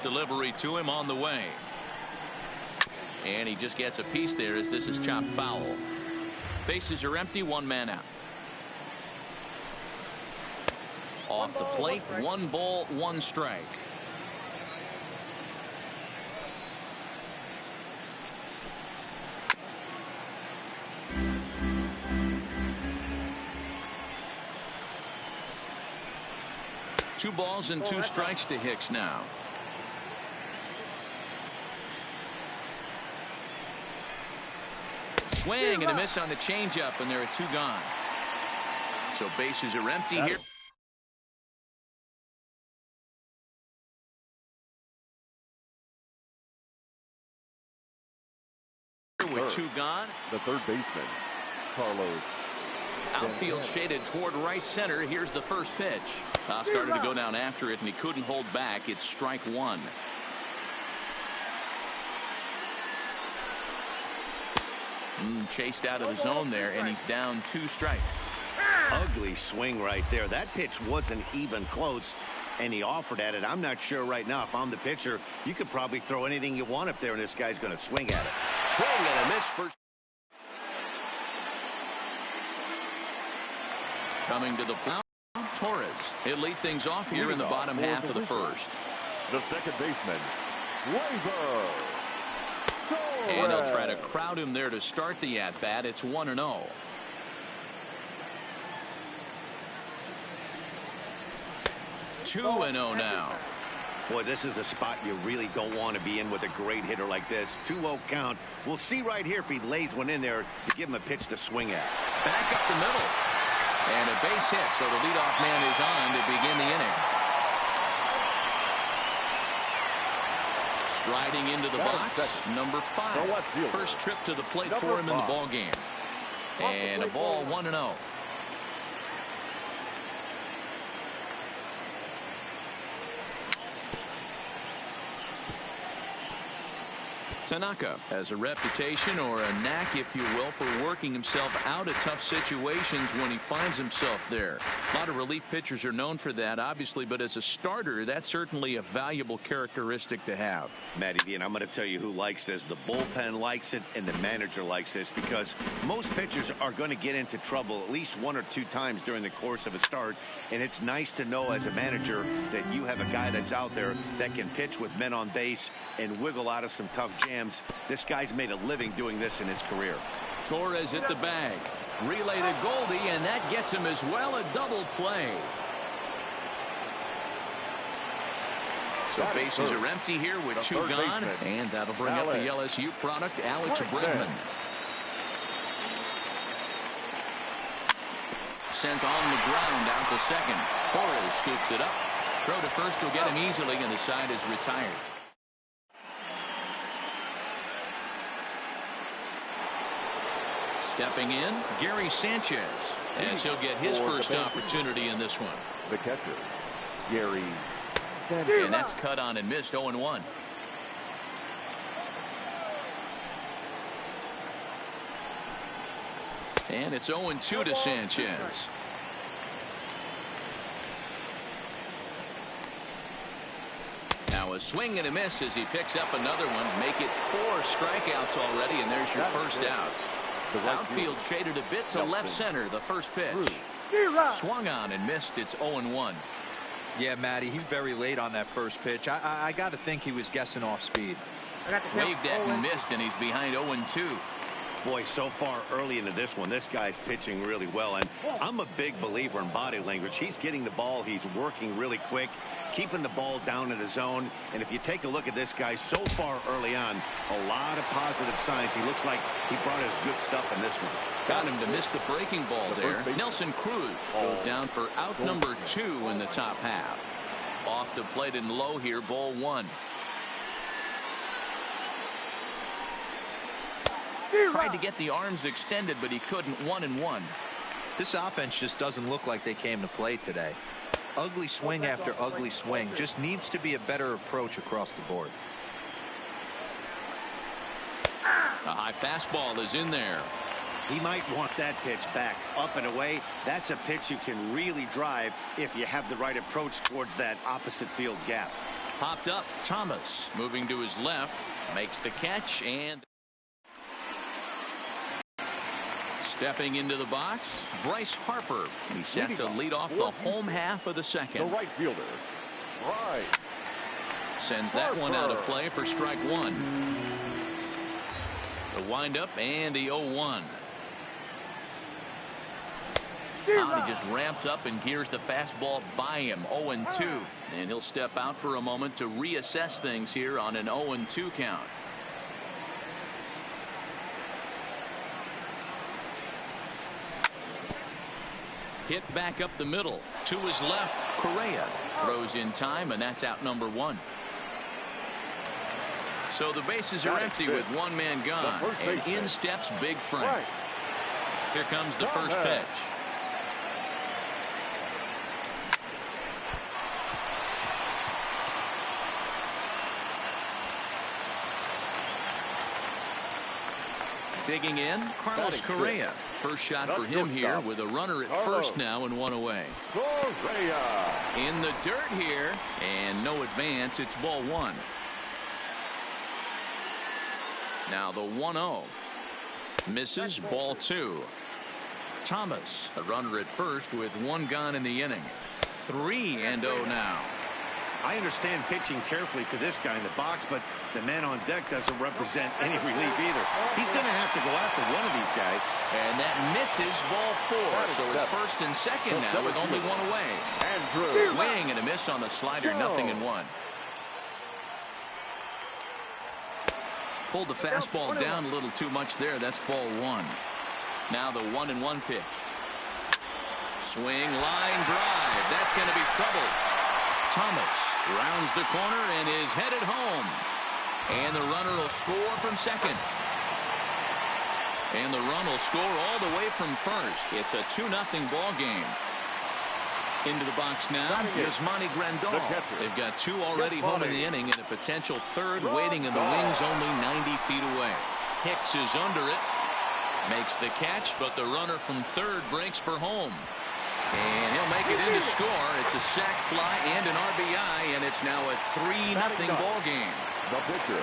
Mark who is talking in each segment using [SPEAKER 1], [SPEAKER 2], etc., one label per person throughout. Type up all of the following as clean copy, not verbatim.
[SPEAKER 1] delivery to him on the way. And he just gets a piece there as this is chopped foul. Bases are empty, one man out. Off the plate, 1 ball, 1 strike. Two balls and 2 strikes to Hicks now. Swing and a miss on the changeup, and there are 2 gone. So bases are empty here. With 2 gone.
[SPEAKER 2] The third baseman, Carlos.
[SPEAKER 1] Outfield shaded toward right center. Here's the first pitch. Started to go down after it, and he couldn't hold back. It's strike 1. Chased out of the zone there, and he's down 2 strikes.
[SPEAKER 3] Ugly swing right there. That pitch wasn't even close, and he offered at it. I'm not sure right now if I'm the pitcher. You could probably throw anything you want up there, and this guy's going to swing at it.
[SPEAKER 1] Swing and a miss first. Coming to the plate, Torres. He'll lead things off here in the bottom half of the first.
[SPEAKER 2] The second baseman, Gleyber.
[SPEAKER 1] And he'll try to crowd him there to start the at-bat. It's 1-0. Two and 0 now.
[SPEAKER 3] Boy, this is a spot you really don't want to be in with a great hitter like this. 2-0 count. We'll see right here if he lays one in there to give him a pitch to swing at.
[SPEAKER 1] Back up the middle. And a base hit, so the leadoff man is on to begin the inning. Striding into the box, number 5. First trip to the plate for him in the ball game. And a ball, 1-0. Tanaka has a reputation, or a knack if you will, for working himself out of tough situations when he finds himself there. A lot of relief pitchers are known for that, obviously, but as a starter, that's certainly a valuable characteristic to have.
[SPEAKER 3] Matty V, and I'm going to tell you who likes this. The bullpen likes it, and the manager likes this, because most pitchers are going to get into trouble at least 1 or 2 times during the course of a start, and it's nice to know as a manager that you have a guy that's out there that can pitch with men on base and wiggle out of some tough jams. This guy's made a living doing this in his career.
[SPEAKER 1] Torres at the bag. Relay to Goldie, and that gets him as well, a double play. So bases are empty here with 2 gone, and that'll bring up the LSU product, Alex Bregman. Sent on the ground out to second. Torres scoops it up. Throw to first will get him easily, and the side is retired. Stepping in, Gary Sanchez, as he'll get his first opportunity in this one.
[SPEAKER 2] The catcher, Gary Sanchez.
[SPEAKER 1] And that's cut on and missed, 0-1. And it's 0-2 to Sanchez. Now a swing and a miss as he picks up another one. Make it 4 strikeouts already, and there's your first out. Outfield shaded a bit to left center. The first pitch. Swung on and missed. It's 0-1.
[SPEAKER 4] Yeah, Matty, he's very late on that first pitch. I got to think he was guessing off speed.
[SPEAKER 1] Waved at and missed, and he's behind 0-2.
[SPEAKER 3] Boy, so far early into this one, this guy's pitching really well, and I'm a big believer in body language. He's getting the ball, he's working really quick, keeping the ball down in the zone, and if you take a look at this guy so far early on, a lot of positive signs. He looks like he brought his good stuff in this one.
[SPEAKER 1] Got him to miss the breaking ball there. Nelson Cruz goes down for out number 2 in the top half. Off the plate and low here, ball 1. Tried to get the arms extended, but he couldn't. 1-1.
[SPEAKER 4] This offense just doesn't look like they came to play today. Ugly swing after ugly swing. Just needs to be a better approach across the board.
[SPEAKER 1] A high fastball is in there.
[SPEAKER 3] He might want that pitch back, up and away. That's a pitch you can really drive if you have the right approach towards that opposite field gap.
[SPEAKER 1] Popped up. Thomas moving to his left. Makes the catch and stepping into the box. Bryce Harper. He's set to lead off the home half of the second.
[SPEAKER 2] The right fielder. Right.
[SPEAKER 1] Sends that one out of play for strike one. The windup and the 0-1. Now he just ramps up and gears the fastball by him. 0-2. And he'll step out for a moment to reassess things here on an 0-2 count. Hit back up the middle. To his left. Correa throws in time, and that's out number one. So the bases are empty with one man gone. And in steps Big Frank. Here comes the first pitch. Digging in, Carlos Correa. First shot for him here with a runner at first now and one away.
[SPEAKER 2] Correa.
[SPEAKER 1] In the dirt here, and no advance. It's ball one. Now the 1-0. Misses, ball two. Thomas, a runner at first with one gone in the inning. 3-0 now.
[SPEAKER 3] I understand pitching carefully to this guy in the box, but the man on deck doesn't represent any relief either. He's going to have to go after one of these guys.
[SPEAKER 1] And that misses, ball four. So it's first and second now with only one away.
[SPEAKER 2] Andrew.
[SPEAKER 1] Swing and a miss on the slider, 0-1. Pulled the fastball down a little too much there. That's ball one. Now the 1-1 pitch. Swing, line drive. That's going to be trouble. Thomas rounds the corner and is headed home. And the runner will score from second. And the run will score all the way from first. It's a 2-0 ball game. Into the box now is Monty Grandal. They've got two already home in the inning and a potential third waiting in the wings only 90 feet away. Hicks is under it. Makes the catch, but the runner from third breaks for home. And he'll make it in to score. It's a sac fly and an RBI, and it's now a 3-0 ball game.
[SPEAKER 2] The pitcher.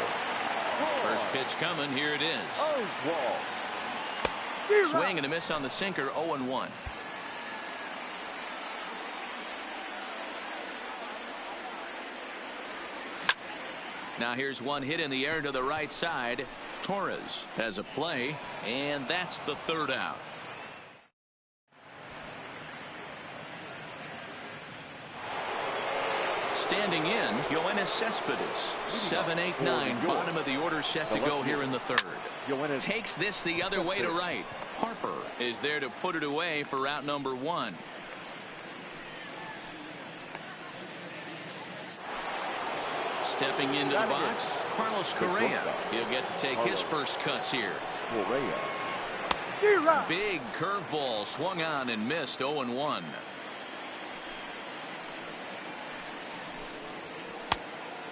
[SPEAKER 1] First pitch coming. Here it is. Swing and a miss on the sinker. 0-1. Now here's one hit in the air to the right side. Torres has a play, and that's the third out. Standing in, Yoenis Cespedes. 7-8-9, bottom of the order set to go here in the third. Takes this the other way to right. Harper is there to put it away for out number one. Stepping into the box, Carlos Correa. He'll get to take his first cuts here. Big curveball swung on and missed. 0-1.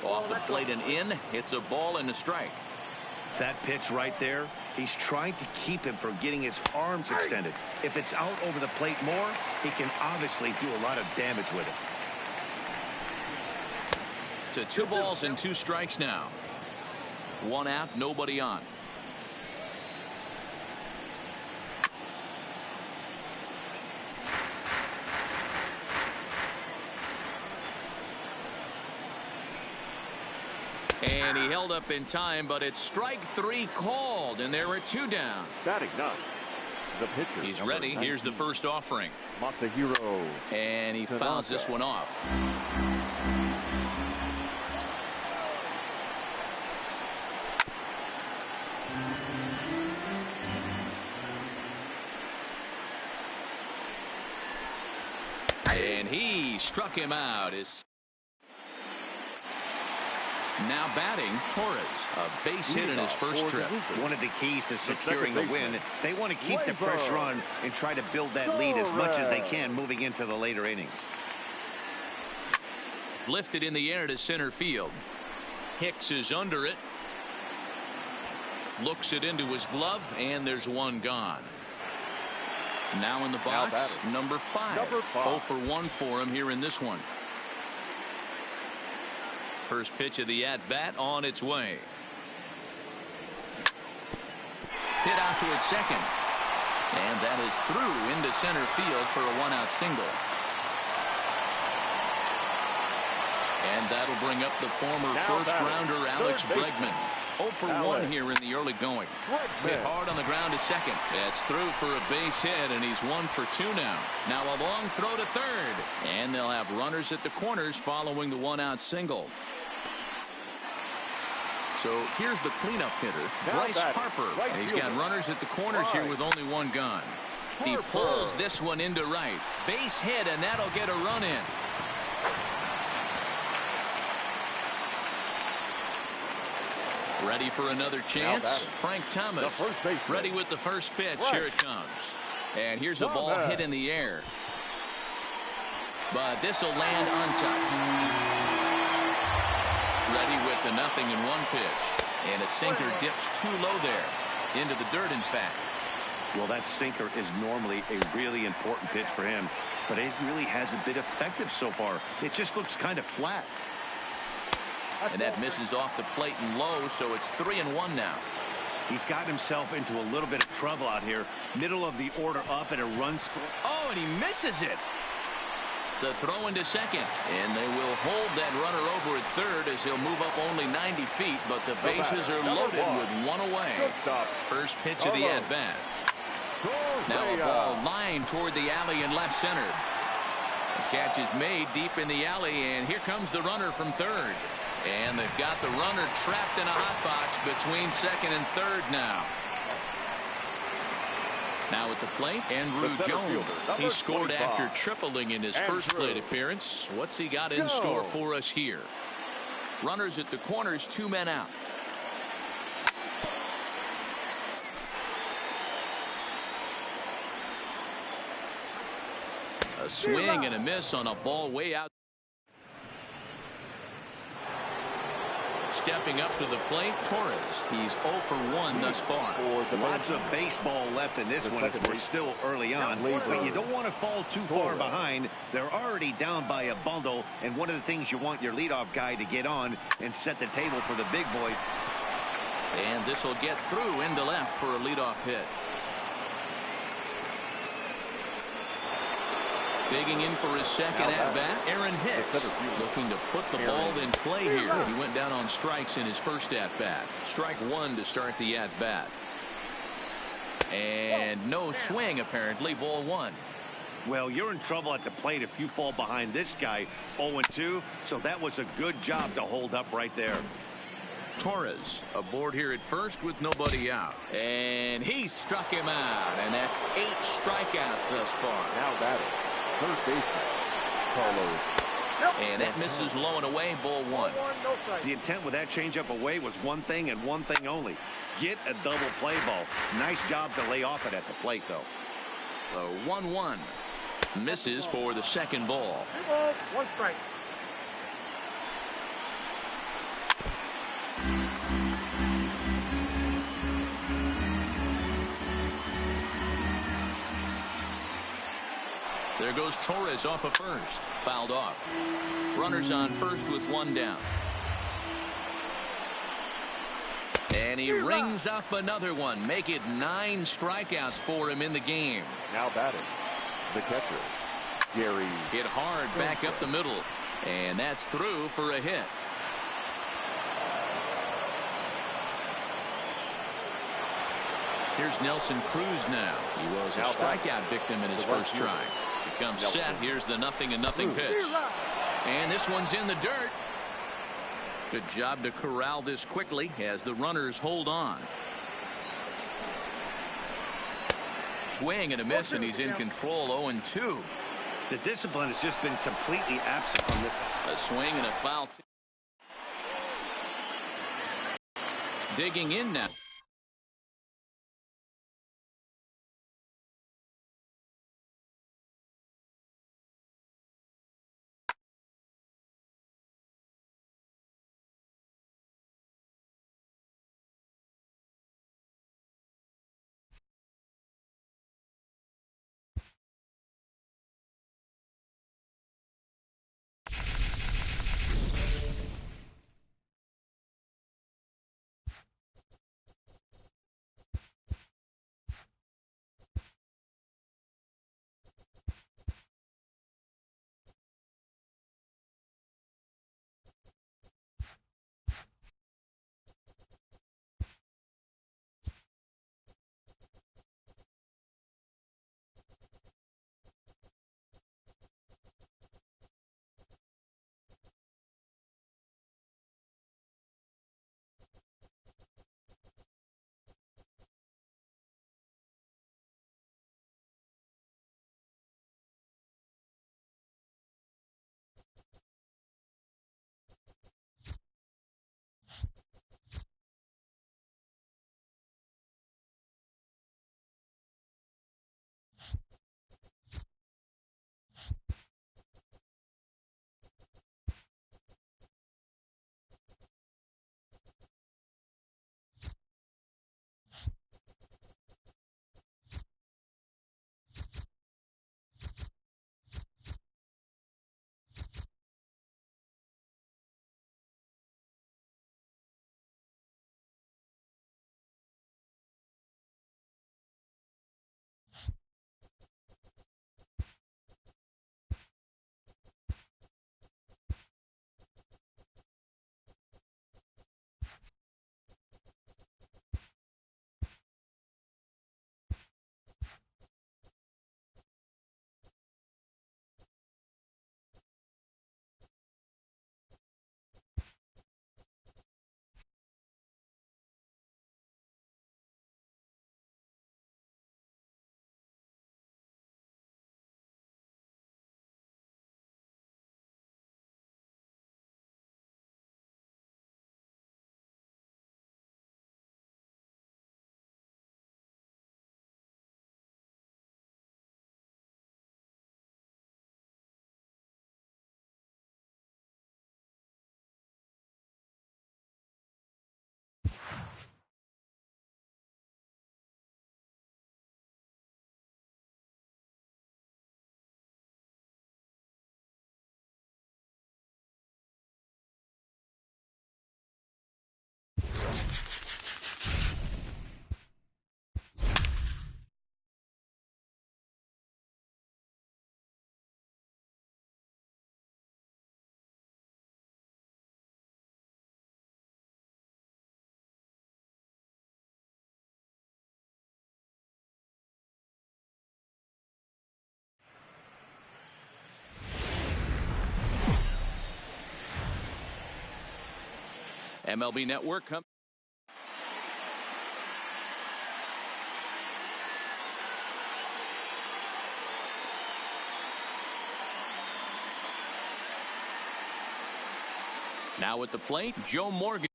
[SPEAKER 1] Off the plate and in. It's a ball and a strike.
[SPEAKER 3] That pitch right there, he's trying to keep him from getting his arms extended. If it's out over the plate more, he can obviously do a lot of damage with it.
[SPEAKER 1] To 2 balls and 2 strikes now. 1 out, nobody on. And he held up in time, but it's strike 3 called, and there were 2 down.
[SPEAKER 2] Batting ninth. The pitcher.
[SPEAKER 1] He's ready. Here's the first offering.
[SPEAKER 2] Masahiro.
[SPEAKER 1] And he fouls this one off. And he struck him out. Now batting, Torres. A base hit in his first trip.
[SPEAKER 3] One of the keys to securing the win. They want to keep the pressure on and try to build that lead as much as they can moving into the later innings.
[SPEAKER 1] Lifted in the air to center field. Hicks is under it. Looks it into his glove, and there's 1 gone. Now in the box, number 5. 0 for 1 for him here in this one. first pitch of the at-bat on its way. Hit out towards second. And that is through into center field for a one-out single. And that'll bring up the former first-rounder Alex Bregman. 0 for 1 here in the early going. Hit hard on the ground to second. That's through for a base hit, and he's 1 for 2 now. Now a long throw to third. And they'll have runners at the corners following the one-out single. So here's the cleanup hitter, Bryce Harper. And he's got runners at the corners here with only one gone. He pulls this one into right. Base hit, and that'll get a run in. Ready for another chance. Frank Thomas ready with the first pitch. Here it comes. And here's a ball hit in the air. But this will land untouched. Ready with the 0-1 pitch. And a sinker dips too low there. Into the dirt, in fact.
[SPEAKER 3] Well, that sinker is normally a really important pitch for him. But it really hasn't been effective so far. It just looks kind of flat.
[SPEAKER 1] And that misses off the plate and low, so it's 3-1 now.
[SPEAKER 3] He's got himself into a little bit of trouble out here. Middle of the order up and a run score.
[SPEAKER 1] Oh, and he misses it. The throw into second, and they will hold that runner over at third as he'll move up only 90 feet, but the bases are loaded with one away. First pitch of the at-bat. Now a ball lined toward the alley in left center. The catch is made deep in the alley, and here comes the runner from third. And they've got the runner trapped in a hot box between second and third now. Now at the plate, Andrew Jones. He scored after tripling in his first plate appearance. What's he got in store for us here? Runners at the corners, 2 men out. A swing and a miss on a ball way out. Stepping up to the plate, Torres. He's 0 for 1 thus far.
[SPEAKER 3] Lots of baseball left in this one as we're still early on. But you don't want to fall too far behind. They're already down by a bundle. And one of the things you want your leadoff guy to get on and set the table for the big boys.
[SPEAKER 1] And this will get through into left for a leadoff hit. Digging in for his second at-bat, Aaron Hicks, looking to put the ball in play here. He went down on strikes in his first at-bat. Strike 1 to start the at-bat. And no swing, apparently, ball 1.
[SPEAKER 3] Well, you're in trouble at the plate if you fall behind this guy 0-2, so that was a good job to hold up right there.
[SPEAKER 1] Torres aboard here at first with nobody out. And he struck him out, and that's 8 strikeouts thus far.
[SPEAKER 2] Now batting, third baseman, Carlos.
[SPEAKER 1] And that misses low and away, ball 1.
[SPEAKER 3] The intent with that changeup away was one thing and one thing only. Get a double play ball. Nice job to lay off it at the plate, though.
[SPEAKER 1] The 1-1 misses for the second ball.
[SPEAKER 5] 1 strike.
[SPEAKER 1] There goes Torres off of first. Fouled off. Runners on first with 1 down. And he rings up another one. Make it 9 strikeouts for him in the game.
[SPEAKER 2] Now batting, the catcher, Gary.
[SPEAKER 1] Hit hard back up the middle. And that's through for a hit. Here's Nelson Cruz now. He was a strikeout victim in his first try. He comes set. Here's the 0-0 pitch. And this one's in the dirt. Good job to corral this quickly as the runners hold on. Swing and a miss, and he's in control. 0-2.
[SPEAKER 3] The discipline has just been completely absent from this.
[SPEAKER 1] A swing and a foul. Digging in now. MLB Network. Now at the plate, Joe Morgan.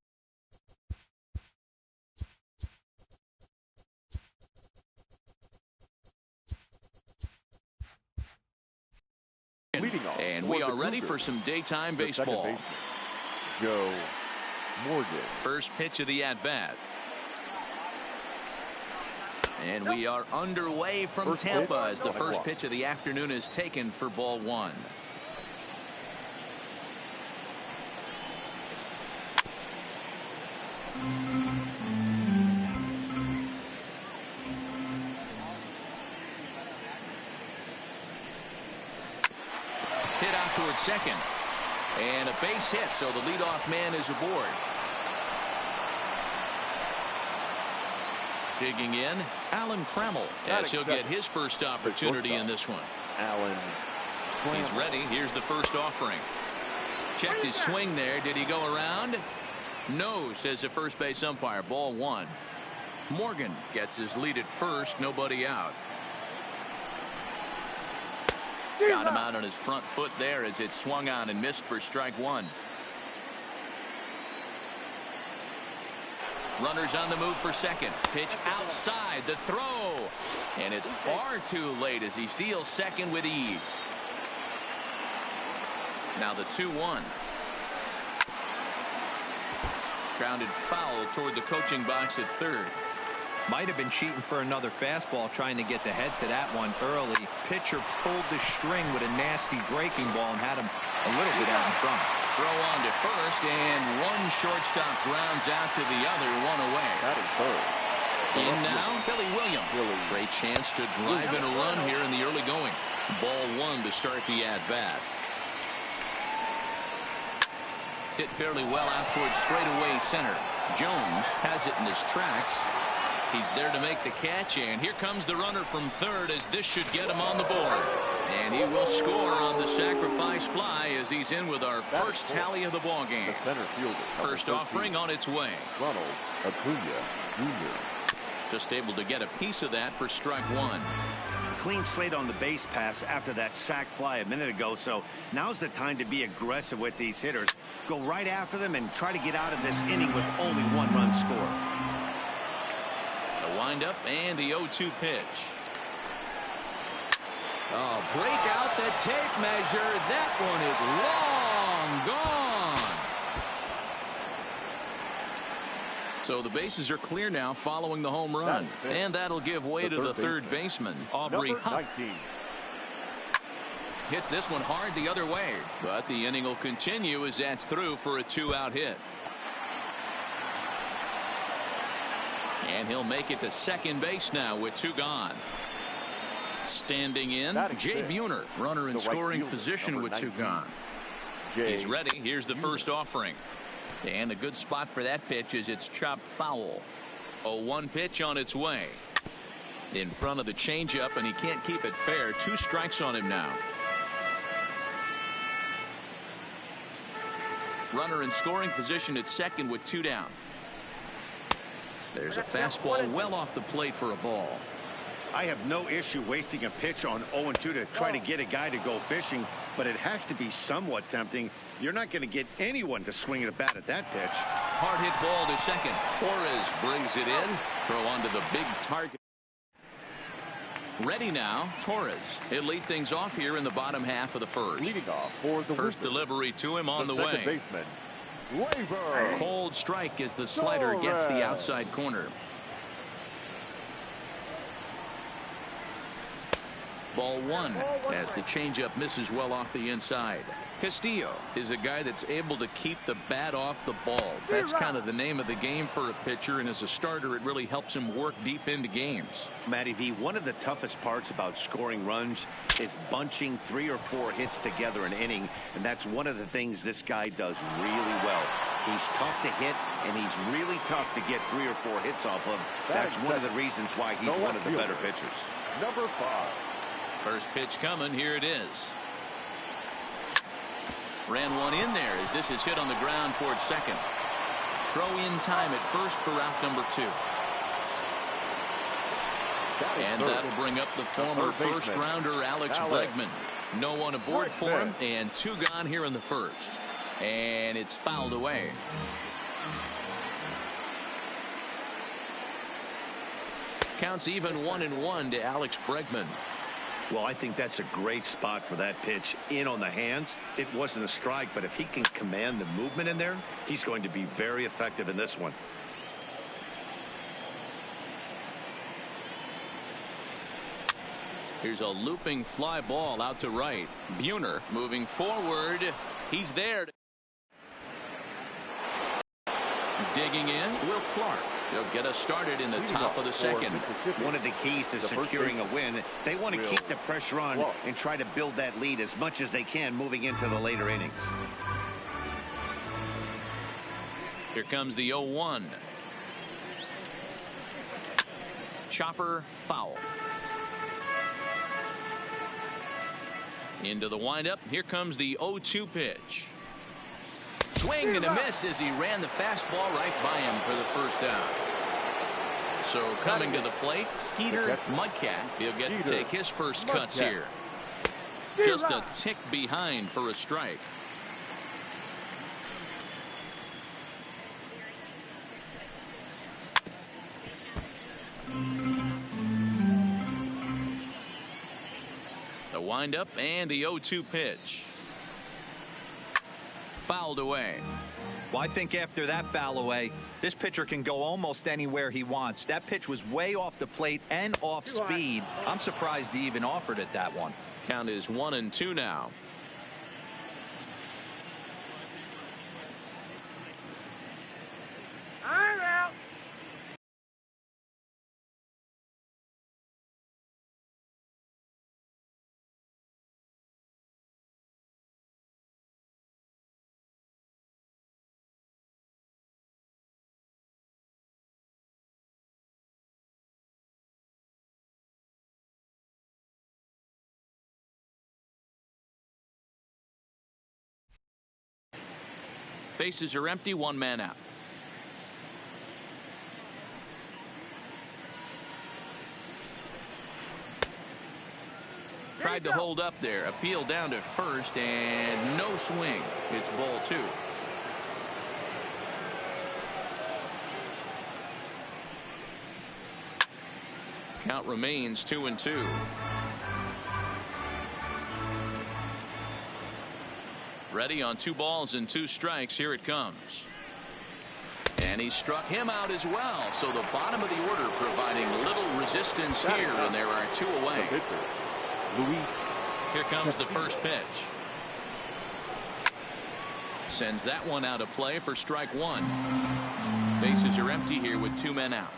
[SPEAKER 1] And we are ready for some daytime baseball.
[SPEAKER 2] Joe Morgan.
[SPEAKER 1] First pitch of the at-bat. And we are underway from Tampa as the first pitch of the afternoon is taken for ball one. Hit out towards second. And a base hit, so the leadoff man is aboard. Digging in, Alan Trammell, as he'll get his first opportunity in this one.
[SPEAKER 2] Alan Trammell.
[SPEAKER 1] He's ready. Here's the first offering. Checked his swing there. Did he go around? No, says the first base umpire. Ball one. Morgan gets his lead at first. Nobody out. Got him out on his front foot there as it swung on and missed for strike one. Runners on the move for second. Pitch outside the throw. And it's far too late as he steals second with ease. Now the 2-1. Grounded foul toward the coaching box at third.
[SPEAKER 4] Might have been cheating for another fastball, trying to get the head to that one early. Pitcher pulled the string with a nasty breaking ball and had him a little bit out in front.
[SPEAKER 1] Throw on to first, and one shortstop grounds out to the other, one away.
[SPEAKER 2] That is third.
[SPEAKER 1] In now, Billy Williams. Great chance to drive in a run here in the early going. Ball one to start the at-bat. Hit fairly well out towards straightaway center. Jones has it in his tracks. He's there to make the catch, and here comes the runner from third as this should get him on the board. And he will score on the sacrifice fly as he's in with our first tally of the ball game.
[SPEAKER 2] The center fielder.
[SPEAKER 1] First offering on its way.
[SPEAKER 2] Ronald Acuna Jr.
[SPEAKER 1] Just able to get a piece of that for strike one.
[SPEAKER 3] Clean slate on the base pass after that sac fly a minute ago, so now's the time to be aggressive with these hitters. Go right after them and try to get out of this inning with only one run scored.
[SPEAKER 1] The windup and the 0-2 pitch. Oh, break out the tape measure. That one is long gone. So the bases are clear now following the home run. And that'll give way to the third baseman, Aubrey Huff.
[SPEAKER 2] 19.
[SPEAKER 1] Hits this one hard the other way. But the inning will continue as that's through for a 2-out hit. And he'll make it to second base now with 2 gone. Standing in, Jay Buhner, runner in scoring position with 2 gone. He's ready. Here's the first offering. And a good spot for that pitch is it's chopped foul. 0-1 pitch on its way. In front of the changeup, and he can't keep it fair. 2 strikes on him now. Runner in scoring position at second with 2 down. There's a fastball well off the plate for a ball.
[SPEAKER 3] I have no issue wasting a pitch on 0-2 to try to get a guy to go fishing, but it has to be somewhat tempting. You're not going to get anyone to swing the bat at that pitch.
[SPEAKER 1] Hard hit ball to second. Torres brings it in. Throw onto the big target. Ready now, Torres. He'll lead things off here in the bottom half of the first.
[SPEAKER 2] Leading off for the
[SPEAKER 1] first delivery to him on the way.
[SPEAKER 2] Second baseman, Gleyber.
[SPEAKER 1] Cold strike as the slider gets the outside corner. Ball one as the changeup misses well off the inside. Castillo is a guy that's able to keep the bat off the ball. That's kind of the name of the game for a pitcher, and as a starter it really helps him work deep into games.
[SPEAKER 3] Matty V, one of the toughest parts about scoring runs is bunching 3 or 4 hits together an inning, and that's one of the things this guy does really well. He's tough to hit, and he's really tough to get 3 or 4 hits off of. That's one of the reasons why he's one of the better pitchers.
[SPEAKER 2] Number 5.
[SPEAKER 1] First pitch coming. Here it is. Ran one in there as this is hit on the ground towards second. throw in time at first for out number 2. And that'll bring up the former first-rounder Alex Bregman. No one aboard for him, and 2 gone here in the first. And it's fouled away. Counts even 1-1 to Alex Bregman.
[SPEAKER 3] Well, I think that's a great spot for that pitch in on the hands. It wasn't a strike, but if he can command the movement in there, he's going to be very effective in this one.
[SPEAKER 1] Here's a looping fly ball out to right. Buhner moving forward. He's there. Digging in, Will Clark. They'll get us started in the top of the second.
[SPEAKER 3] One of the keys to securing a win, they want to keep the pressure on and try to build that lead as much as they can moving into the later innings.
[SPEAKER 1] Here comes the 0-1. Chopper foul. Into the windup. Here comes the 0-2 pitch. Swing and a miss as he ran the fastball right by him for the first down. So coming to the plate, Skeeter Mudcat. He'll get to take his first cuts here. Just a tick behind for a strike. The windup and the 0-2 pitch. Fouled away.
[SPEAKER 4] Well, I think after that foul away, this pitcher can go almost anywhere he wants. That pitch was way off the plate and off speed. I'm surprised he even offered it that one.
[SPEAKER 1] Count is 1-2 now.
[SPEAKER 5] I'm out.
[SPEAKER 1] Bases are empty, 1 man out. Tried to hold up there. Appeal down to first and no swing. It's ball 2. Count remains 2-2. Ready on 2 balls and 2 strikes. Here it comes. And he struck him out as well. So the bottom of the order providing little resistance here, and there are 2 away. Here comes the first pitch. Sends that one out of play for strike 1. Bases are empty here with 2 men out.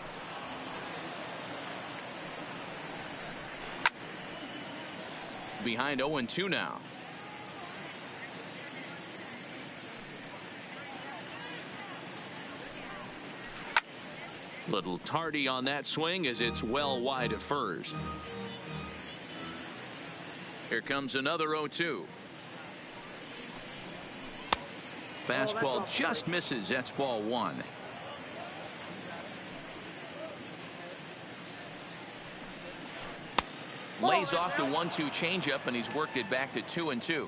[SPEAKER 1] Behind 0-2 now. Little tardy on that swing as it's well wide of first. Here comes another 0-2. Fastball just misses. That's ball 1. Lays off the 1-2 changeup, and he's worked it back to 2-2.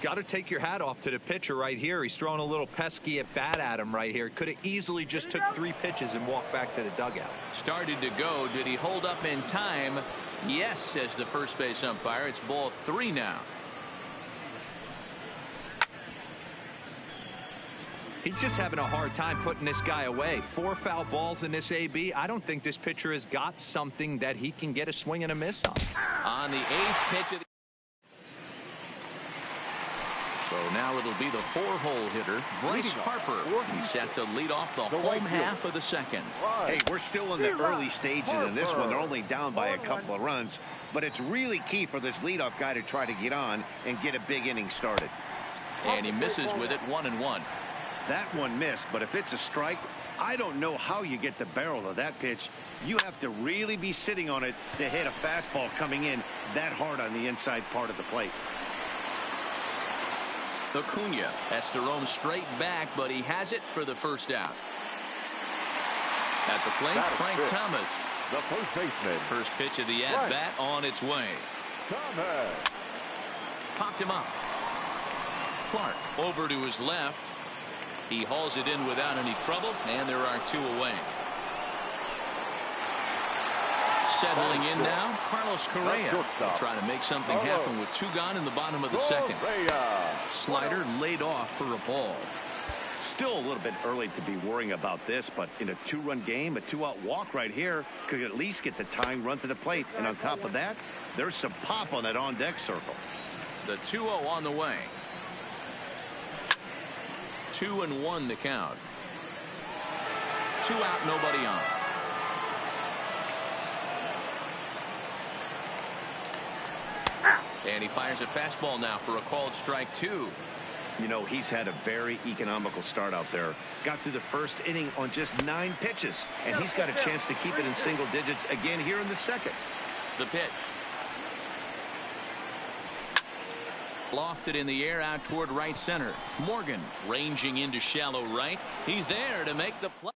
[SPEAKER 4] Got to take your hat off to the pitcher right here. He's throwing a little pesky at bat at him right here. Could have easily just took 3 pitches and walked back to the dugout.
[SPEAKER 1] Started to go. Did he hold up in time? Yes, says the first base umpire. It's ball 3 now.
[SPEAKER 4] He's just having a hard time putting this guy away. 4 foul balls in this AB. I don't think this pitcher has got something that he can get a swing and a miss on.
[SPEAKER 1] On the 8th pitch of the So now it'll be the 4-hole hitter, Bryce Harper. He's set to lead off the home half of the second.
[SPEAKER 3] Hey, we're still in the early stages in this one. They're only down by a couple of runs, but it's really key for this leadoff guy to try to get on and get a big inning started.
[SPEAKER 1] And he misses with it, 1-1.
[SPEAKER 3] That one missed, but if it's a strike, I don't know how you get the barrel of that pitch. You have to really be sitting on it to hit a fastball coming in that hard on the inside part of the plate.
[SPEAKER 1] Acuna has to roam straight back, but he has it for the first out. At the plate, Frank Thomas.
[SPEAKER 2] The first baseman.
[SPEAKER 1] First pitch of the at-bat on its way.
[SPEAKER 2] Thomas.
[SPEAKER 1] Popped him up. Clark over to his left. He hauls it in without any trouble, and there are 2 away. Settling in now, Carlos Correa. Trying to make something happen with 2 gone in the bottom of the second. Slider laid off for a ball.
[SPEAKER 3] Still a little bit early to be worrying about this, but in a 2-run game, a 2-out walk right here could at least get the tying run to the plate. And on top of that, there's some pop on that on-deck circle.
[SPEAKER 1] The 2-0 on the way. 2-1 to count. 2 out, nobody on. And he fires a fastball now for a called strike 2.
[SPEAKER 3] You know, he's had a very economical start out there. Got through the first inning on just 9 pitches. And he's got a chance to keep it in single digits again here in the second.
[SPEAKER 1] The pitch. Lofted in the air out toward right center. Morgan ranging into shallow right. He's there to make the play.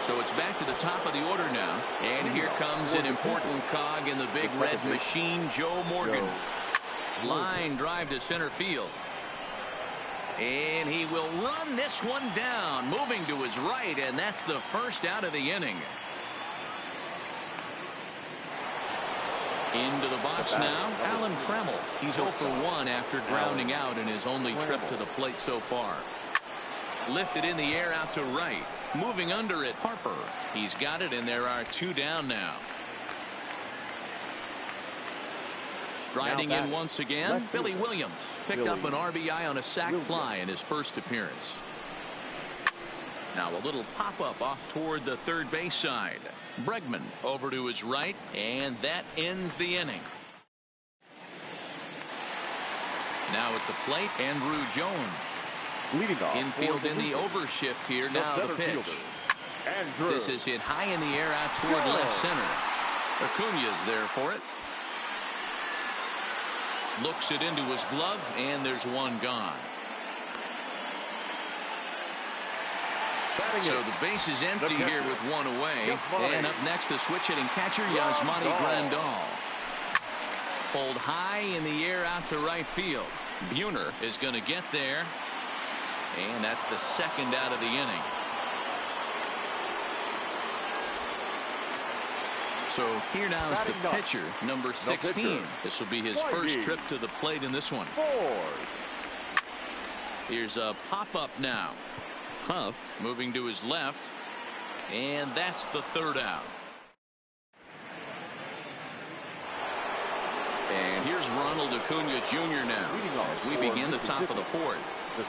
[SPEAKER 1] So it's back to the top of the order now. And here comes an important cog in the big red machine, Joe Morgan. Line drive to center field. And he will run this one down, moving to his right, and that's the first out of the inning. Into the box now, Alan Trammell. He's 0 for 1 after grounding out in his only trip to the plate so far. Lifted in the air out to right. Moving under it, Harper. He's got it, and there are 2 down now. Striding in once again, Billy Williams. Picked up an RBI on a sac fly in his first appearance. Now a little pop-up off toward the third base side. Bregman over to his right, and that ends the inning. Now at the plate, Andruw Jones.
[SPEAKER 2] Leading off.
[SPEAKER 1] Infield in the overshift here. Now the pitch. This is hit high in the air out toward left center. Acuña's there for it. Looks it into his glove, and there's 1 gone. So the base is empty here with 1 away. And up next, the switch-hitting catcher, Yasmani Grandal. Pulled high in the air out to right field. Buhner is going to get there. And that's the second out of the inning. So here now is the pitcher, number 16. This will be his first trip to the plate in this one. Here's a pop-up now. Huff moving to his left. And that's the 3rd out. And here's Ronald Acuña Jr. now as we begin the top of the 4th.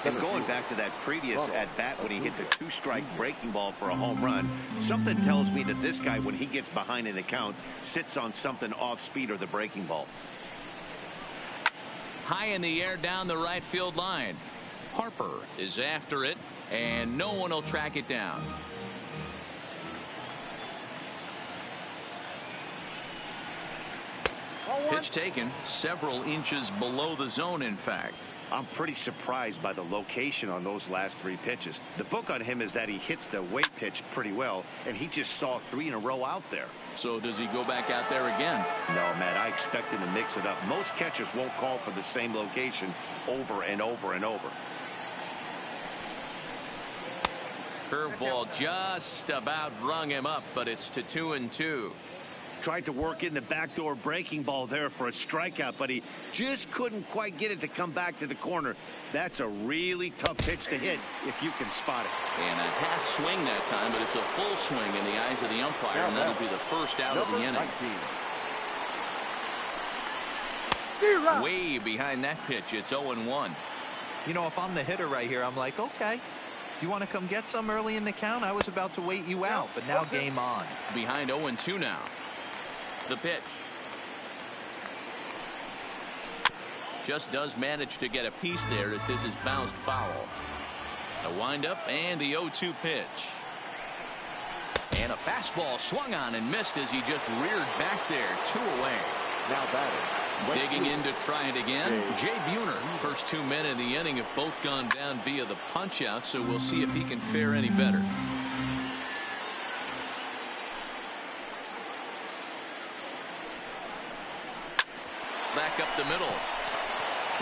[SPEAKER 3] And going back to that previous at-bat when he hit the 2-strike breaking ball for a home run, something tells me that this guy, when he gets behind in the count, sits on something off-speed or the breaking ball.
[SPEAKER 1] High in the air down the right field line. Harper is after it, and no one will track it down. Pitch taken several inches below the zone, in fact.
[SPEAKER 3] I'm pretty surprised by the location on those last 3 pitches. The book on him is that he hits the weight pitch pretty well, and he just saw 3 in a row out there.
[SPEAKER 1] So does he go back out there again?
[SPEAKER 3] No, Matt, I expect him to mix it up. Most catchers won't call for the same location over and over and over.
[SPEAKER 1] Curveball just about rung him up, but it's to 2-2.
[SPEAKER 3] Tried to work in the backdoor breaking ball there for a strikeout, but he just couldn't quite get it to come back to the corner. That's a really tough pitch to hit if you can spot it.
[SPEAKER 1] And a half swing that time, but it's a full swing in the eyes of the umpire, and that'll be the first out of the inning. Way behind that pitch, it's 0-1.
[SPEAKER 4] You know, if I'm the hitter right here, I'm like, okay, you want to come get some early in the count? I was about to wait you out, but now game on.
[SPEAKER 1] Behind 0-2 now. The pitch. Just does manage to get a piece there as this is bounced foul. A windup and the 0-2 pitch. And a fastball swung on and missed as he just reared back there. 2 away.
[SPEAKER 2] Now batting,
[SPEAKER 1] Digging in to try it again. Jay Buhner. First 2 men in the inning have both gone down via the punch out, so we'll see if he can fare any better. Back up the middle.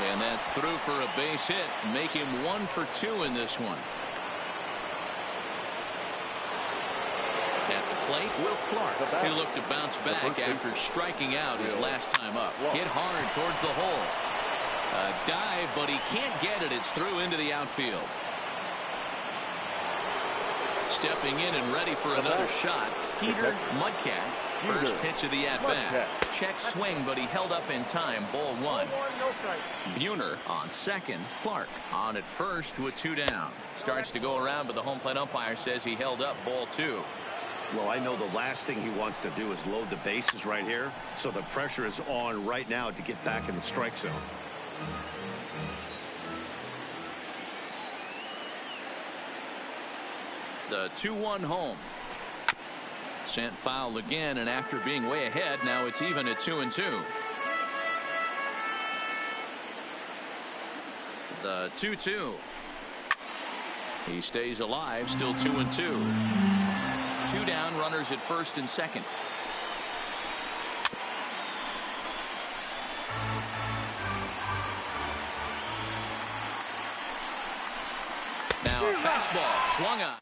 [SPEAKER 1] And that's through for a base hit. Make him 1 for 2 in this one. At the plate, Will Clark. He looked to bounce back after striking out his last time up. Hit hard towards the hole. A dive, but he can't get it. It's through into the outfield. Stepping in and ready for another shot, Skeeter Mudcat. First pitch of the at-bat. Check swing, but he held up in time. Ball 1. Buhner on second. Clark on at first with 2 down. Starts to go around, but the home plate umpire says he held up. Ball 2.
[SPEAKER 3] Well, I know the last thing he wants to do is load the bases right here. So the pressure is on right now to get back in the strike zone.
[SPEAKER 1] The 2-1 home. Sent foul again, and after being way ahead, now it's even at 2-2. The 2-2. He stays alive, still 2-2. 2 down, runners at first and second. Now a fastball swung on.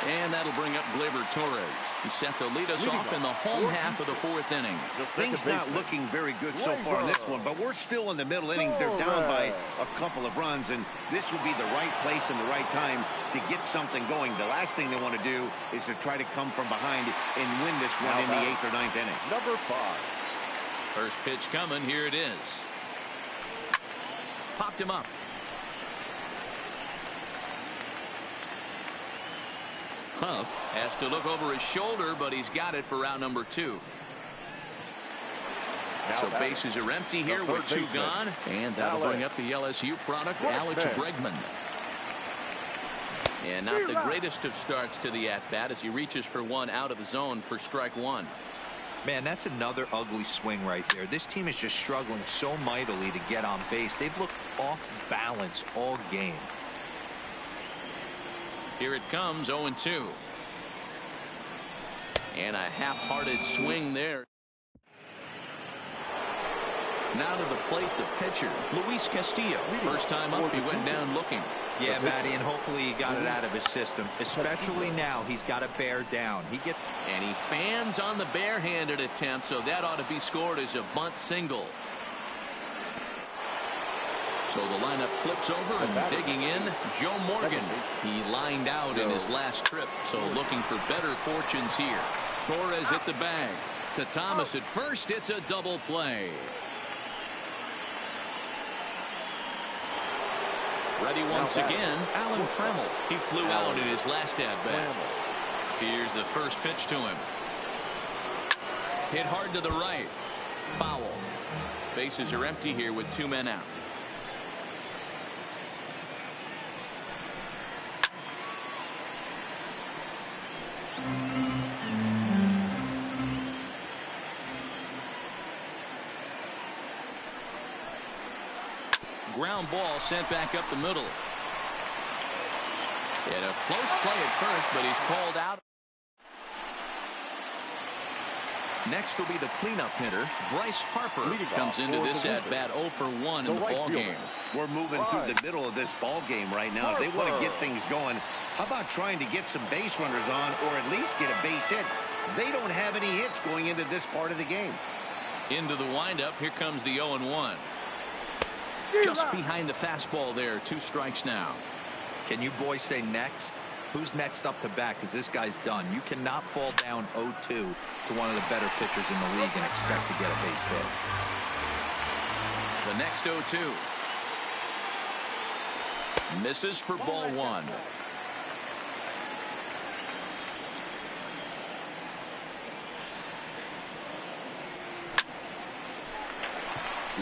[SPEAKER 1] And that'll bring up Gleyber Torres. He's set to lead us off in the home half of the 4th inning.
[SPEAKER 3] Things not looking very good so far in this one, but we're still in the middle innings. They're down by a couple of runs, and this would be the right place and the right time to get something going. The last thing they want to do is to try to come from behind and win this one in the 8th or 9th inning.
[SPEAKER 2] Number 5.
[SPEAKER 1] First pitch coming. Here it is. Popped him up. Huff has to look over his shoulder, but he's got it for out number 2. So bases are empty here with 2 gone, and that'll bring up the LSU product, Alex Bregman. And not the greatest of starts to the at-bat as he reaches for 1 out of the zone for strike 1.
[SPEAKER 4] Man, that's another ugly swing right there. This team is just struggling so mightily to get on base. They've looked off balance all game.
[SPEAKER 1] Here it comes, 0-2. And a half-hearted swing there. Now to the plate, the pitcher, Luis Castillo. First time up, he went down looking.
[SPEAKER 4] Yeah, Matty, and hopefully he got it out of his system. Especially now, he's got to bear down.
[SPEAKER 1] And he fans on the barehanded attempt, so that ought to be scored as a bunt single. So the lineup flips over and digging in, Joe Morgan. He lined out in his last trip, so looking for better fortunes here. Torres at the bag. To Thomas at first, it's a double play. Ready once again, Alan Trammell. He flew out in his last at-bat. Here's the first pitch to him. Hit hard to the right. Foul. Bases are empty here with 2 men out. Ground ball sent back up the middle. And a close play at first, but he's called out. Next will be the cleanup hitter, Bryce Harper. Comes into this at-bat 0 for 1 in the ball game.
[SPEAKER 3] We're moving through the middle of this ball game right now. If they want to get things going, how about trying to get some base runners on or at least get a base hit? They don't have any hits going into this part of the game.
[SPEAKER 1] Into the windup, here comes the 0-1. Just behind the fastball there, 2 strikes now.
[SPEAKER 4] Can you boys say next? Who's next up to bat? Because this guy's done. You cannot fall down 0-2 to one of the better pitchers in the league and expect to get a base hit.
[SPEAKER 1] The next 0-2. Misses for ball 1.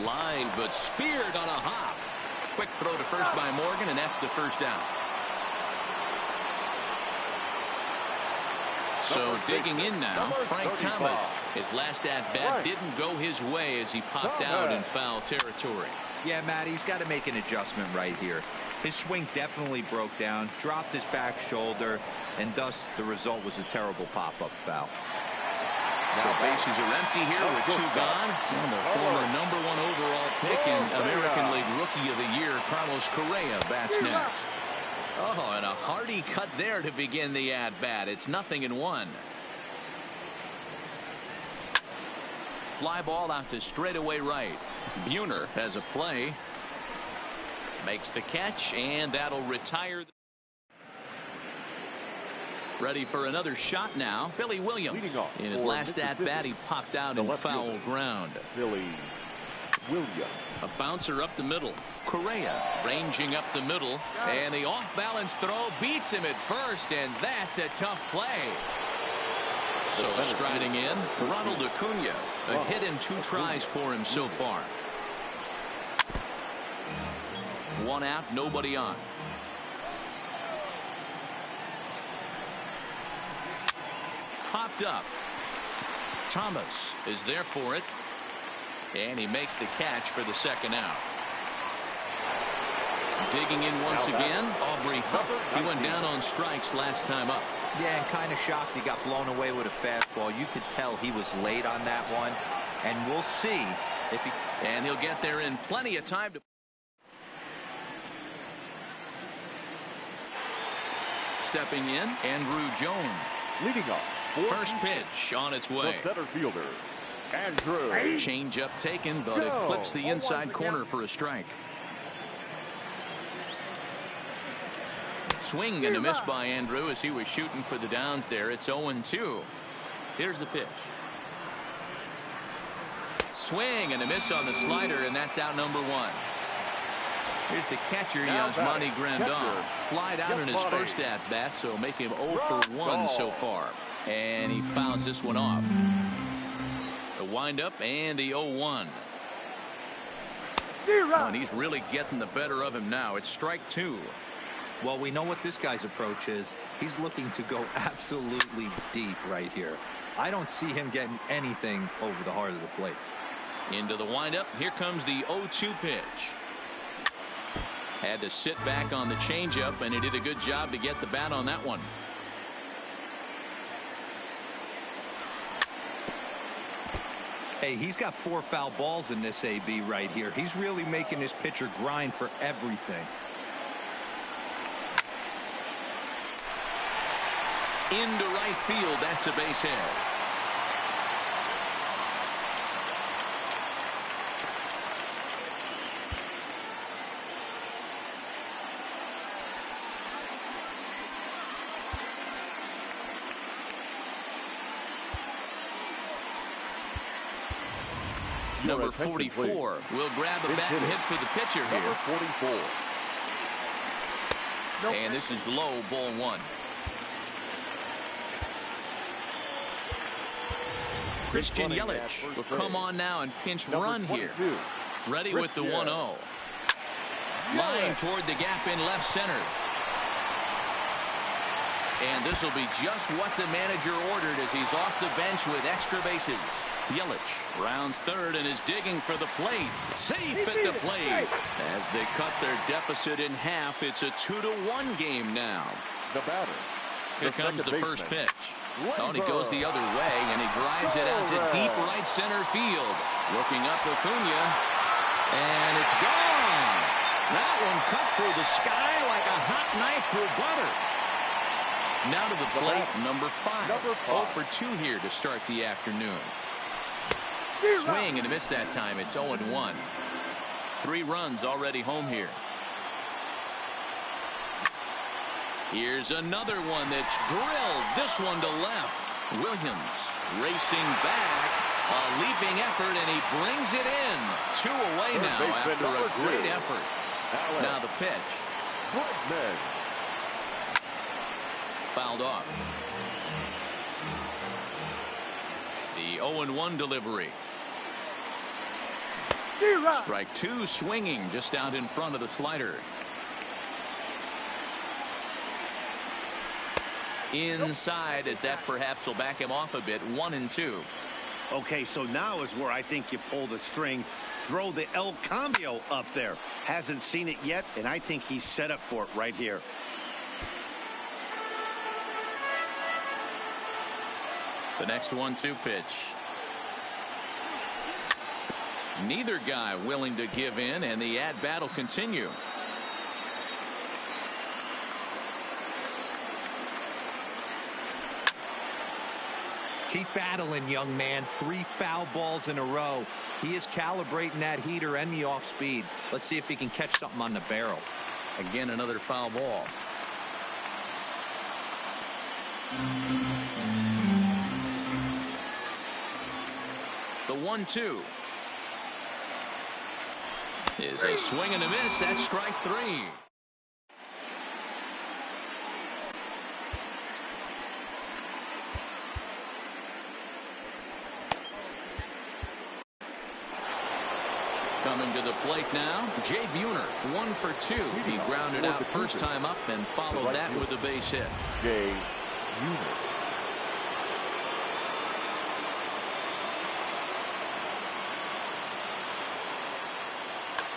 [SPEAKER 1] Line, but speared on a hop. Quick throw to first by Morgan, and that's the first out. So digging in now, Frank Thomas. His last at-bat didn't go his way as he popped out in foul territory.
[SPEAKER 4] Yeah, Matt, he's got to make an adjustment right here. His swing definitely broke down, dropped his back shoulder, and thus the result was a terrible pop-up foul.
[SPEAKER 1] So bases are empty here with 2 gone. And the former #1 overall pick in American League Rookie of the Year, Carlos Correa, bats next. Oh, and a hearty cut there to begin the at-bat. It's 0-1. Fly ball out to straightaway right. Buhner has a play. Makes the catch, and that'll retire. Ready for another shot now. Billy Williams. In his last at-bat, he popped out in foul ground.
[SPEAKER 2] Billy Williams.
[SPEAKER 1] A bouncer up the middle. Correa ranging up the middle. And the off-balance throw beats him at first, and that's a tough play. So striding in, Ronald Acuna. A hit and 2 tries for him so far. 1 out, nobody on. Popped up. Thomas is there for it. And he makes the catch for the 2nd out. Digging in once again, Aubrey Huff. He went down on strikes last time up.
[SPEAKER 4] Yeah, and kind of shocked he got blown away with a fastball. You could tell he was late on that one. And we'll see if he...
[SPEAKER 1] And he'll get there in plenty of time to... Stepping in, Andrew Jones.
[SPEAKER 2] Leading off.
[SPEAKER 1] First pitch on its way.
[SPEAKER 2] The center fielder, Andrew.
[SPEAKER 1] Change up taken, but it clips the inside corner for a strike. Swing and a miss by Andrew as he was shooting for the downs there. It's 0-2. Here's the pitch. Swing and a miss on the slider, and that's out #1. Here's the catcher, Yasmani Grandal. Flied out in his first at-bat, so make him 0 for 1 so far. And he fouls this one off. The windup and the 0-1. Oh, and he's really getting the better of him now. It's strike 2.
[SPEAKER 4] Well, we know what this guy's approach is. He's looking to go absolutely deep right here. I don't see him getting anything over the heart of the plate.
[SPEAKER 1] Into the windup. Here comes the 0-2 pitch. Had to sit back on the changeup, and he did a good job to get the bat on that one.
[SPEAKER 4] Hey, he's got 4 foul balls in this AB right here. He's really making this pitcher grind for everything.
[SPEAKER 1] Into right field. That's a base hit. Number 44 will grab a bat and hit for the pitcher here.
[SPEAKER 2] Number 44.
[SPEAKER 1] And this is low, ball 1. Christian Yelich will come on now and pinch run here. Ready with the 1-0. Line toward the gap in left center. And this will be just what the manager ordered as he's off the bench with extra bases. Yelich rounds third and is digging for the plate. Safe at the plate. As they cut their deficit in half, it's a 2-1 game now.
[SPEAKER 2] The batter.
[SPEAKER 1] Here comes the first pitch. Oh, and he goes the other way, and he drives it out to deep right center field. Looking up Acuna, and it's gone. That one cut through the sky like a hot knife through butter. Now to the plate, number 5. 0 for 2 here to start the afternoon. Swing and a miss that time. It's 0-1. 3 runs already home here. Here's another one that's drilled. This one to left. Williams racing back. A leaping effort, and he brings it in. 2 away now after a great effort. Now the pitch. Fouled off. The 0-1 delivery. Strike 2, swinging just out in front of the slider. inside, as that perhaps will back him off a bit. 1-2.
[SPEAKER 3] Okay, so now is where I think you pull the string. Throw the El Cambio up there. Hasn't seen it yet, and I think he's set up for it right here.
[SPEAKER 1] The next 1-2 pitch. Neither guy willing to give in, and the at-bat will continue.
[SPEAKER 4] Keep battling, young man. 3 foul balls in a row. He is calibrating that heater and the off speed. Let's see if he can catch something on the barrel.
[SPEAKER 1] Again, another foul ball. The 1-2 is a swing and a miss. That's strike 3. Coming to the plate now, Jay Buhner, 1 for 2. He grounded out first time up and followed that with a base hit.
[SPEAKER 2] Jay Buhner.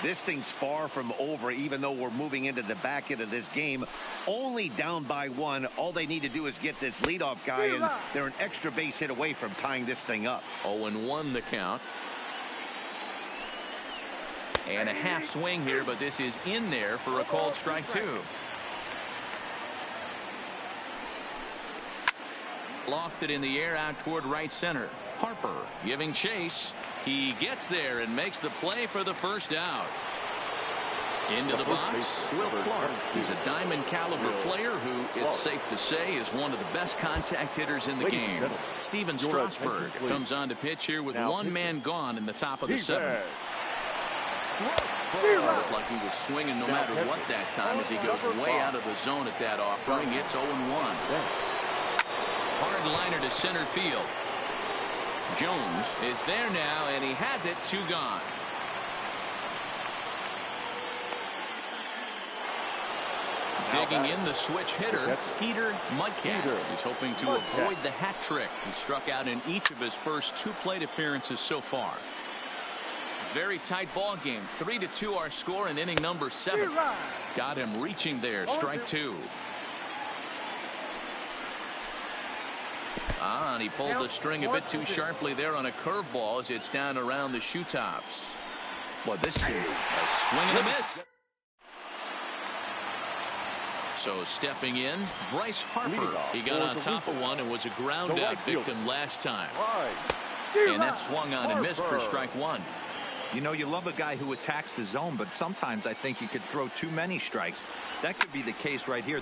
[SPEAKER 3] This thing's far from over, even though we're moving into the back end of this game. Only down by 1. All they need to do is get this leadoff guy, and they're an extra base hit away from tying this thing up.
[SPEAKER 1] 0-1 the count. And a half swing here, but this is in there for a called strike 2. Lofted in the air out toward right center. Harper giving chase. He gets there and makes the play for the first out. Into the box, Will Clark. He's a diamond caliber player who, it's safe to say, is one of the best contact hitters in the game. Steven Strasburg comes on to pitch here with one man gone in the top of the 7th. Looked like he was swinging no matter what that time, as he goes way out of the zone at that offering. It's 0-1. Hard liner to center field. Jones is there now, and he has it. 2 gone. Digging in the switch hitter, Skeeter Mudcat. He's hoping to avoid the hat trick. He struck out in each of his first 2 plate appearances so far. Very tight ball game. 3-2 our score in inning number 7. Got him reaching there. Strike 2. And he pulled the string a bit too sharply there on a curveball as it's down around the shoe tops.
[SPEAKER 4] Well, this is a
[SPEAKER 1] swing and a miss. So stepping in, Bryce Harper. He got on top of one and was a ground out victim last time. And that swung on and missed for strike 1.
[SPEAKER 4] You know, you love a guy who attacks the zone, but sometimes I think you could throw too many strikes. That could be the case right here.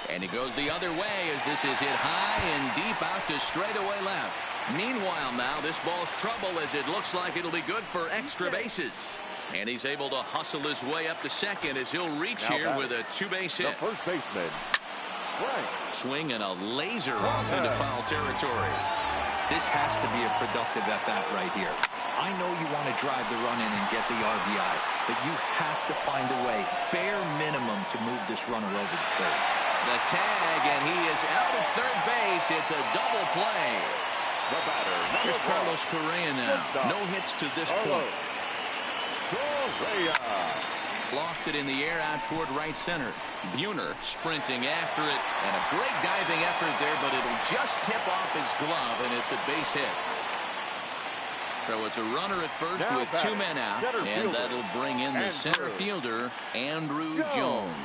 [SPEAKER 1] And he goes the other way as this is hit high and deep out to straightaway left. Meanwhile now, this ball's trouble as it looks like it'll be good for extra bases. And he's able to hustle his way up to second as he'll reach here with a 2-base hit.
[SPEAKER 2] The first baseman.
[SPEAKER 1] Swing and a laser off into foul territory.
[SPEAKER 4] This has to be a productive at-bat right here. I know you want to drive the run in and get the RBI, but you have to find a way, bare minimum, to move this runner over to third.
[SPEAKER 1] The tag, and he is out at third base. It's a double play.
[SPEAKER 2] The batter.
[SPEAKER 1] Here's Carlos Correa now. No hits to this point.
[SPEAKER 2] Correa.
[SPEAKER 1] Lofted in the air out toward right center. Buhner sprinting after it, and a great diving effort there, but it'll just tip off his glove, and it's a base hit. So it's a runner at first now with 2 men out, and that'll bring in the center fielder, Andruw Jones.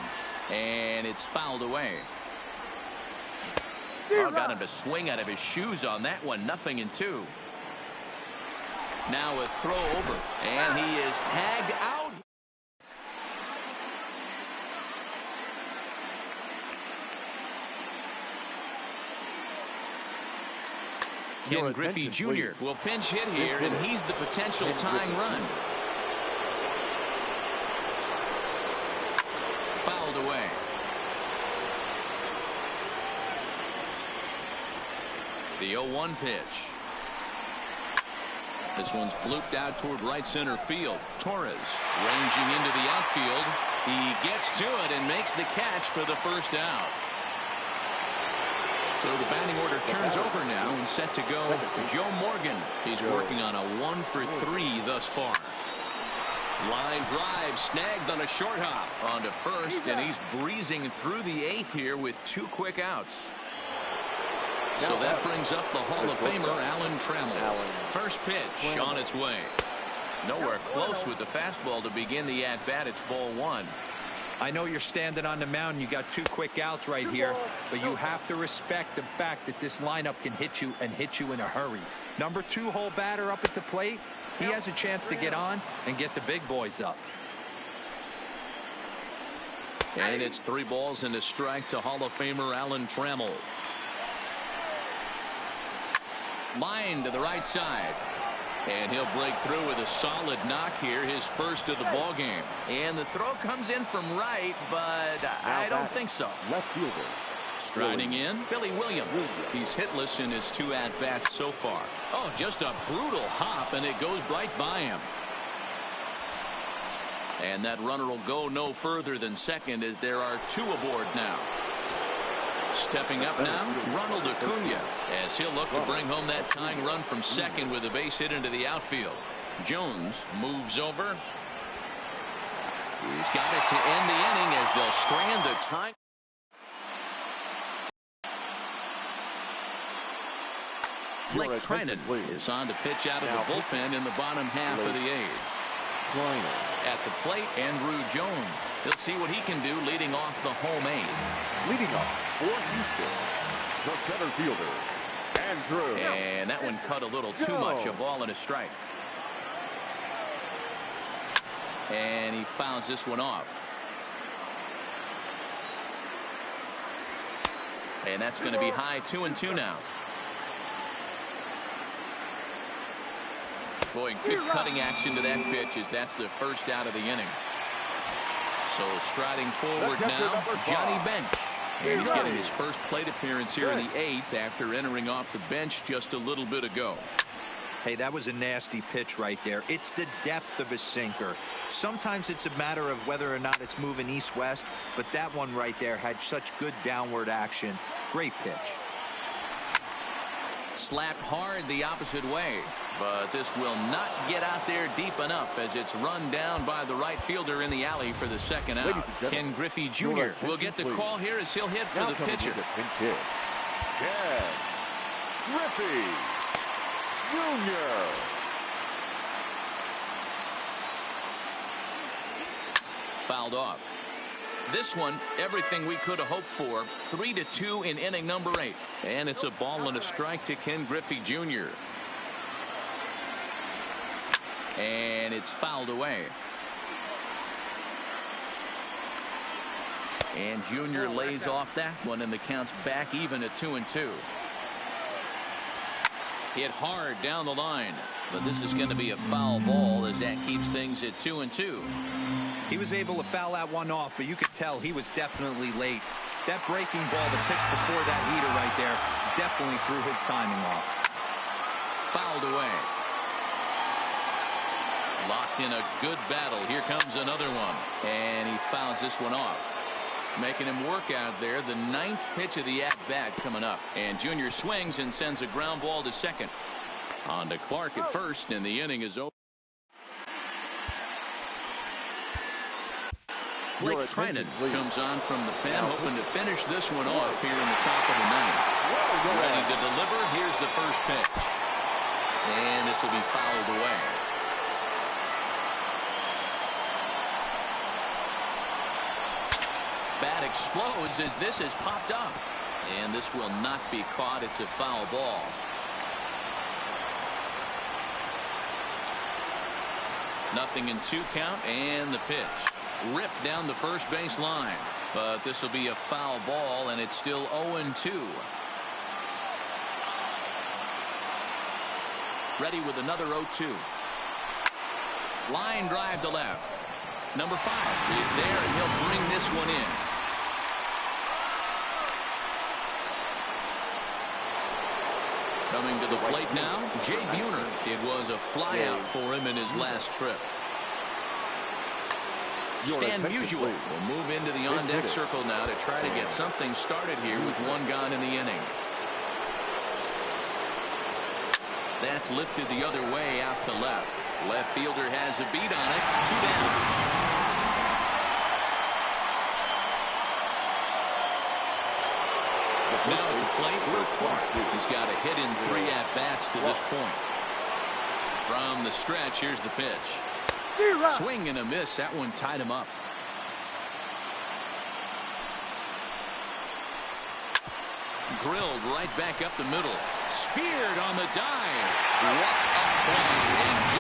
[SPEAKER 1] And it's fouled away. Got him to swing out of his shoes on that one. 0-2. Now a throw over, and he is tagged out. Ken Griffey Jr. will pinch hit here, and he's the potential tying run. Fouled away. The 0-1 pitch. This one's blooped out toward right center field. Torres ranging into the outfield. He gets to it and makes the catch for the first out. So the batting order turns over now and set to go. Joe Morgan. He's working on a 1-for-3 thus far. Line drive snagged on a short hop onto first, and he's breezing through the 8th here with 2 quick outs. So that brings up the Hall of Famer Alan Trammell. First pitch on its way. Nowhere close with the fastball to begin the at-bat. It's ball 1.
[SPEAKER 4] I know you're standing on the mound. You got 2 quick outs right here, but you have to respect the fact that this lineup can hit you and hit you in a hurry. Number 2-hole batter up at the plate. He has a chance to get on and get the big boys up.
[SPEAKER 1] And it's 3 balls and a strike to Hall of Famer Alan Trammell. Line to the right side. And he'll break through with a solid knock here, his first of the ball game. And the throw comes in from right, but I don't think so.
[SPEAKER 2] Left fielder.
[SPEAKER 1] Striding in, Billy Williams. He's hitless in his 2 at-bats so far. Oh, just a brutal hop, and it goes right by him. And that runner will go no further than second as there are 2 aboard now. Stepping up now, Ronald Acuna, as he'll look to bring home that tying run from second with a base hit into the outfield. Jones moves over. He's got it to end the inning as they'll strand the tying. Blake Trinan is on to pitch out of the bullpen in the bottom half of the 8th. At the plate, Andrew Jones. He'll see what he can do leading off the home 8.
[SPEAKER 2] Leading off for Houston, the center fielder, Andrew.
[SPEAKER 1] And that one cut a little too much, a ball and a strike. And he fouls this one off. And that's going to be high, 2-2 now. Boy, good cutting action to that pitch as that's the first out of the inning. So striding forward now, Johnny Bench. And he's getting his first plate appearance here in the 8th after entering off the bench just a little bit ago.
[SPEAKER 4] Hey, that was a nasty pitch right there. It's the depth of a sinker. Sometimes it's a matter of whether or not it's moving east-west, but that one right there had such good downward action. Great pitch.
[SPEAKER 1] Slapped hard the opposite way, but this will not get out there deep enough as it's run down by the right fielder in the alley for the second out. Ken Griffey Jr. will get the call here as he'll hit for the pitcher.
[SPEAKER 2] Ken Griffey Jr.
[SPEAKER 1] Fouled off. This one, everything we could have hoped for. 3-2 in inning number 8. And it's a ball and a strike to Ken Griffey Jr. And it's fouled away. And Jr. lays off that one, and the count's back even at 2-2. Hit hard down the line, but this is going to be a foul ball as that keeps things at 2-2.
[SPEAKER 4] He was able to foul that one off, but you could tell he was definitely late. That breaking ball, the pitch before that heater right there, definitely threw his timing off.
[SPEAKER 1] Fouled away. Locked in a good battle. Here comes another one. And he fouls this one off. Making him work out there. The 9th pitch of the at-bat coming up. And Junior swings and sends a ground ball to second. On to Clark at first, and the inning is over. Blake Trinan comes on from the pen, hoping to finish this one off here in the top of the 9th. Ready to deliver. Here's the first pitch. And this will be fouled away. Bat explodes as this is popped up. And this will not be caught. It's a foul ball. Nothing in 2 count, and the pitch. Ripped down the first base line. But this will be a foul ball, and it's still 0-2. Ready with another 0-2. Line drive to left. Number 5 is there, and he'll bring this one in. Coming to the plate now, Jay Buhner. It was a flyout for him in his last trip. Stan Musial will move into the on-deck circle now to try to get something started here with 1 gone in the inning. That's lifted the other way out to left. Left fielder has a beat on it. 2 down. Now at the plate for Clark. He's got a hit in 3 at-bats to this point. From the stretch, here's the pitch. Swing and a miss. That one tied him up. Drilled right back up the middle. Speared on the dive. What a play.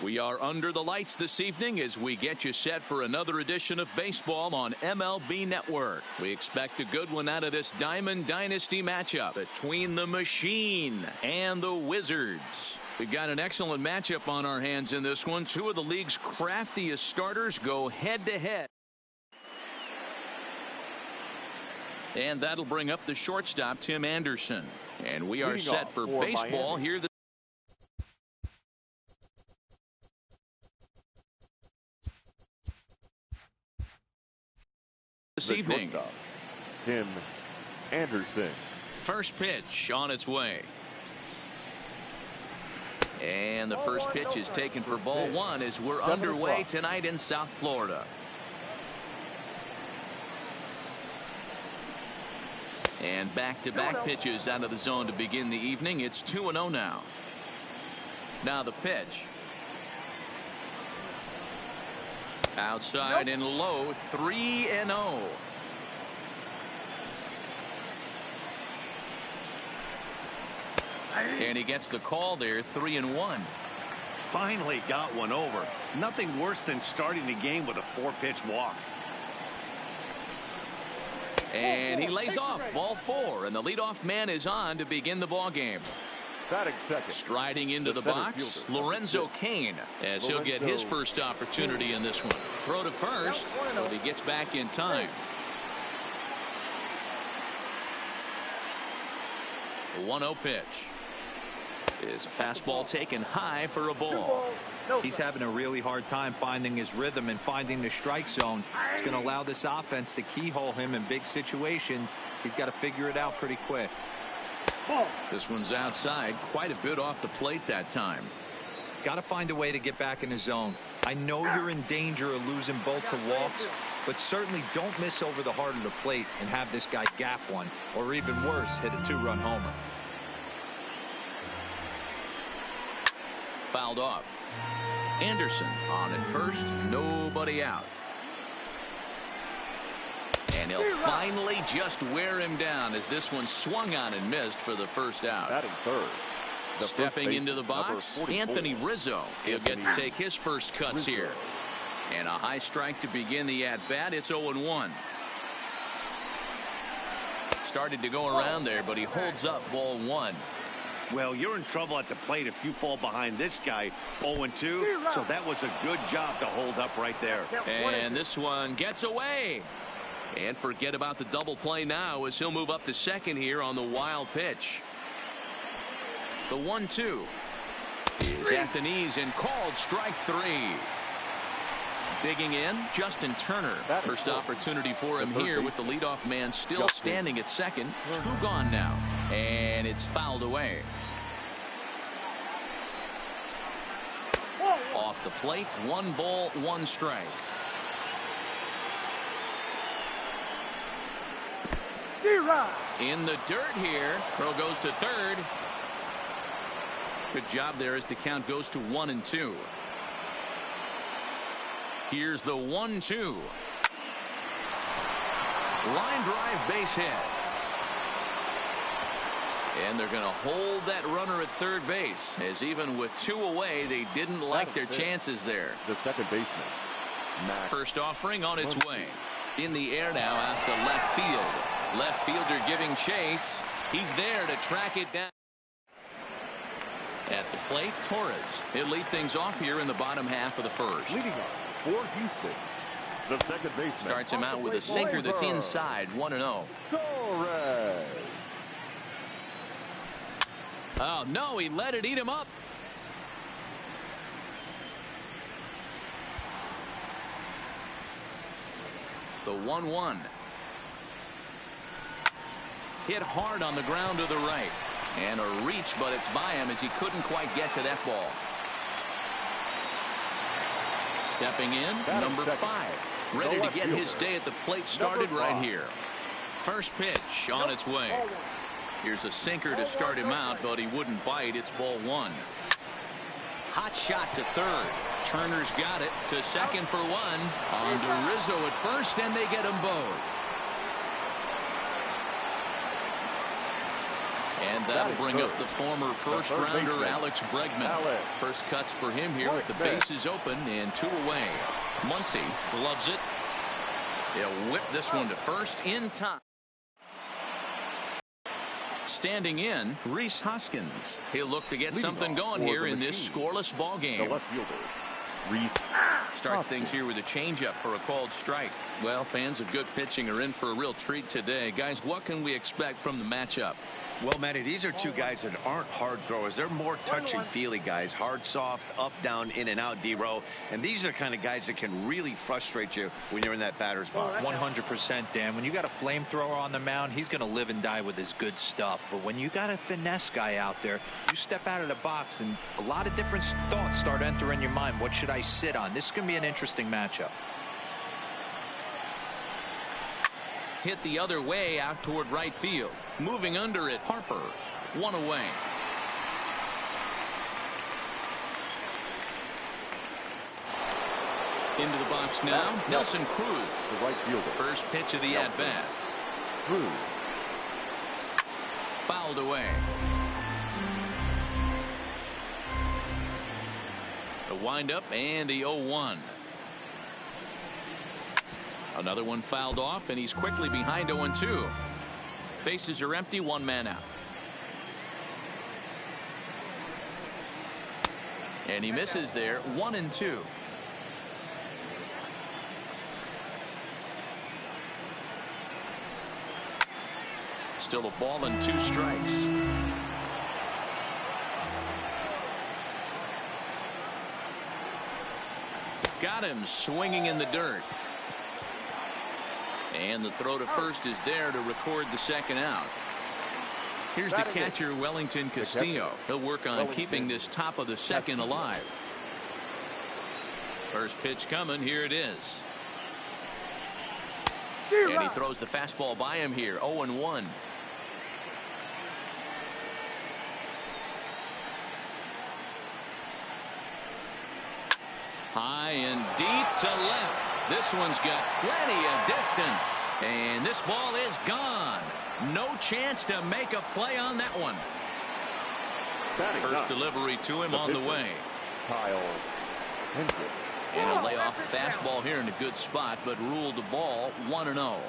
[SPEAKER 1] We are under the lights this evening as we get you set for another edition of baseball on MLB Network. We expect a good one out of this Diamond Dynasty matchup between the Machine and the Wizards. We've got an excellent matchup on our hands in this one. Two of the league's craftiest starters go head-to-head. And that'll bring up the shortstop, Tim Anderson. And we are set for baseball here this evening.
[SPEAKER 2] Tim Anderson.
[SPEAKER 1] First pitch on its way. And the first pitch is taken for ball one as we're underway tonight in South Florida. And back-to-back pitches out of the zone to begin the evening. It's 2-0 now. Now the pitch. Outside and low, 3-0. And he gets the call there, 3-1.
[SPEAKER 3] Finally got one over. Nothing worse than starting the game with a 4-pitch walk.
[SPEAKER 1] And he lays off, ball 4, and the leadoff man is on to begin the ball game.
[SPEAKER 2] Batting second.
[SPEAKER 1] Striding into the box, Lorenzo Cain, as he'll get his first opportunity in this one. Throw to first, but he gets back in time. The 1-0 pitch is a fastball taken high for a ball.
[SPEAKER 4] He's having a really hard time finding his rhythm and finding the strike zone. It's going to allow this offense to keyhole him in big situations. He's got to figure it out pretty quick.
[SPEAKER 1] This one's outside, quite a bit off the plate that time.
[SPEAKER 4] Got to find a way to get back in the zone. I know you're in danger of losing both to walks, but certainly don't miss over the heart of the plate and have this guy gap one, or even worse, hit a 2-run homer.
[SPEAKER 1] Fouled off. Anderson on at first, nobody out. And he'll finally just wear him down as this one swung on and missed for the first out.
[SPEAKER 2] Batting third.
[SPEAKER 1] Stepping into the box, Anthony Rizzo. He'll get to take his first cuts here. And a high strike to begin the at-bat. It's 0-1. Started to go around there, but he holds up ball 1.
[SPEAKER 3] Well, you're in trouble at the plate if you fall behind this guy 0-2. So that was a good job to hold up right there.
[SPEAKER 1] And this one gets away. And forget about the double play now as he'll move up to second here on the wild pitch. The 1-2 is at the knees and called strike 3. Digging in, Justin Turner. First opportunity for him here with the leadoff man still standing at second. 2 gone now. And it's fouled away. Off the plate, 1 ball, 1 strike. In the dirt here. Throw goes to third. Good job there as the count goes to 1-2. Here's the 1-2. Line drive, base hit. And they're going to hold that runner at third base, as even with 2 away, they didn't like their chances there.
[SPEAKER 2] The second baseman.
[SPEAKER 1] First offering on its way. In the air now out to left field. Left fielder giving chase. He's there to track it down. At the plate, Torres. He'll lead things off here in the bottom half of the first.
[SPEAKER 2] Leading off for Houston, the second baseman.
[SPEAKER 1] Starts him out with a sinker that's inside, 1-0.
[SPEAKER 2] Torres.
[SPEAKER 1] Oh, no, he let it eat him up. The 1-1. Hit hard on the ground to the right. And a reach, but it's by him as he couldn't quite get to that ball. Stepping in, number 5. Ready to get his day at the plate started right here. First pitch on its way. Here's a sinker to start him out, but he wouldn't bite. It's ball 1. Hot shot to third. Turner's got it to second for 1. On to Rizzo at first, and they get them both. And that'll bring up the former first-rounder Alex Bregman. First cuts for him here with the bases open and 2 away. Muncy gloves it. He'll whip this one to first in time. Standing in, Rhys Hoskins. He'll look to get something going here in this scoreless ball game.
[SPEAKER 2] The left fielder, Rhys
[SPEAKER 1] Starts things here with a changeup for a called strike. Well, fans of good pitching are in for a real treat today. Guys, what can we expect from the matchup?
[SPEAKER 3] Well, Matty, these are two guys that aren't hard throwers. They're more touch-and-feely guys. Hard, soft, up, down, in and out, D-row. And these are the kind of guys that can really frustrate you when you're in that batter's box.
[SPEAKER 4] 100%, Dan. When you got a flamethrower on the mound, he's going to live and die with his good stuff. But when you got a finesse guy out there, you step out of the box and a lot of different thoughts start entering your mind. What should I sit on? This is going to be an interesting matchup.
[SPEAKER 1] Hit the other way out toward right field. Moving under it, Harper. 1 away. Into the box now, Nelson Cruz.
[SPEAKER 2] The right fielder.
[SPEAKER 1] First pitch of the at-bat.
[SPEAKER 2] Cruz.
[SPEAKER 1] Fouled away. The windup and the 0-1. Another one fouled off, and he's quickly behind 0-2. Bases are empty, 1 man out. And he misses there, 1-2. Still a ball and 2 strikes. Got him swinging in the dirt. And the throw to first is there to record the second out. Here's the catcher, Wellington Castillo. He'll work on keeping this top of the second alive. First pitch coming. Here it is. And he throws the fastball by him here. 0-1. High and deep to left. This one's got plenty of distance. And this ball is gone. No chance to make a play on that one. First delivery to him on the way.
[SPEAKER 2] Kyle Hendricks.
[SPEAKER 1] And a layoff fastball here in a good spot, but ruled the ball 1-0.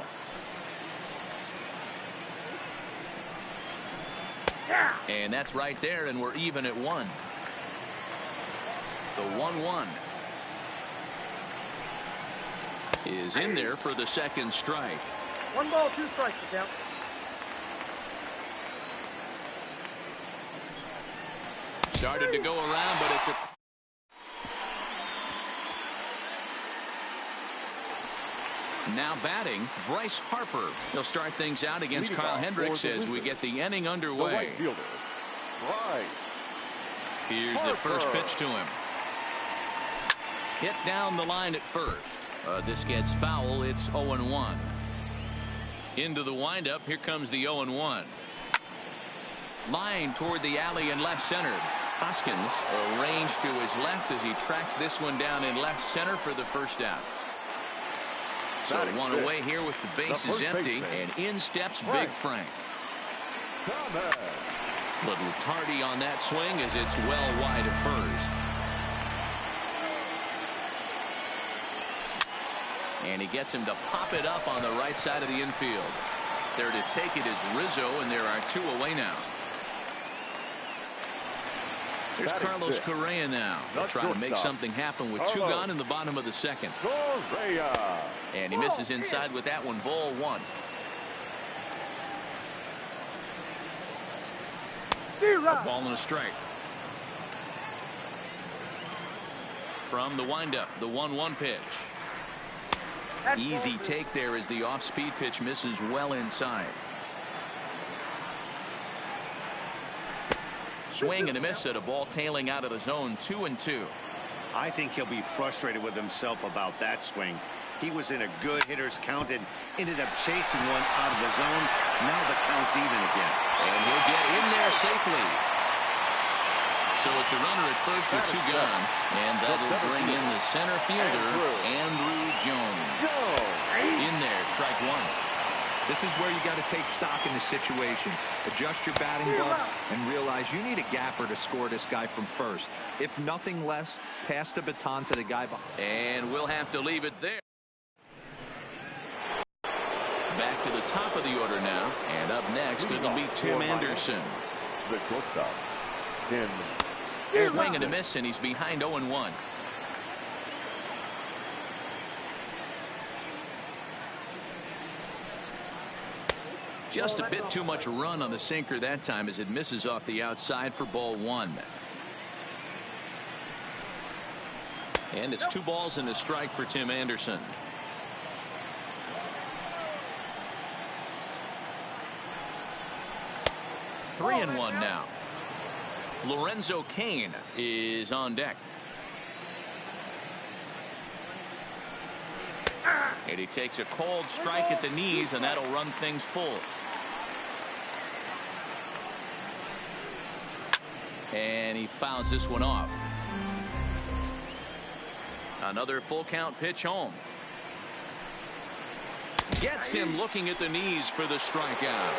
[SPEAKER 1] And that's right there, and we're even at 1. The 1-1 is in there for the second strike.
[SPEAKER 5] 1 ball, 2 strikes to count.
[SPEAKER 1] Started to go around, but it's a now batting Bryce Harper. He'll start things out against Kyle Hendricks as we get the inning underway.
[SPEAKER 2] Right fielder. Right.
[SPEAKER 1] Here's the first pitch to him. Hit down the line at first. This gets foul. It's 0-1. Into the windup. Here comes the 0-1. Line toward the alley in left center. Hoskins arranged to his left as he tracks this one down in left center for the first out. So 1 away here with the bases empty, and in steps Big Frank. Little tardy on that swing as it's well wide of first. And he gets him to pop it up on the right side of the infield. There to take it is Rizzo, and there are 2 away now. There's Carlos Correa now. They'll try to make something happen with 2 gone in the bottom of the second.
[SPEAKER 2] Correa.
[SPEAKER 1] And he misses inside with that one. Ball 1. A ball and a strike. From the windup, the 1-1 pitch. Easy take there as the off-speed pitch misses well inside. Swing and a miss at a ball tailing out of the zone. 2-2.
[SPEAKER 3] I think he'll be frustrated with himself about that swing. He was in a good hitter's count and ended up chasing one out of the zone. Now the count's even again.
[SPEAKER 1] And he'll get in there safely. So it's a runner at first with 2 gone. And that'll bring in the center fielder, Andruw Jones. In there, strike 1.
[SPEAKER 4] This is where you got to take stock in the situation. Adjust your batting gloves and realize you need a gapper to score this guy from first. If nothing less, pass the baton to the guy behind.
[SPEAKER 1] And we'll have to leave it there. Back to the top of the order now. And up next, it'll be Tim Anderson.
[SPEAKER 2] The shortstop, Tim.
[SPEAKER 1] Swing and a miss, and he's behind 0-1. Just a bit too much run on the sinker that time as it misses off the outside for ball 1. And it's 2 balls and a strike for Tim Anderson. Three and 1 now. Lorenzo Cain is on deck. And he takes a cold strike at the knees, and that'll run things full. And he fouls this one off. Another full count pitch home. Gets him looking at the knees for the strikeout.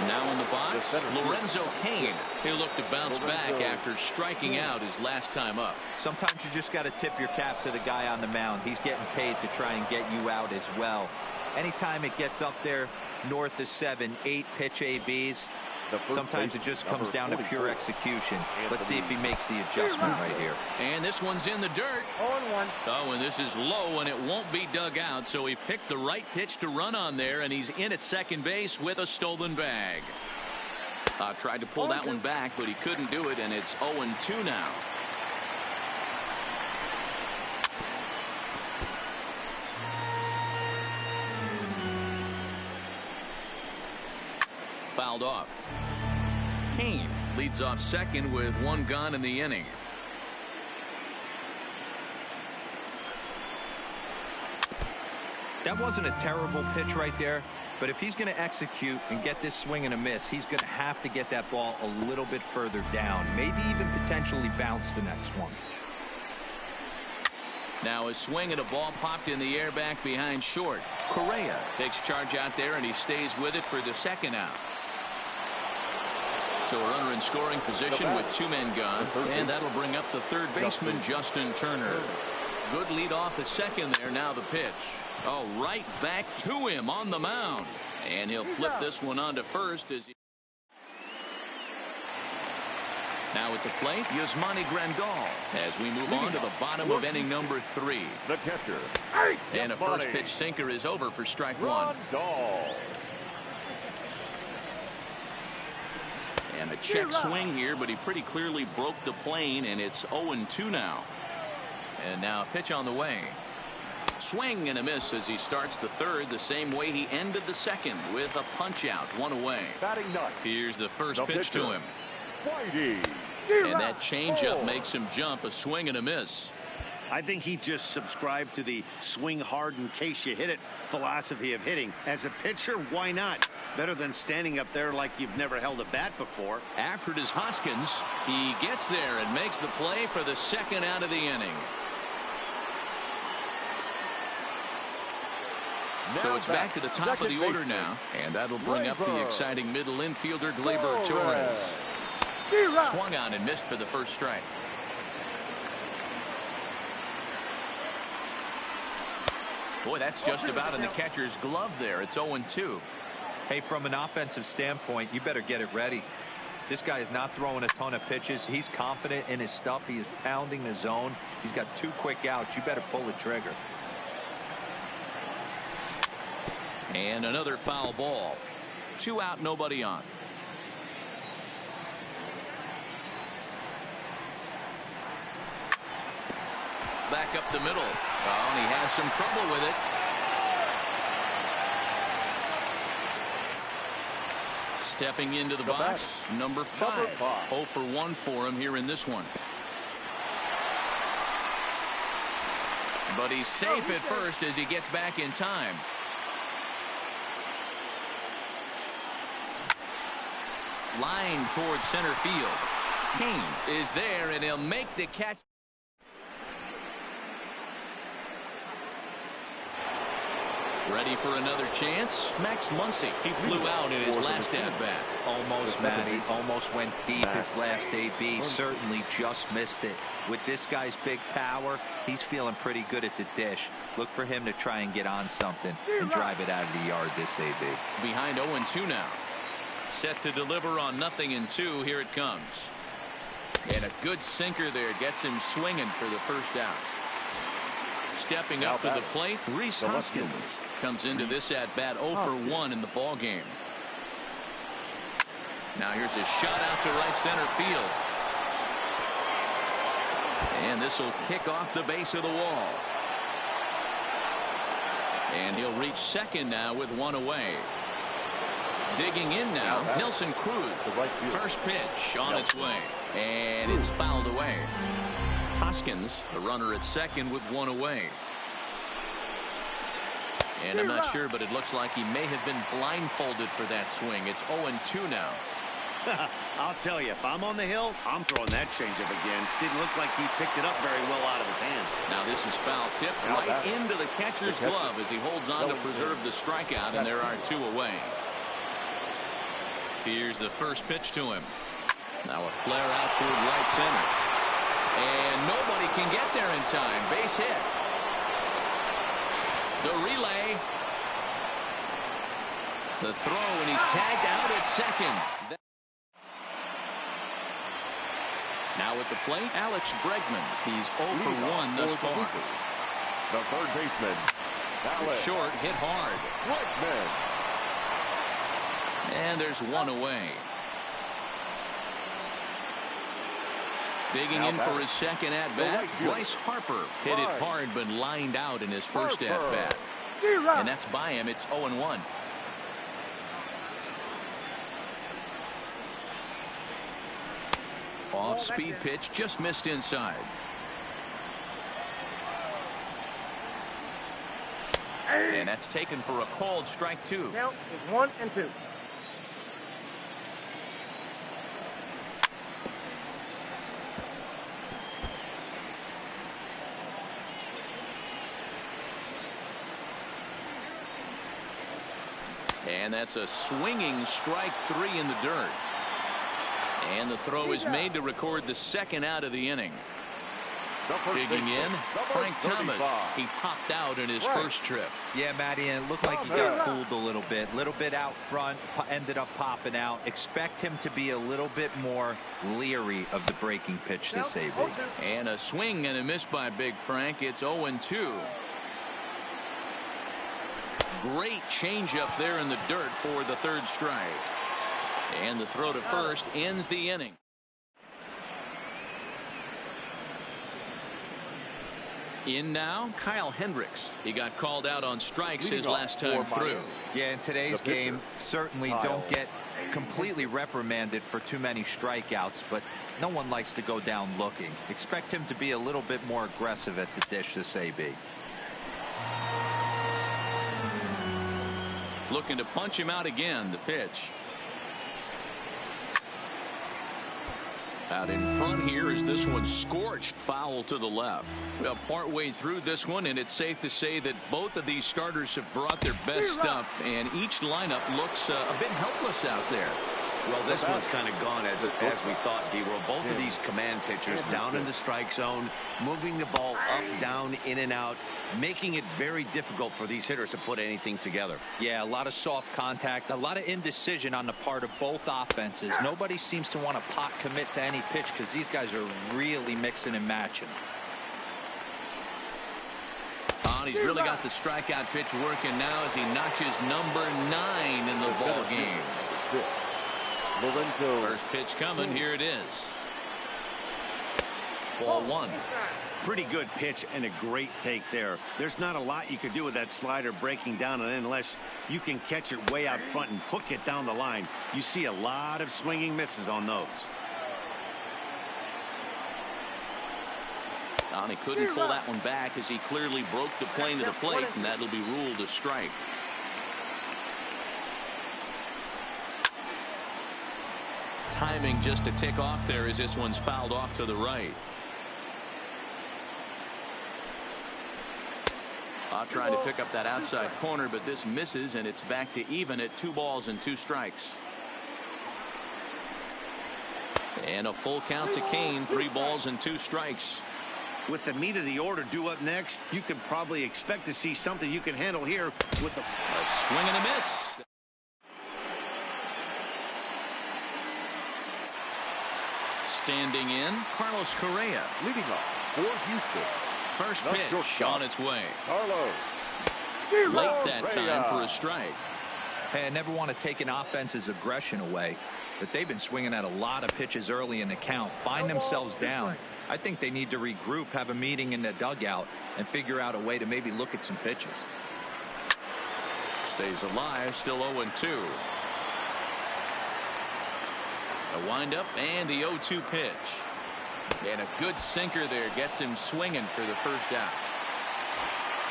[SPEAKER 1] Now in the box, Lorenzo Cain. He'll look to bounce back after striking out his last time up.
[SPEAKER 4] Sometimes you just got to tip your cap to the guy on the mound. He's getting paid to try and get you out as well. Anytime it gets up there north of 7, 8 pitch ABs, sometimes it just comes down to pure execution. Let's see if he makes the adjustment right here.
[SPEAKER 1] And this one's in the dirt.
[SPEAKER 5] 0-1.
[SPEAKER 1] Oh, and this is low, and it won't be dug out, so he picked the right pitch to run on there, and he's in at second base with a stolen bag. Tried to pull that one back, but he couldn't do it, and it's 0-2 now. Fouled off. Cain leads off second with 1 gone in the inning.
[SPEAKER 4] That wasn't a terrible pitch right there, but if he's going to execute and get this swing and a miss, he's going to have to get that ball a little bit further down, maybe even potentially bounce the next one.
[SPEAKER 1] Now a swing and a ball popped in the air back behind short. Correa takes charge out there, and he stays with it for the second out. So a runner in scoring position with 2 men gone, and that'll bring up the third baseman, Justin Turner. Good lead off the second there. Now the pitch. Oh, right back to him on the mound. And he'll flip this one onto first as he... Now at the plate, Yasmani Grandal as we move on to the bottom of inning number 3.
[SPEAKER 2] The catcher.
[SPEAKER 1] And a first pitch sinker is over for strike 1.
[SPEAKER 2] Grandal.
[SPEAKER 1] And a check swing here, but he pretty clearly broke the plane, and it's 0-2 now. And now a pitch on the way. Swing and a miss as he starts the third the same way he ended the second with a punch out, 1 away.
[SPEAKER 2] Batting ninth.
[SPEAKER 1] Here's the first pitch to him.
[SPEAKER 2] Whitey.
[SPEAKER 1] And that changeup makes him jump. A swing and a miss.
[SPEAKER 3] I think he just subscribed to the swing hard in case you hit it philosophy of hitting. As a pitcher, why not? Better than standing up there like you've never held a bat before.
[SPEAKER 1] After it is Hoskins. He gets there and makes the play for the second out of the inning. So it's back to the top of the order now, and that'll bring up the exciting middle infielder, Gleyber Torres. Swung on and missed for the first strike. Boy, that's just about in the catcher's glove there. It's 0-2.
[SPEAKER 4] Hey, from an offensive standpoint, you better get it ready. This guy is not throwing a ton of pitches. He's confident in his stuff. He is pounding the zone. He's got 2 quick outs. You better pull the trigger.
[SPEAKER 1] And another foul ball. 2 out, nobody on. Back up the middle. Oh, and he has some trouble with it. Stepping into the box, number 5. 0 for 1 for him here in this one. But he's safe at first as he gets back in time. Line towards center field. Cain is there, and he'll make the catch. Ready for another chance? Max Muncy. He flew out in his last at-bat.
[SPEAKER 4] Almost, Matty. Almost went deep his last AB. Certainly just missed it. With this guy's big power, he's feeling pretty good at the dish. Look for him to try and get on something and drive it out of the yard this AB.
[SPEAKER 1] Behind 0-2 now. Set to deliver on 0-2. Here it comes. And a good sinker there gets him swinging for the first out. Stepping up to the plate, Rhys Hoskins comes into this at-bat 0 for 1 in the ball game. Now here's a shot out to right center field. And this will kick off the base of the wall. And he'll reach second now with one away. Digging in now, Nelson Cruz. First pitch on its way. And it's fouled away. Hoskins, the runner at second with one away. And I'm not sure, but it looks like he may have been blindfolded for that swing. It's 0-2 now.
[SPEAKER 3] I'll tell you, if I'm on the hill, I'm throwing that changeup again. Didn't look like he picked it up very well out of his hand.
[SPEAKER 1] Now this is foul tipped right into the catcher's glove as he holds on to preserve the strikeout, and there are two away. Here's the first pitch to him. Now a flare out toward right center. And nobody can get there in time. Base hit. The relay. The throw, and he's tagged out at second. Now at the plate, Alex Bregman. He's 0 for 1 thus far.
[SPEAKER 2] The third baseman, Alex
[SPEAKER 1] Short, hit hard.
[SPEAKER 2] Bregman.
[SPEAKER 1] And there's one away. Digging in for his second at-bat, Bryce Harper hit it hard but lined out in his first at-bat. And that's by him. It's 0-1. Off-speed pitch, just missed inside. And that's taken for a called strike two.
[SPEAKER 5] Count is 1-2.
[SPEAKER 1] And that's a swinging strike three in the dirt. And the throw is made to record the second out of the inning. Digging in, Frank Thomas. He popped out in his first trip.
[SPEAKER 4] Yeah, Matty, and it looked like he got fooled a little bit out front, ended up popping out. Expect him to be a little bit more leery of the breaking pitch this AB.
[SPEAKER 1] And a swing and a miss by Big Frank. It's 0-2. Great changeup there in the dirt for the third strike. And the throw to first ends the inning. In now, Kyle Hendricks. He got called out on strikes his last time through.
[SPEAKER 4] Yeah, in today's game, certainly don't get completely reprimanded for too many strikeouts, but no one likes to go down looking. Expect him to be a little bit more aggressive at the dish this AB.
[SPEAKER 1] Looking to punch him out again. The pitch. Out in front here is this one scorched foul to the left. Well, partway through this one, and it's safe to say that both of these starters have brought their best stuff, and each lineup looks a bit helpless out there.
[SPEAKER 3] Well, this one's kind of gone as we thought, D-Roll. Both of these command pitchers down in the strike zone, moving the ball up, down, in and out, making it very difficult for these hitters to put anything together.
[SPEAKER 4] Yeah, a lot of soft contact, a lot of indecision on the part of both offenses. Nobody seems to want to pot commit to any pitch because these guys are really mixing and matching.
[SPEAKER 1] Oh, he's really got the strikeout pitch working now as he notches number 9 in the ball game. First pitch coming. Here it is. Ball 1.
[SPEAKER 3] Pretty good pitch and a great take there. There's not a lot you could do with that slider breaking down, and unless you can catch it way out front and hook it down the line, you see a lot of swinging misses on those.
[SPEAKER 1] And he couldn't pull that one back as he clearly broke the plane to the plate, and that'll be ruled a strike. Timing just to tick off there as this one's fouled off to the right. Trying to pick up that outside corner, but this misses, and it's back to even at 2 balls and 2 strikes. And a full count to Kane, 3 balls and 2 strikes.
[SPEAKER 3] With the meat of the order due up next, you can probably expect to see something you can handle here with the
[SPEAKER 1] A swing and a miss. Standing in, Carlos Correa.
[SPEAKER 2] Leading off for Houston.
[SPEAKER 1] First
[SPEAKER 2] The
[SPEAKER 1] pitch
[SPEAKER 2] shortstop,
[SPEAKER 1] on its way.
[SPEAKER 2] Carlos.
[SPEAKER 1] Late that time for a strike.
[SPEAKER 4] Hey, I never want to take an offense's aggression away, but they've been swinging at a lot of pitches early in the count, find themselves down. I think they need to regroup, have a meeting in the dugout, and figure out a way to maybe look at some pitches.
[SPEAKER 1] Stays alive, still 0-2. A windup and the 0-2 pitch. And a good sinker there gets him swinging for the first out.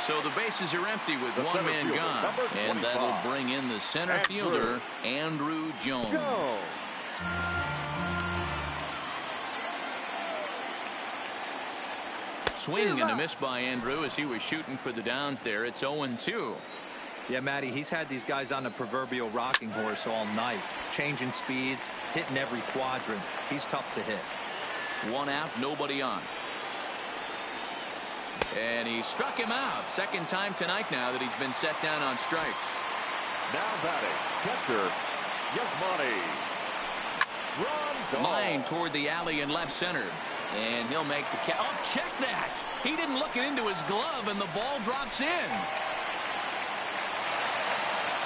[SPEAKER 1] So the bases are empty with one man gone. And that'll bring in the center fielder, Andruw Jones. Swing and a miss by Andruw as he was shooting for the downs there. It's 0-2.
[SPEAKER 4] Yeah, Matty, he's had these guys on the proverbial rocking horse all night, changing speeds, hitting every quadrant. He's tough to hit.
[SPEAKER 1] 1 out, nobody on. And he struck him out. Second time tonight now that he's been set down on strikes.
[SPEAKER 2] Now batting, catcher, Yasmani Grandal.
[SPEAKER 1] Line toward the alley in left center. And he'll make the catch. Oh, check that. He didn't look it into his glove, and the ball drops in.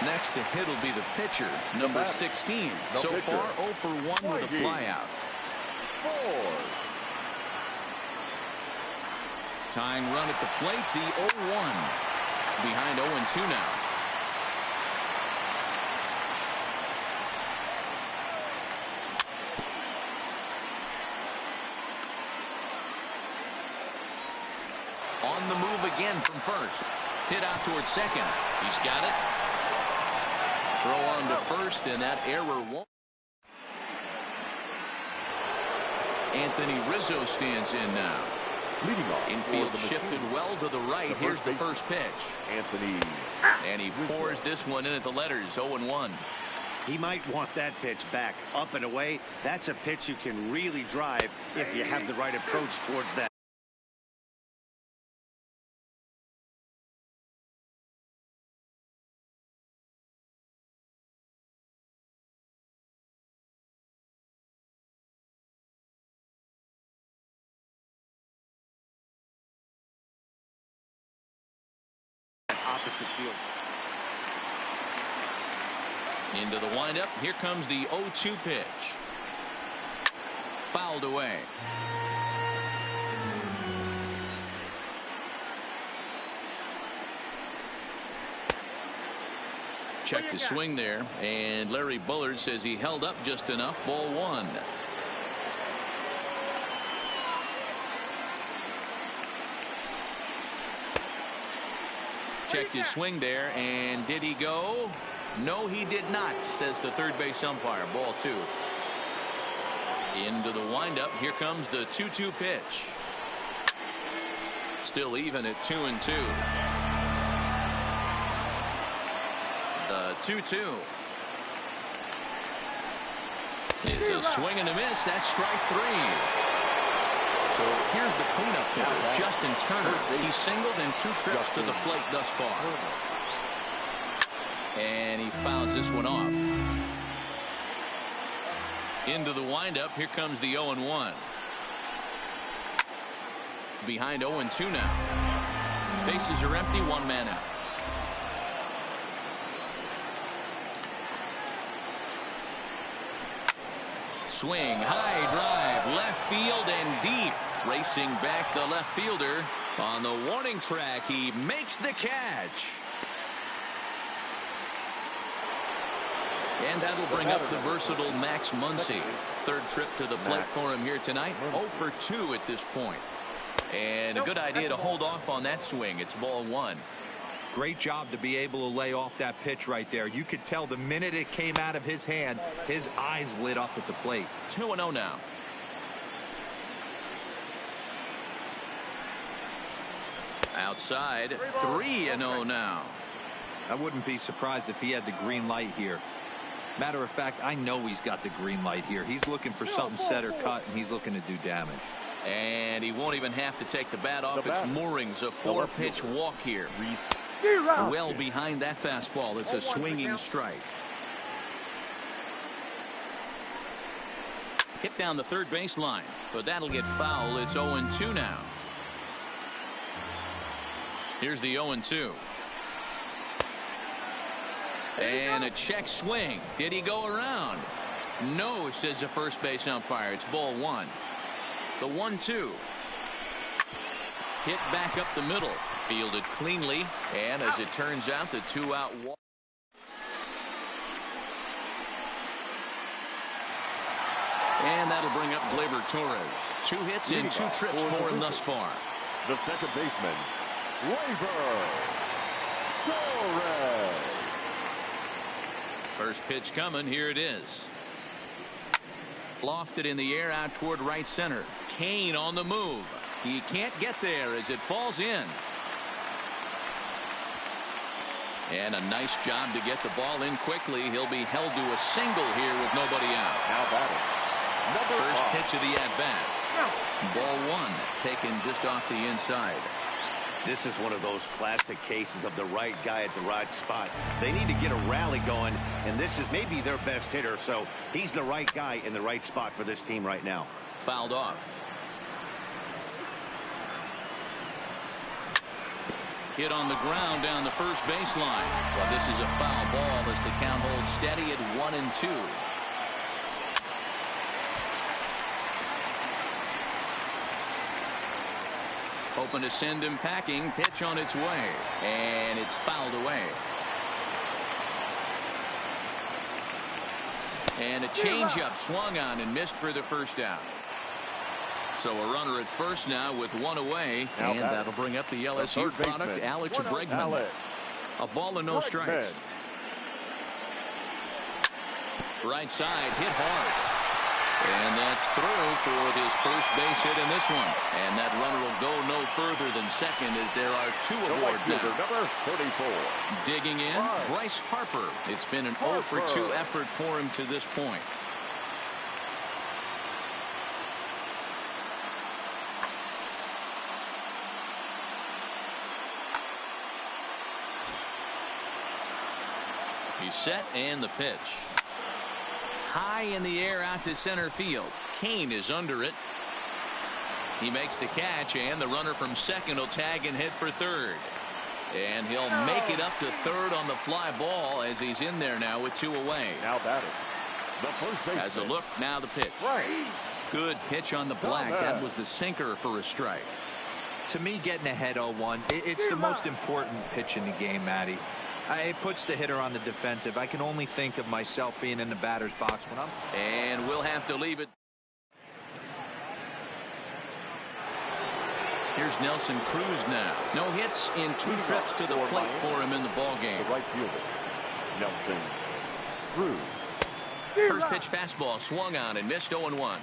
[SPEAKER 1] Next to hit will be the pitcher, number 16. So far, 0 for 1 with a flyout. Tying run at the plate, the 0-1. Behind 0-2 now. On the move again from first. Hit out towards second. He's got it. Throw on to first, and that error won't. Anthony Rizzo stands in now.
[SPEAKER 2] Leading off.
[SPEAKER 1] Infield shifted well to the right. Here's the first pitch.
[SPEAKER 2] Anthony.
[SPEAKER 1] And he pours this one in at the letters. 0-1.
[SPEAKER 3] He might want that pitch back, up and away. That's a pitch you can really drive if you have the right approach towards that. Opposite field.
[SPEAKER 1] Into the windup. Here comes the 0-2 pitch. Fouled away. Check the swing there, and Larry Bullard says he held up just enough. Ball 1. Checked his swing there, and did he go? No, he did not, says the third base umpire. Ball 2. Into the windup. Here comes the 2-2 pitch. Still even at 2-2. The 2-2 is a swing and a miss. That's strike 3. So here's the cleanup hitter, Justin Turner. He singled in 2 trips to the plate thus far. And he fouls this one off. Into the windup. Here comes the 0-1. Behind 0-2 now. Bases are empty. 1 man out. Swing, high drive, left field and deep. Racing back the left fielder on the warning track. He makes the catch. And that'll bring up the versatile Max Muncy. Third trip to the plate for him here tonight. 0 for 2 at this point. And a good idea to hold off on that swing. It's ball 1.
[SPEAKER 4] Great job to be able to lay off that pitch right there. You could tell the minute it came out of his hand, his eyes lit up at the plate.
[SPEAKER 1] 2-0 now. outside. 3-0 now.
[SPEAKER 4] I wouldn't be surprised if he had the green light here. Matter of fact, I know he's got the green light here. He's looking for something set or cut, and he's looking to do damage.
[SPEAKER 1] And he won't even have to take the bat off its moorings. A 4-pitch walk here. Well behind that fastball. It's a swinging strike. Hit down the third baseline, but that'll get foul. It's 0-2 now. Here's the 0-2. And a check swing. Did he go around? No, says the first base umpire. It's ball one. The 1-2. Hit back up the middle. Fielded cleanly. And as it turns out, the 2-out walk. And that'll bring up Gleyber Torres. 2 hits in 2 trips for him thus far.
[SPEAKER 2] The second baseman, Gleyber Torres.
[SPEAKER 1] First pitch coming. Here it is. Lofted in the air out toward right center. Kane on the move. He can't get there as it falls in. And a nice job to get the ball in quickly. He'll be held to a single here with nobody out.
[SPEAKER 2] Now batting.
[SPEAKER 1] First pitch of the at-bat. Ball one, taken just off the inside.
[SPEAKER 3] This is one of those classic cases of the right guy at the right spot. They need to get a rally going, and this is maybe their best hitter, so he's the right guy in the right spot for this team right now.
[SPEAKER 1] Fouled off. Hit on the ground down the first baseline. Well, this is a foul ball as the count holds steady at 1-2. Hoping to send him packing. Pitch on its way. And it's fouled away. And a changeup swung on and missed for the first out. So a runner at first now with 1 away. And that'll bring up the LSU product, Alex Bregman. A ball and no strikes. Right side hit hard. And that's through for his first base hit in this one. And that runner will go no further than second as there are 2 aboard now.
[SPEAKER 2] Number 34.
[SPEAKER 1] Digging in, Bryce Harper. It's been an 0 for 2 effort for him to this point. He's set and the pitch. High in the air out to center field. Kane is under it. He makes the catch, and the runner from second will tag and hit for third. And he'll make it up to third on the fly ball as he's in there now with 2 away.
[SPEAKER 2] Now batting. The first baseman.
[SPEAKER 1] Has a look, now the pitch.
[SPEAKER 2] Right.
[SPEAKER 1] Good pitch on the black. That was the sinker for a strike.
[SPEAKER 4] To me, getting ahead 0-1, it's the most important pitch in the game, Matty. It puts the hitter on the defensive. I can only think of myself being in the batter's box when I'm...
[SPEAKER 1] And we'll have to leave it. Here's Nelson Cruz now. No hits in 2 trips to the plate for him in the ball game.
[SPEAKER 2] The right fielder, Nelson Cruz.
[SPEAKER 1] First pitch fastball swung on and missed 0-1.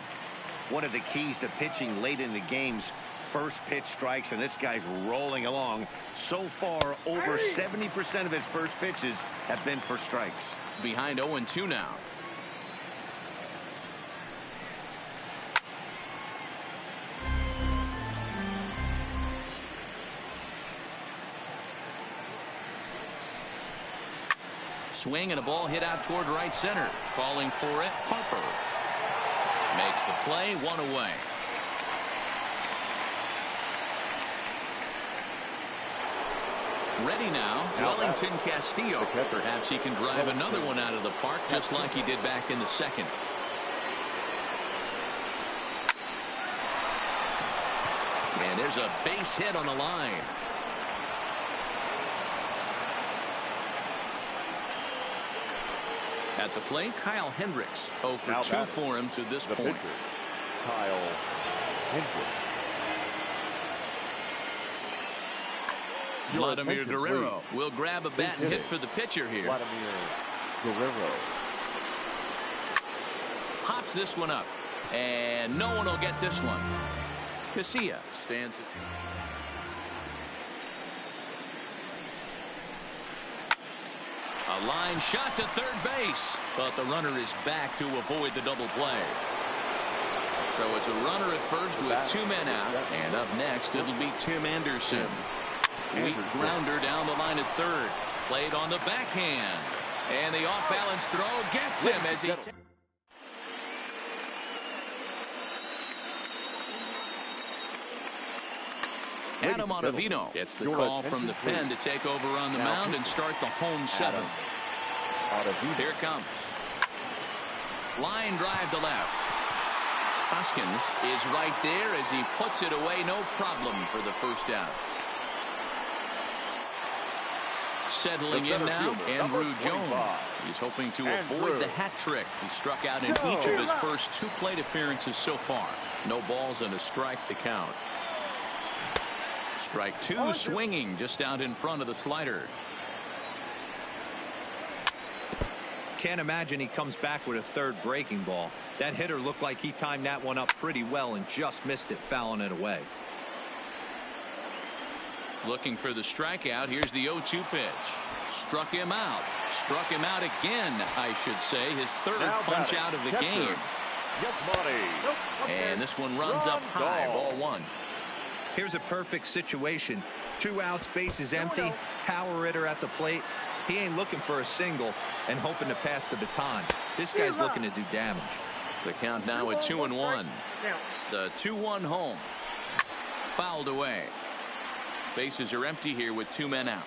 [SPEAKER 3] One of the keys to pitching late in the games, first pitch strikes, and this guy's rolling along. So far, over 70% of his first pitches have been for strikes.
[SPEAKER 1] Behind 0-2 now. Swing and a ball hit out toward right center. Calling for it, Harper. Makes the play, 1 away. Ready now, Wellington Castillo. Perhaps he can drive another one out of the park just like he did back in the second. And there's a base hit on the line. At the plate, Kyle Hendricks. 0 for 2 for him to this point.
[SPEAKER 2] Pitcher, Kyle Hendricks.
[SPEAKER 1] Vladimir Guerrero will grab a bat and hit for the pitcher here.
[SPEAKER 2] Vladimir Guerrero.
[SPEAKER 1] Hops this one up. And no one will get this one. Casilla stands it. A line shot to third base, but the runner is back to avoid the double play. So it's a runner at first with 2 men out, and up next it'll be Tim Anderson. Weak grounder down the line at third. Played on the backhand. And the off-balance throw gets him as he... Adam Ottavino gets the call from the pen to take over on the mound and start the home 7th. Here it comes. Line drive to left. Hoskins is right there as he puts it away. No problem for the first out. Settling in now, Andrew Jones. He's hoping to avoid the hat trick. He struck out in each of his first 2 plate appearances so far. No balls and a strike to count. Strike 2 swinging just out in front of the slider.
[SPEAKER 4] Can't imagine he comes back with a third breaking ball. That hitter looked like he timed that one up pretty well and just missed it, fouling it away.
[SPEAKER 1] Looking for the strikeout. Here's the 0-2 pitch. Struck him out. Struck him out again, I should say. His third punch out of the game. And this one runs up high. Ball 1.
[SPEAKER 4] Here's a perfect situation. 2 outs, bases empty. Power hitter at the plate. He ain't looking for a single and hoping to pass the baton. This guy's looking to do damage.
[SPEAKER 1] The count now at 2-1. The 2-1 home. Fouled away. Bases are empty here with 2 men out.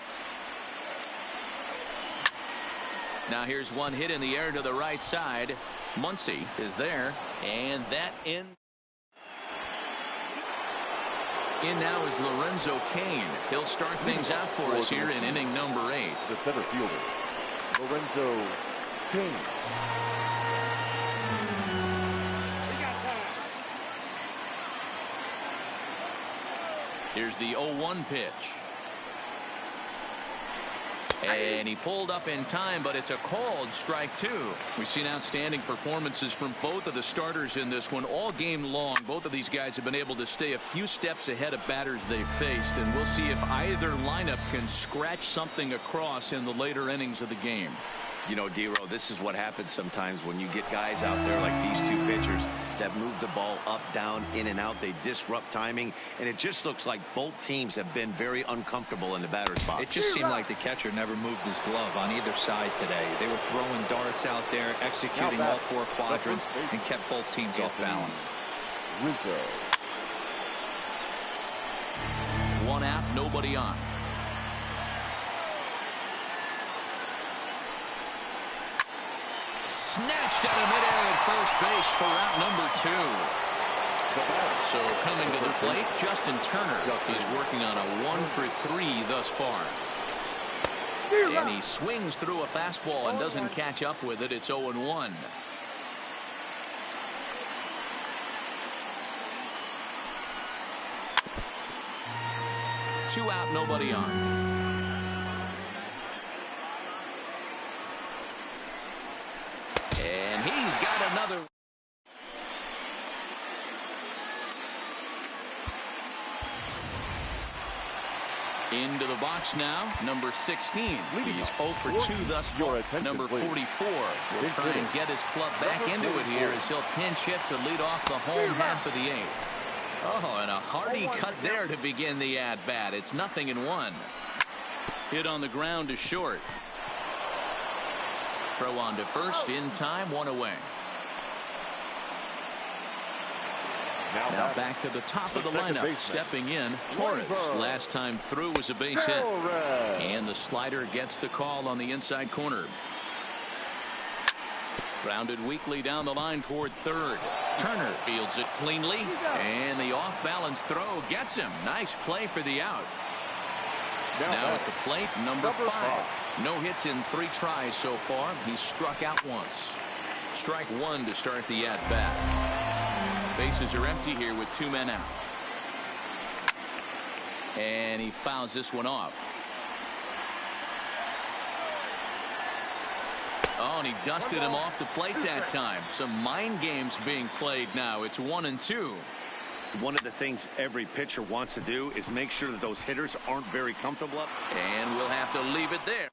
[SPEAKER 1] Now here's one hit in the air to the right side. Muncy is there, and that in now is Lorenzo Cain. He'll start things out for us here in inning number 8.
[SPEAKER 2] The center fielder, Lorenzo Cain.
[SPEAKER 1] Here's the 0-1 pitch. And he pulled up in time, but it's a called strike 2. We've seen outstanding performances from both of the starters in this one all game long. Both of these guys have been able to stay a few steps ahead of batters they've faced, and we'll see if either lineup can scratch something across in the later innings of the game.
[SPEAKER 3] You know, Dero, this is what happens sometimes when you get guys out there like these 2 pitchers that move the ball up, down, in and out. They disrupt timing, and it just looks like both teams have been very uncomfortable in the batter's box.
[SPEAKER 4] It just seemed like the catcher never moved his glove on either side today. They were throwing darts out there, executing all 4 quadrants, and kept both teams off balance.
[SPEAKER 2] Rizzo.
[SPEAKER 1] 1 out, nobody on. Snatched out of midair at first base for out number 2. So coming to the plate, Justin Turner. He's working on a 1 for 3 thus far. And he swings through a fastball and doesn't catch up with it. It's 0-1. Two out, nobody on. And he's got another. Into the box now, number 16. He's 0 for 2 thus far. Number 44 will try and get his club back into it here as he'll pinch hit to lead off the home half of the 8th. Oh, and a hearty cut there to begin the at-bat. It's 0-1. Hit on the ground to short. Throw on to first in time, 1 away. Now back to the top of the lineup. Stepping in, Torres. Last time through was a base hit. And the slider gets the call on the inside corner. Grounded weakly down the line toward third. Turner fields it cleanly. And the off-balance throw gets him. Nice play for the out. Now at the plate, number 5. No hits in 3 tries so far. He's struck out once. Strike 1 to start the at-bat. Bases are empty here with 2 men out. And he fouls this one off. Oh, and he dusted him off the plate that time. Some mind games being played now. It's 1-2.
[SPEAKER 3] One of the things every pitcher wants to do is make sure that those hitters aren't very comfortable up.
[SPEAKER 1] And we'll have to leave it there.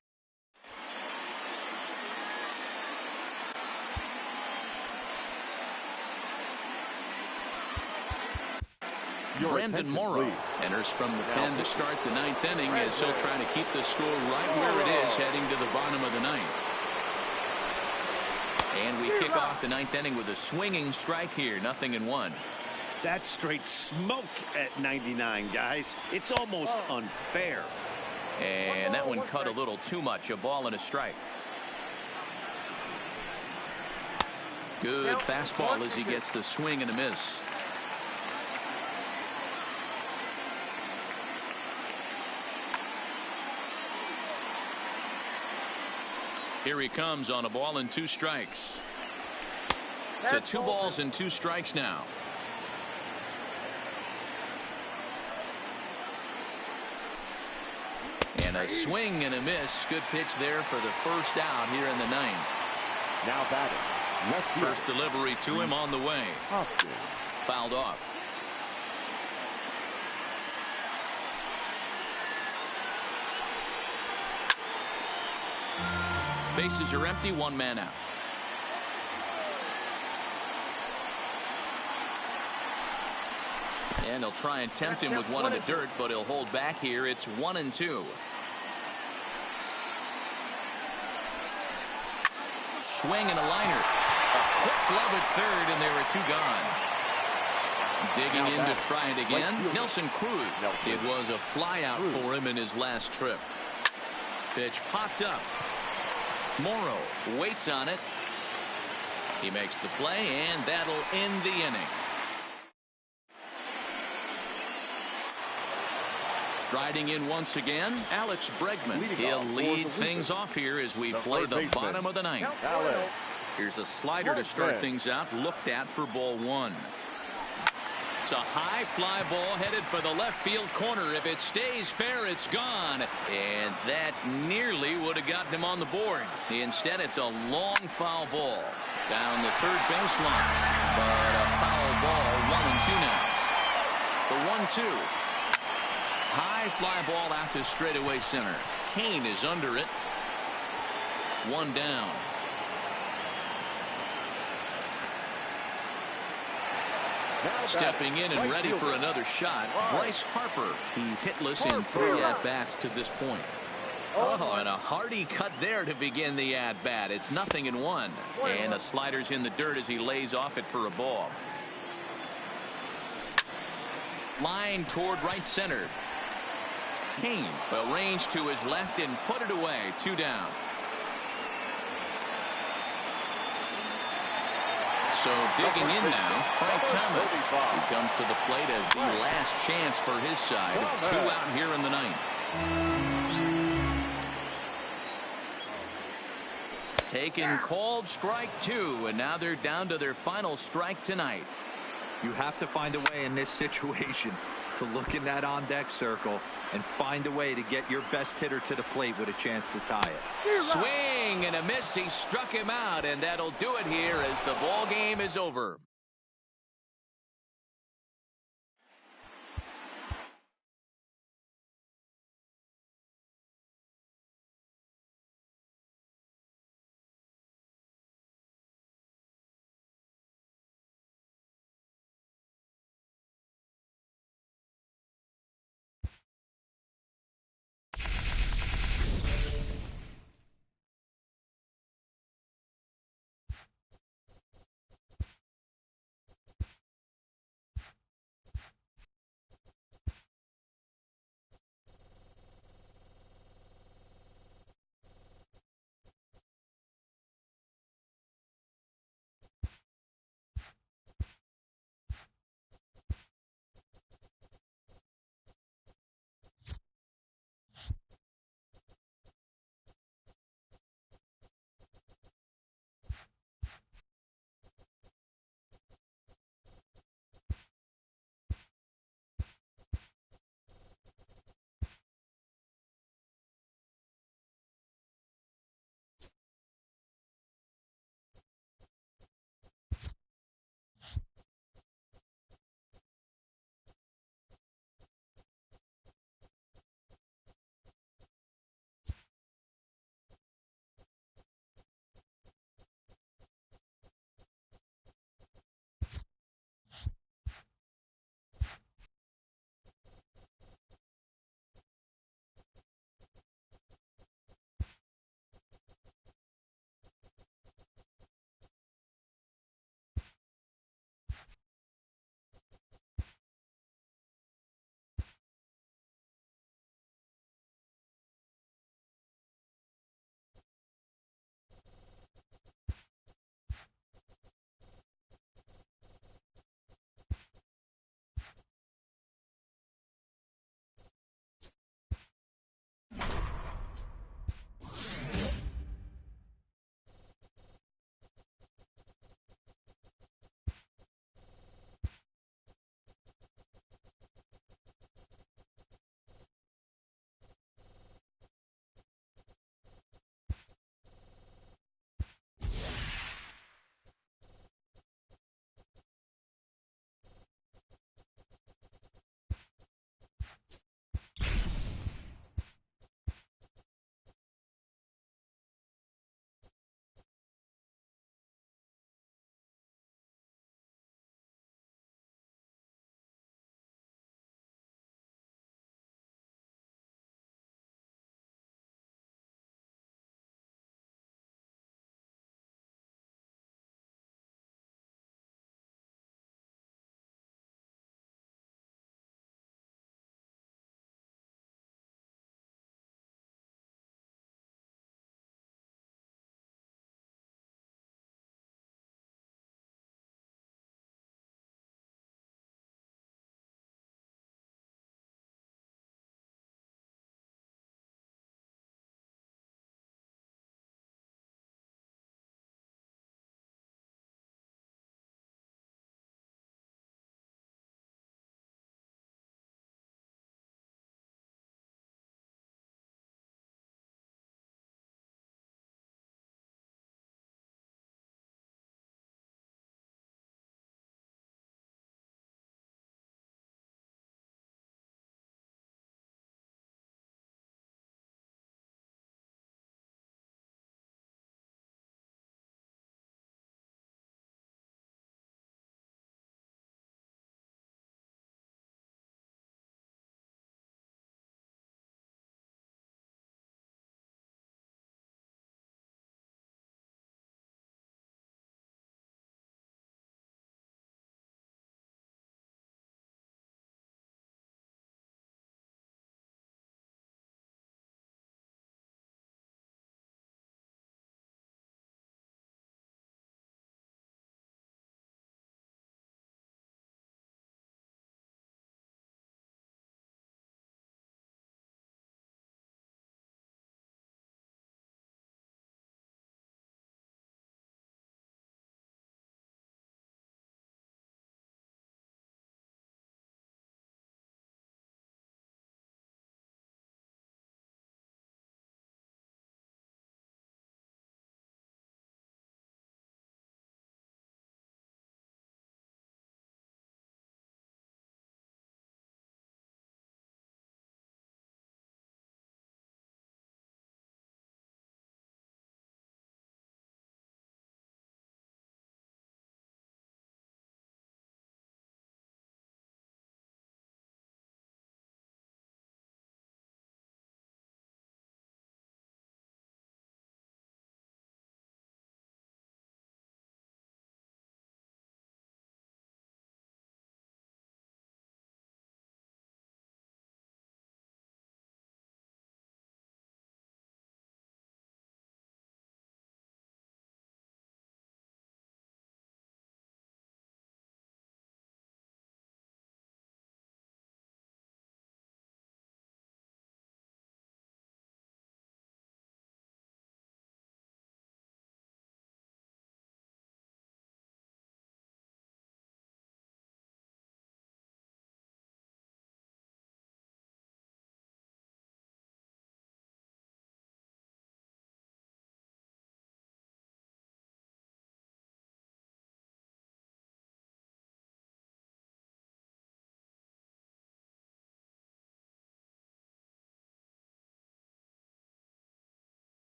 [SPEAKER 2] Your
[SPEAKER 1] Brandon
[SPEAKER 2] attention,
[SPEAKER 1] Morrow
[SPEAKER 2] please.
[SPEAKER 1] enters from the pen to start the ninth inning as he'll try to keep the score right where it is heading to the bottom of the ninth. And we kick off the ninth inning with a swinging strike here, 0-1.
[SPEAKER 3] That's straight smoke at 99, guys. It's almost unfair.
[SPEAKER 1] And that one cut a little too much. A ball and a strike. Good fastball as he gets the swing and a miss. Here he comes on a ball and 2 strikes. To 2 balls and 2 strikes now. And a swing and a miss. Good pitch there for the first out here in the ninth.
[SPEAKER 2] Now batting. Left field.
[SPEAKER 1] First delivery to him on the way.
[SPEAKER 2] Hopkins.
[SPEAKER 1] Fouled off. Bases are empty, 1 man out. And they'll try and tempt him with one in the dirt, but he'll hold back here. It's 1-2. Swing and a liner. A quick glove at third, and there are 2 gone. Digging in to try it again. Nelson Cruz. It was a fly out for him in his last trip. Pitch popped up. Morrow waits on it. He makes the play, and that'll end the inning. Striding in once again, Alex Bregman. He'll lead things off here as we play the bottom of the ninth. Here's a slider to start things out, looked at for ball 1. It's a high fly ball headed for the left field corner. If it stays fair, it's gone. And that nearly would have gotten him on the board. Instead, it's a long foul ball down the third baseline. But a foul ball, 1-2 now. The 1-2. High fly ball out to straightaway center. Kane is under it. 1 down. Stepping in and ready for another shot, Bryce Harper. He's hitless in 3 at-bats to this point. Oh, and a hearty cut there to begin the at-bat. It's 0-1. And the slider's in the dirt as he lays off it for a ball. Line toward right center. Kane will range to his left and put it away. 2 down. So digging in now, Frank Thomas. He comes to the plate as the last chance for his side. 2 out here in the ninth. Taken called strike 2, and now they're down to their final strike tonight.
[SPEAKER 4] You have to find a way in this situation to look in that on-deck circle and find a way to get your best hitter to the plate with a chance to tie it.
[SPEAKER 1] Swing and a miss. He struck him out, and that'll do it here as the ball game is over.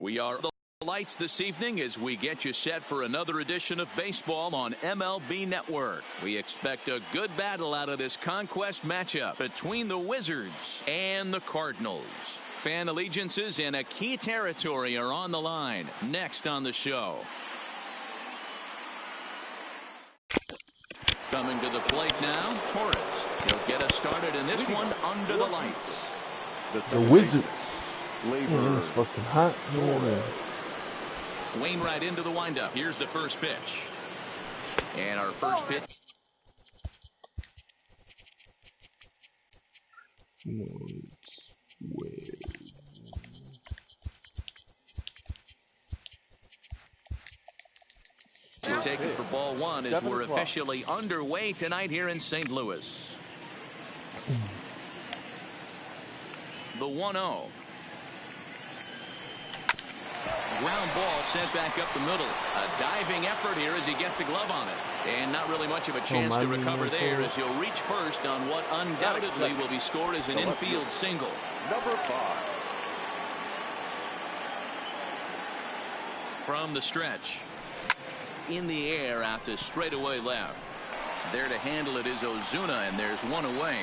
[SPEAKER 1] We are the lights this evening as we get you set for another edition of baseball on MLB Network. We expect a good battle out of this conquest matchup between the Wizards and the Cardinals. Fan allegiances in a key territory are on the line next on the show. Coming to the plate now, Torres. He'll get us started in this one under the lights.
[SPEAKER 6] The Wizards. It's fucking hot.
[SPEAKER 1] Wainwright into the windup. Here's the first pitch. And our first pitch. To take it for ball one as we're officially underway tonight here in St. Louis. The 1-0. Ground ball sent back up the middle. A diving effort here as he gets a glove on it. And not really much of a chance to recover there as he'll reach first on what undoubtedly will be scored as an infield single.
[SPEAKER 2] Number 5.
[SPEAKER 1] From the stretch. In the air out to straightaway left. There to handle it is Ozuna, and there's one away.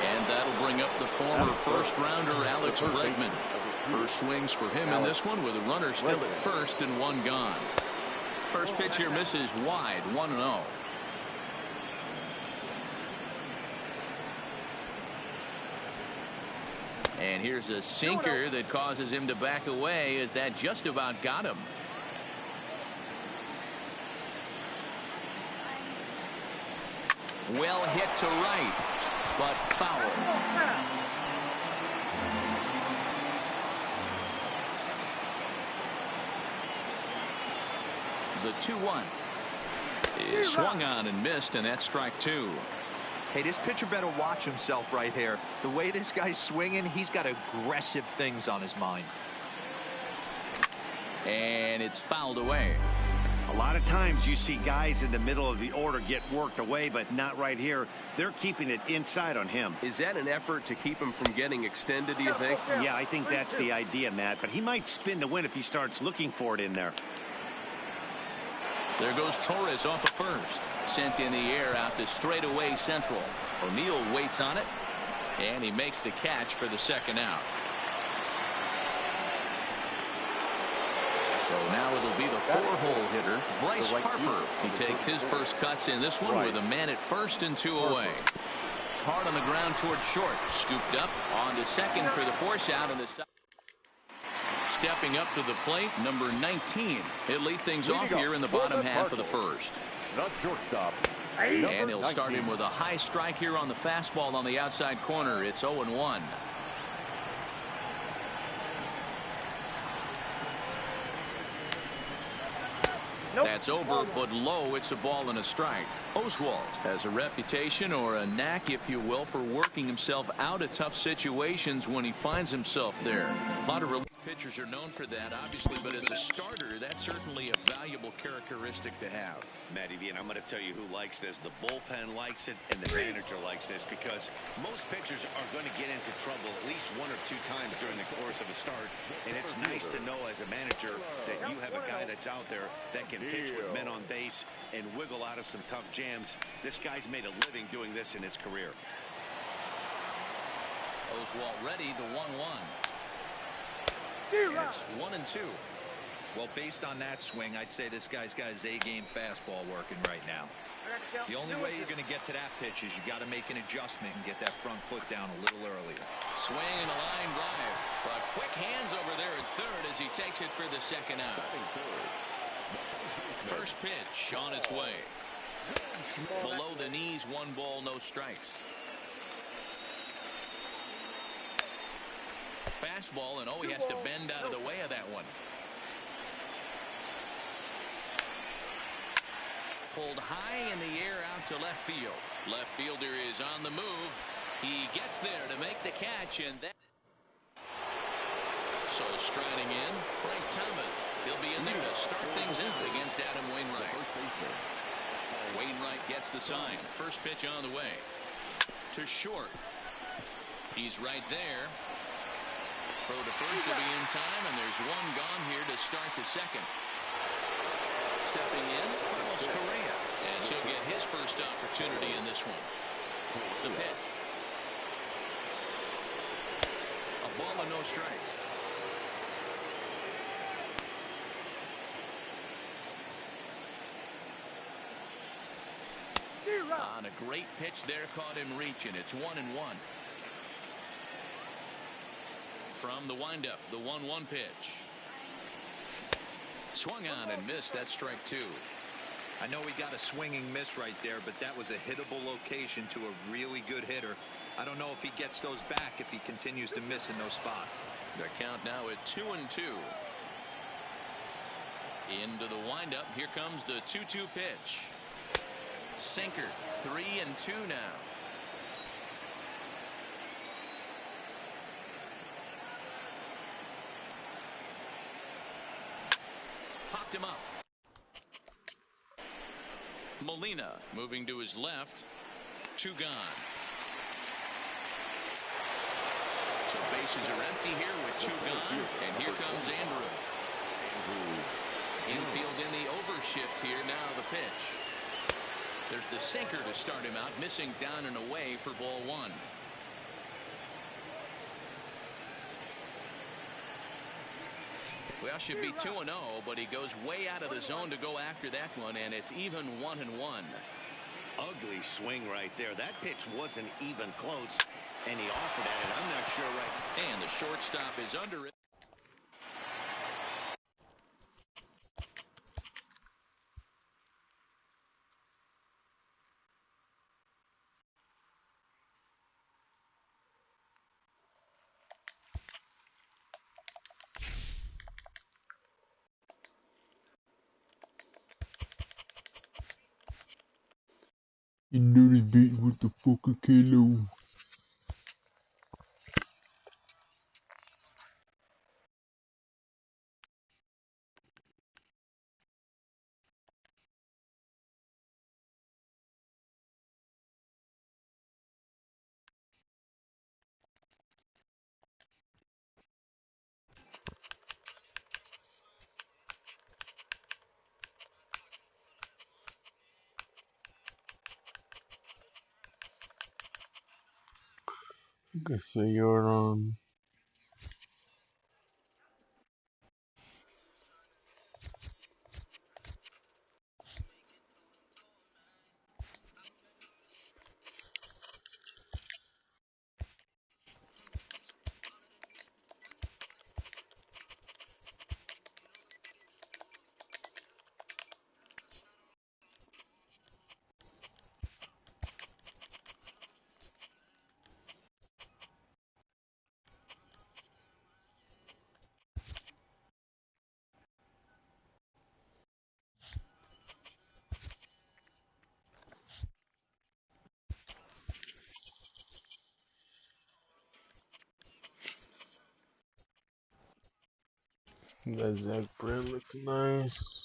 [SPEAKER 1] And that'll bring up the former first-rounder Alex Bregman. First swings for him in this one with a runner still at first and one gone. First pitch here misses wide, 1-0. And here's a sinker that causes him to back away as that just about got him. Well hit to right, but foul. The 2-1 is swung on and missed, and that's strike two.
[SPEAKER 4] Hey, this pitcher better watch himself right here. The way this guy's swinging, he's got aggressive things on his mind.
[SPEAKER 1] And it's fouled away.
[SPEAKER 3] A lot of times you see guys in the middle of the order get worked away, but not right here. They're keeping it inside on him.
[SPEAKER 7] Is that an effort to keep him from getting extended, do you think?
[SPEAKER 3] Yeah, I think that's the idea, Matt. But he might spin to win if he starts looking for it in there.
[SPEAKER 1] There goes Torres off of first. Sent in the air out to straightaway central. O'Neill waits on it. And he makes the catch for the second out. So now it'll be the four-hole hitter, Bryce Harper. He takes his first cuts in this one with a man at first and two away. Hard on the ground towards short. Scooped up on to second for the force out in the second. Stepping up to the plate, number 19. He'll lead things off here in the bottom half of the first.
[SPEAKER 2] Not shortstop.
[SPEAKER 1] And he'll start him with a high strike here on the fastball on the outside corner. It's 0-1. That's over, but low. It's a ball and a strike. Oswalt has a reputation, or a knack, if you will, for working himself out of tough situations when he finds himself there. A lot of relief pitchers are known for that, obviously, but as a starter, that's certainly a valuable characteristic to have.
[SPEAKER 3] Matty V, and I'm going to tell you who likes this. The bullpen likes it, and the manager likes this, because most pitchers are going to get into trouble at least one or two times during the course of a start, and it's nice to know as a manager that you have a guy that's out there that can pitch with men on base and wiggle out of some tough jams. This guy's made a living doing this in his career.
[SPEAKER 1] Oswalt ready, the 1-1. It's 1-2.
[SPEAKER 4] Well, based on that swing, I'd say this guy's got his A-game fastball working right now. The only way you're going to get to that pitch is you got to make an adjustment and get that front foot down a little earlier.
[SPEAKER 1] Swing and a line drive, but quick hands over there at third as he takes it for the second out. First pitch on its way. Below the knees, 1 ball, no strikes. Fastball, and he has to bend out of the way of that one. Pulled high in the air out to left field. Left fielder is on the move. He gets there to make the catch, and that. So striding in, Frank Thomas. He'll be in there to start things out against Adam Wainwright. Wainwright gets the sign. First pitch on the way. To short. He's right there. Throw to first to be in time, and there's one gone here to start the second. Stepping in, Carlos Correa, and he'll get his first opportunity in this one. The pitch. A ball and no strikes. On a great pitch there, caught him reaching. It's 1-1. From the windup, the 1-1 pitch. Swung on and missed. That's strike 2.
[SPEAKER 4] I know he got a swinging miss right there, but that was a hittable location to a really good hitter. I don't know if he gets those back if he continues to miss in those spots.
[SPEAKER 1] The count now at 2-2. Into the windup. Here comes the 2-2 pitch. Sinker. 3-2 now. Popped him up. Molina moving to his left. 2 gone. So bases are empty here with 2 gone. And here comes Andrew. Infield in the overshift here. Now the pitch. There's the sinker to start him out, missing down and away for ball 1. Well, should be 2-0, but he goes way out of the zone to go after that one, and it's even 1-1.
[SPEAKER 3] Ugly swing right there. That pitch wasn't even close, and he offered at it. I'm not sure right.
[SPEAKER 1] And the shortstop is under it.
[SPEAKER 6] You know this beat with the fucking kilo. Okay, so you're that Zach Brand looks nice.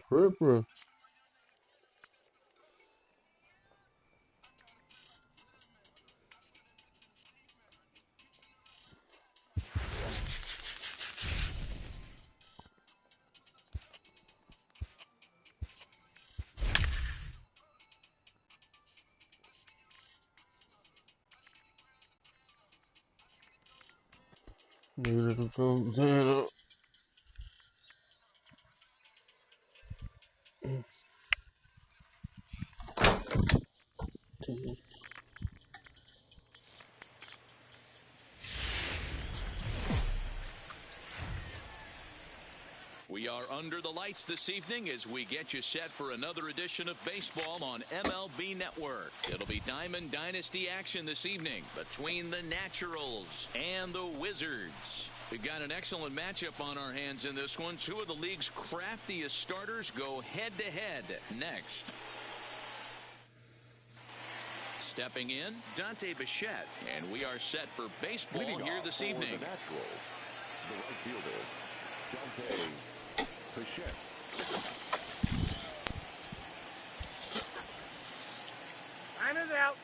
[SPEAKER 6] Ripper. Little goes down.
[SPEAKER 1] We are under the lights this evening as we get you set for another edition of baseball on MLB Network. It'll be Diamond Dynasty action this evening between the Naturals and the Wizards. We've got an excellent matchup on our hands in this one. Two of the league's craftiest starters go head-to-head next. Stepping in, Dante Bichette, and we are set for baseball here this evening.
[SPEAKER 2] The Naturals, the right fielder, Dante Bichette.
[SPEAKER 5] Time is out.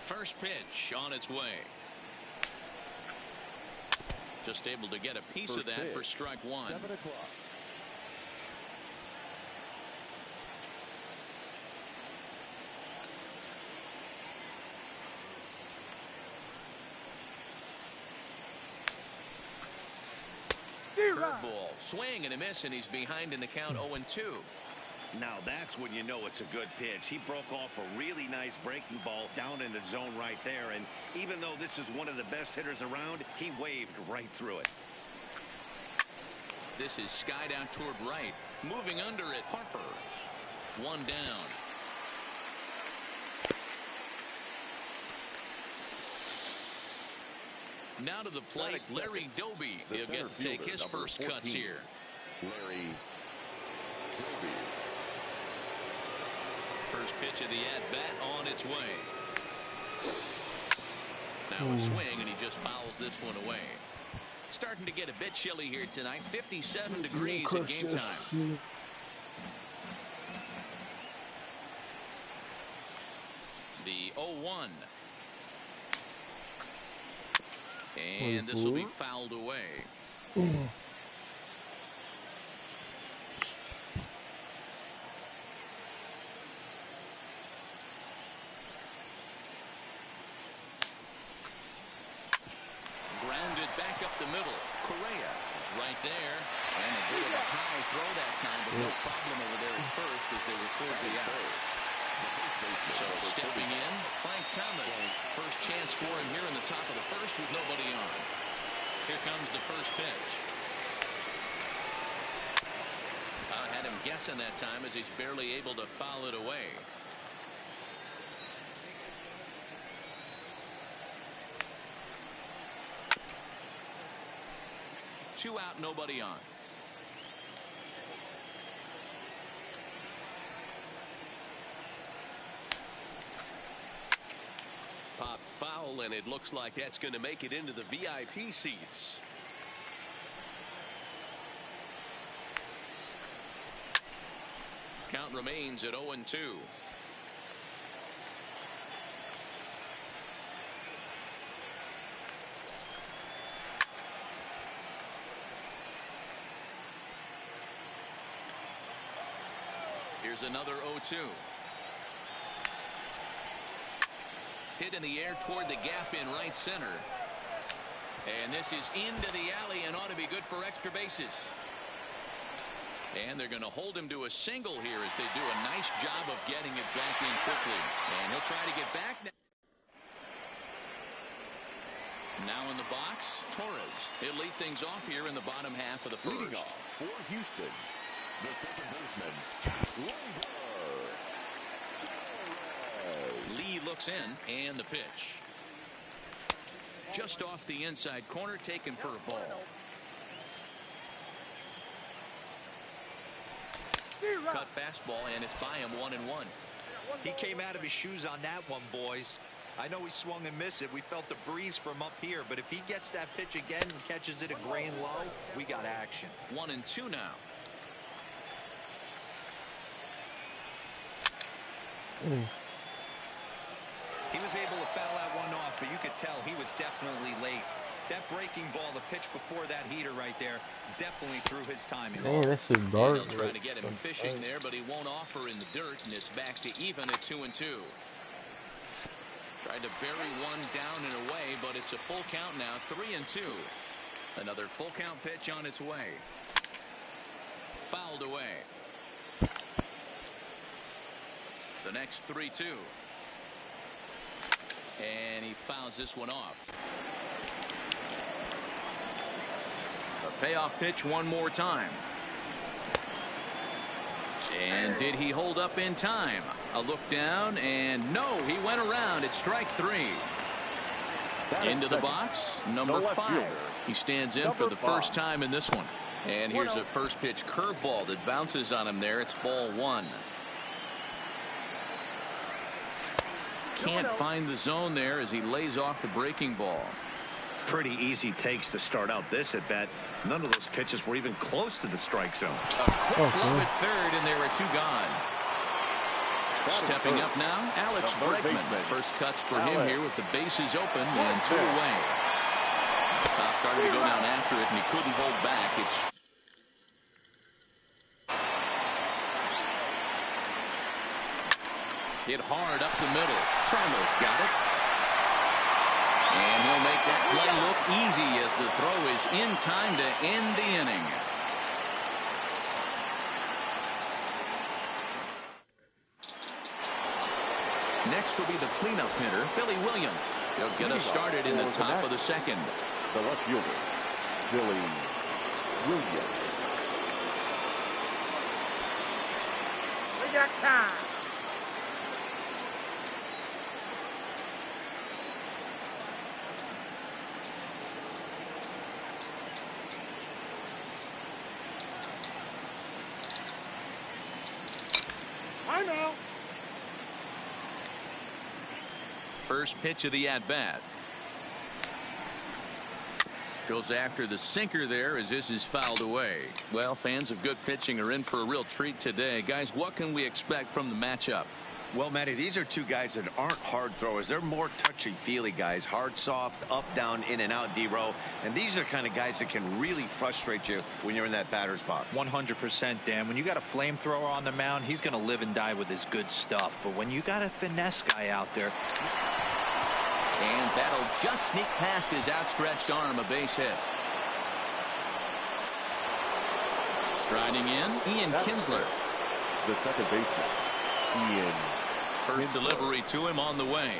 [SPEAKER 1] First pitch on its way. Just able to get a piece of that for strike one.
[SPEAKER 2] 7 o'clock.
[SPEAKER 1] Curveball, swing and a miss, and he's behind in the count 0-2.
[SPEAKER 3] Now that's when you know it's a good pitch. He broke off a really nice breaking ball down in the zone right there, and even though this is one of the best hitters around, he waved right through it.
[SPEAKER 1] This is skied out toward right. Moving under it, Harper. One down. Now to the plate, Larry Doby. He'll get to take his first cuts here.
[SPEAKER 2] Larry Doby.
[SPEAKER 1] First pitch of the at-bat on its way. Now a swing, and he just fouls this one away. Starting to get a bit chilly here tonight. 57 degrees at game time. The 0-1. And this will be fouled away. Grounded back up the middle. Correa is right there. And a bit of a high throw that time, but no problem over there at first as they record the out. So stepping in, Frank Thomas. First chance for him here in the top of the first with nobody on. Here comes the first pitch. I had him guessing that time as he's barely able to foul it away. Two out, nobody on.
[SPEAKER 7] Pop foul, and it looks like that's going to make it into the VIP seats.
[SPEAKER 1] Count remains at 0-2. Here's another 0-2. Hit in the air toward the gap in right center. And this is into the alley and ought to be good for extra bases. And they're going to hold him to a single here as they do a nice job of getting it back in quickly. And he'll try to get back now. Now in the box, Torres. He'll lead things off here in the bottom half of the first.
[SPEAKER 2] Leading off for Houston, the second baseman,
[SPEAKER 1] Lee looks in, and the pitch. Just off the inside corner, taken for a ball. Cut fastball, and it's by him 1-1.
[SPEAKER 4] He came out of his shoes on that one, boys. I know he swung and missed it. We felt the breeze from up here, but if he gets that pitch again and catches it a grain low, we got action.
[SPEAKER 1] 1-2 now.
[SPEAKER 4] He was able to foul that one off, but you could tell he was definitely late. That breaking ball, the pitch before that heater right there, definitely threw his timing.
[SPEAKER 6] Man, that's a
[SPEAKER 1] They'll
[SPEAKER 6] dark.
[SPEAKER 1] try to get him fishing there, but he won't offer in the dirt, and it's back to even at 2-2. Tried to bury one down and away, but it's a full count now, 3-2. Another full count pitch on its way. Fouled away. The next 3-2. And he fouls this one off. A payoff pitch one more time. And did he hold up in time? A look down, and no, he went around. It's strike 3. Into the box, number 5. He stands in for the first time in this one. And here's a first pitch curveball that bounces on him there. It's ball 1. Can't find the zone there as he lays off the breaking ball.
[SPEAKER 3] Pretty easy takes to start out this at bat. None of those pitches were even close to the strike zone.
[SPEAKER 1] A quick glove at third, and there are 2 gone. Stepping up now, Alex Bregman. First cuts for him here with the bases open and 2 away. Started to go down after it, and he couldn't hold back. It's hit hard up the middle. Trammell's got it. And he'll make that play look easy as the throw is in time to end the inning. Next will be the cleanup hitter, Billy Williams. He'll get us started in the top of the second.
[SPEAKER 2] the left fielder, Billy Williams.
[SPEAKER 5] We got time. I know.
[SPEAKER 1] First pitch of the at-bat. Goes after the sinker there as this is fouled away. Well, fans of good pitching are in for a real treat today. Guys, what can we expect from the matchup?
[SPEAKER 3] Well, Matty, these are two guys that aren't hard throwers. They're more touchy-feely guys. Hard, soft, up, down, in and out, D-row. And these are the kind of guys that can really frustrate you when you're in that batter's box.
[SPEAKER 4] 100%, Dan. When you got a flamethrower on the mound, he's going to live and die with his good stuff. But when you got a finesse guy out there...
[SPEAKER 1] And that'll just sneak past his outstretched arm, a base hit. Striding in, Ian Kinsler.
[SPEAKER 2] The second baseman, Ian.
[SPEAKER 1] First delivery to him on the way.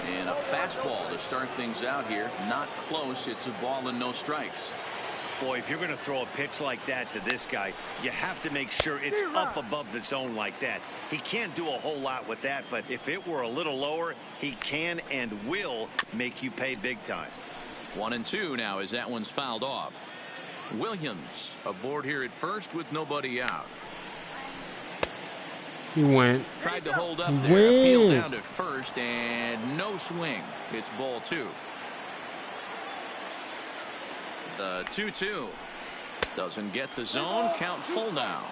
[SPEAKER 1] And a fastball to start things out here. Not close. It's a ball and no strikes.
[SPEAKER 3] Boy, if you're going to throw a pitch like that to this guy, you have to make sure it's up above the zone like that. He can't do a whole lot with that, but if it were a little lower, he can and will make you pay big time.
[SPEAKER 1] 1-2 now as that one's fouled off. Williams aboard here at first with nobody out.
[SPEAKER 6] He went.
[SPEAKER 1] Tried to hold up there. Appeal down to first, and no swing. It's ball 2. The 2-2. Doesn't get the zone. Count full now.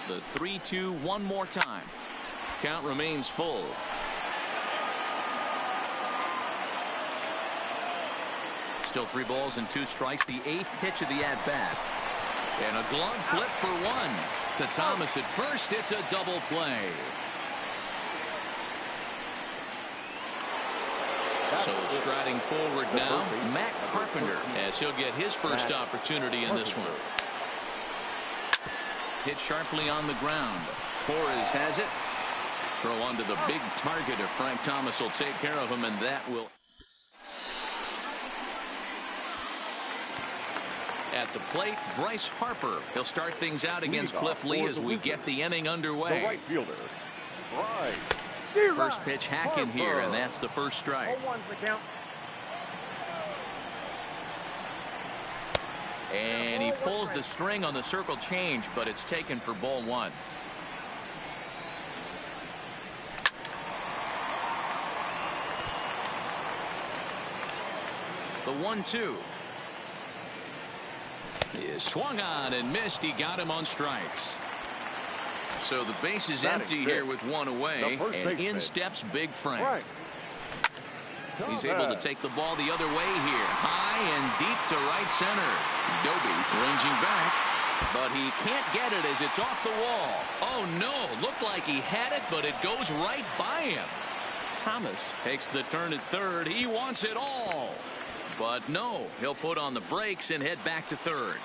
[SPEAKER 1] The 3-2 one more time. Count remains full. Still 3 balls and 2 strikes. The 8th pitch of the at-bat. And a glove flip for 1. To Thomas at first. It's a double play. So striding forward now, Matt Carpenter, as he'll get his first opportunity in this one. Hit sharply on the ground. Torres has it. Throw onto the big target if Frank Thomas will take care of him, and that will. At the plate, Bryce Harper. He'll start things out against Cliff Lee as we get the inning underway.
[SPEAKER 2] The right fielder, Bryce.
[SPEAKER 1] First pitch hacking here, and that's the first strike. And he pulls the string on the circle change, but it's taken for ball 1. The 1-2 is swung on and missed. He got him on strikes. So the base is empty here with 1 away, and in steps Big Frank. He's able to take the ball the other way here. High and deep to right center. Doby ranging back, but he can't get it as it's off the wall. Oh, no. Looked like he had it, but it goes right by him. Thomas takes the turn at third. He wants it all. But no, he'll put on the brakes and head back to third.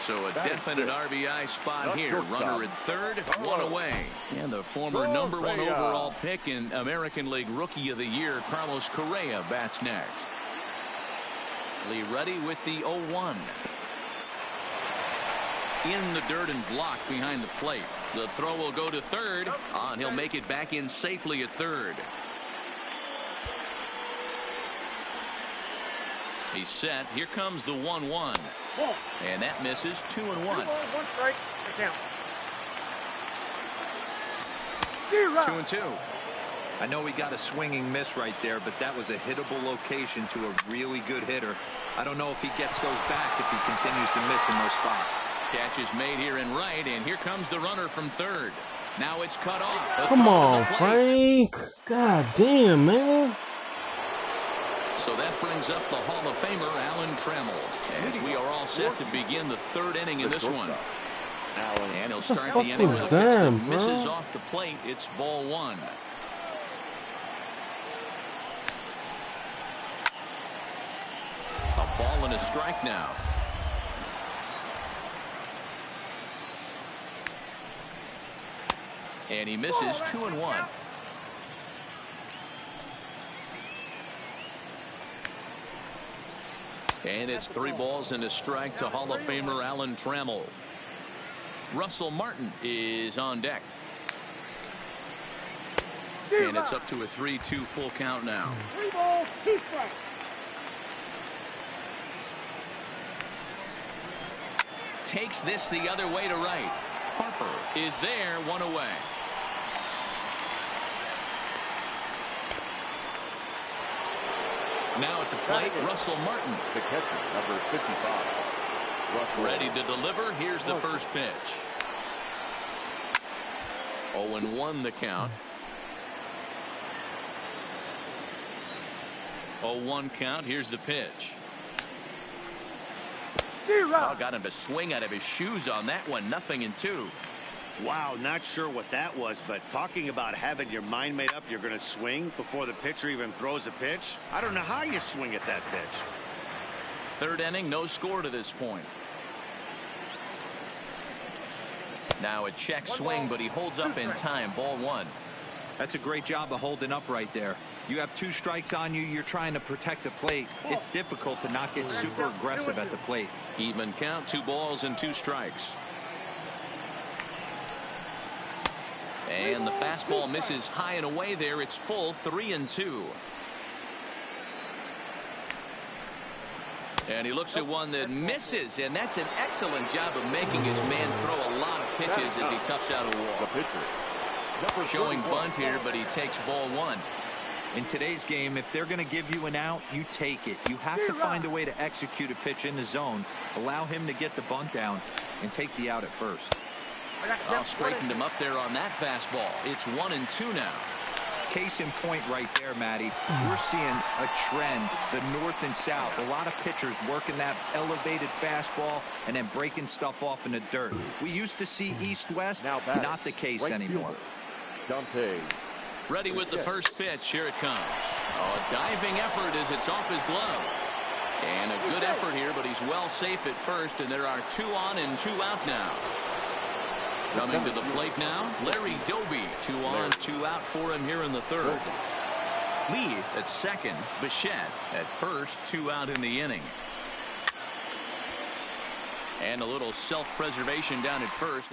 [SPEAKER 1] So a definite RBI spot here. Runner at third, 1 away. And the former number 1 overall pick in American League Rookie of the Year, Carlos Correa, bats next. Lee ready with the 0-1. In the dirt and blocked behind the plate. The throw will go to third. And he'll make it back in safely at third. He's set. Here comes the 1-1. And that misses. 2-1.
[SPEAKER 5] 1 strike.
[SPEAKER 1] 2-2.
[SPEAKER 4] I know he got a swinging miss right there, but that was a hittable location to a really good hitter. I don't know if he gets those back if he continues to miss in those spots.
[SPEAKER 1] Catch is made here in right, and here comes the runner from third. Now it's cut off.
[SPEAKER 6] Come on, Frank. God damn, man.
[SPEAKER 1] So that brings up the Hall of Famer Alan Trammell, as we are all set to begin the 3rd inning in this one. And he'll start the inning with a pitch that misses off the plate. It's ball 1. A ball and a strike now. And he misses. 2-1. And it's 3 balls and a strike to Hall of Famer Alan Trammell. Russell Martin is on deck. And it's up to a 3-2 full count now.
[SPEAKER 5] 3 balls, 2 strikes.
[SPEAKER 1] Takes this the other way to right. Harper is there, 1 away. Now at the plate, Russell Martin.
[SPEAKER 2] The catcher, number 55.
[SPEAKER 1] Ready to deliver. Here's the first pitch. 0-1 the count. 0-1 count. Here's the pitch. Oh, got him to swing out of his shoes on that one. 0-2.
[SPEAKER 3] Wow, not sure what that was, but talking about having your mind made up you're going to swing before the pitcher even throws a pitch. I don't know how you swing at that pitch.
[SPEAKER 1] 3rd inning, no score to this point. Now a check swing, but he holds up in time. Ball 1.
[SPEAKER 4] That's a great job of holding up right there. You have 2 strikes on you. You're trying to protect the plate. It's difficult to not get super aggressive at the plate.
[SPEAKER 1] Even count. 2 balls and 2 strikes. And the fastball misses high and away there. It's full. 3-2. And he looks at one that misses, and that's an excellent job of making his man throw a lot of pitches as he toughs out a wall.
[SPEAKER 2] The pitcher.
[SPEAKER 1] Showing bunt here, but he takes ball one.
[SPEAKER 4] In today's game, if they're going to give you an out, you take it. You have to find a way to execute a pitch in the zone, allow him to get the bunt down, and take the out at first.
[SPEAKER 1] Straightened him up there on that fastball. It's 1-2 now.
[SPEAKER 4] Case in point right there, Matty. We're seeing a trend, the north and south. A lot of pitchers working that elevated fastball and then breaking stuff off in the dirt. We used to see east-west, not the case anymore.
[SPEAKER 2] Dante.
[SPEAKER 1] Ready with the first pitch. Here it comes. Oh, a diving effort as it's off his glove. And a good effort here, but he's well safe at first, and there are 2 on and 2 out now. Coming to the plate now, Larry Doby. 2 on, 2 out for him here in the third. Lee at second, Bichette at first, 2 out in the inning. And a little self-preservation down at first.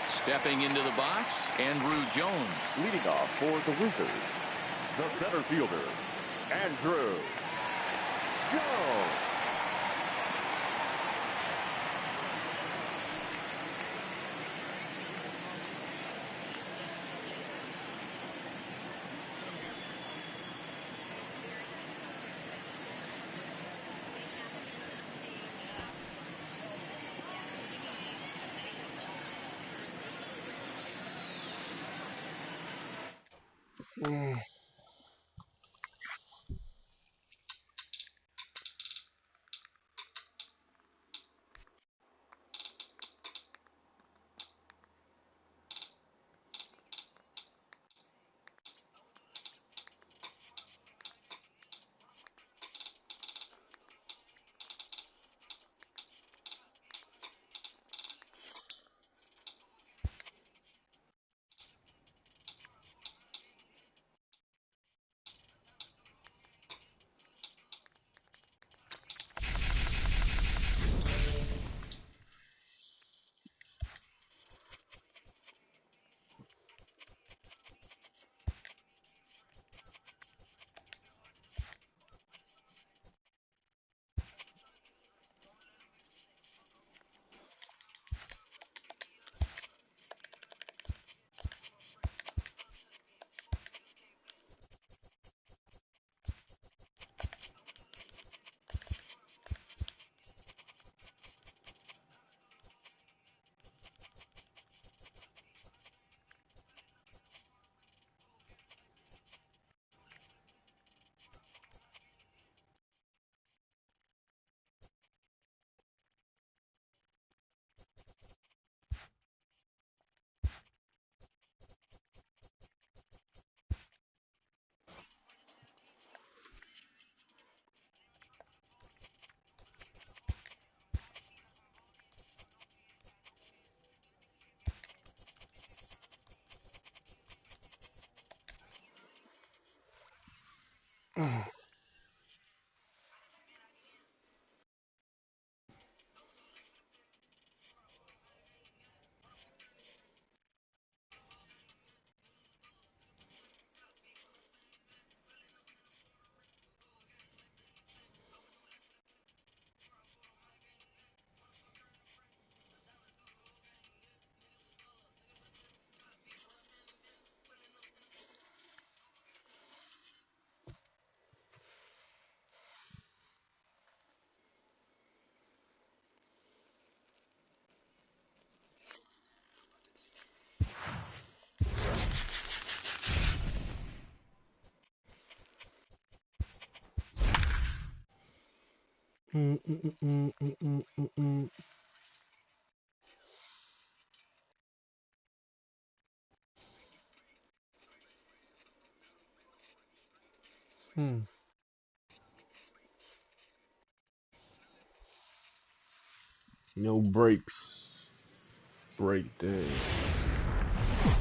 [SPEAKER 1] Stepping into the box, Andrew Jones.
[SPEAKER 2] Leading off for the Wizards, the center fielder, Andrew Jones.
[SPEAKER 6] No breaks. Break down.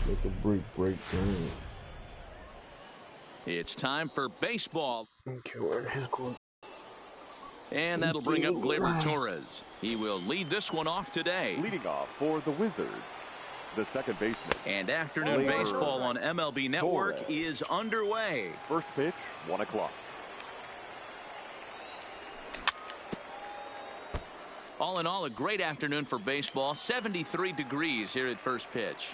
[SPEAKER 6] Let the break down.
[SPEAKER 1] It's time for baseball.
[SPEAKER 6] Okay, where is going?
[SPEAKER 1] And that'll bring up Gleyber Torres. He will lead this one off today.
[SPEAKER 2] Leading off for the Wizards, The second baseman.
[SPEAKER 1] And afternoon
[SPEAKER 2] Gleyber
[SPEAKER 1] baseball on MLB Network
[SPEAKER 2] Torres.
[SPEAKER 1] is underway.
[SPEAKER 2] First pitch, 1 o'clock.
[SPEAKER 1] All in all, a great afternoon for baseball. 73 degrees here at first pitch.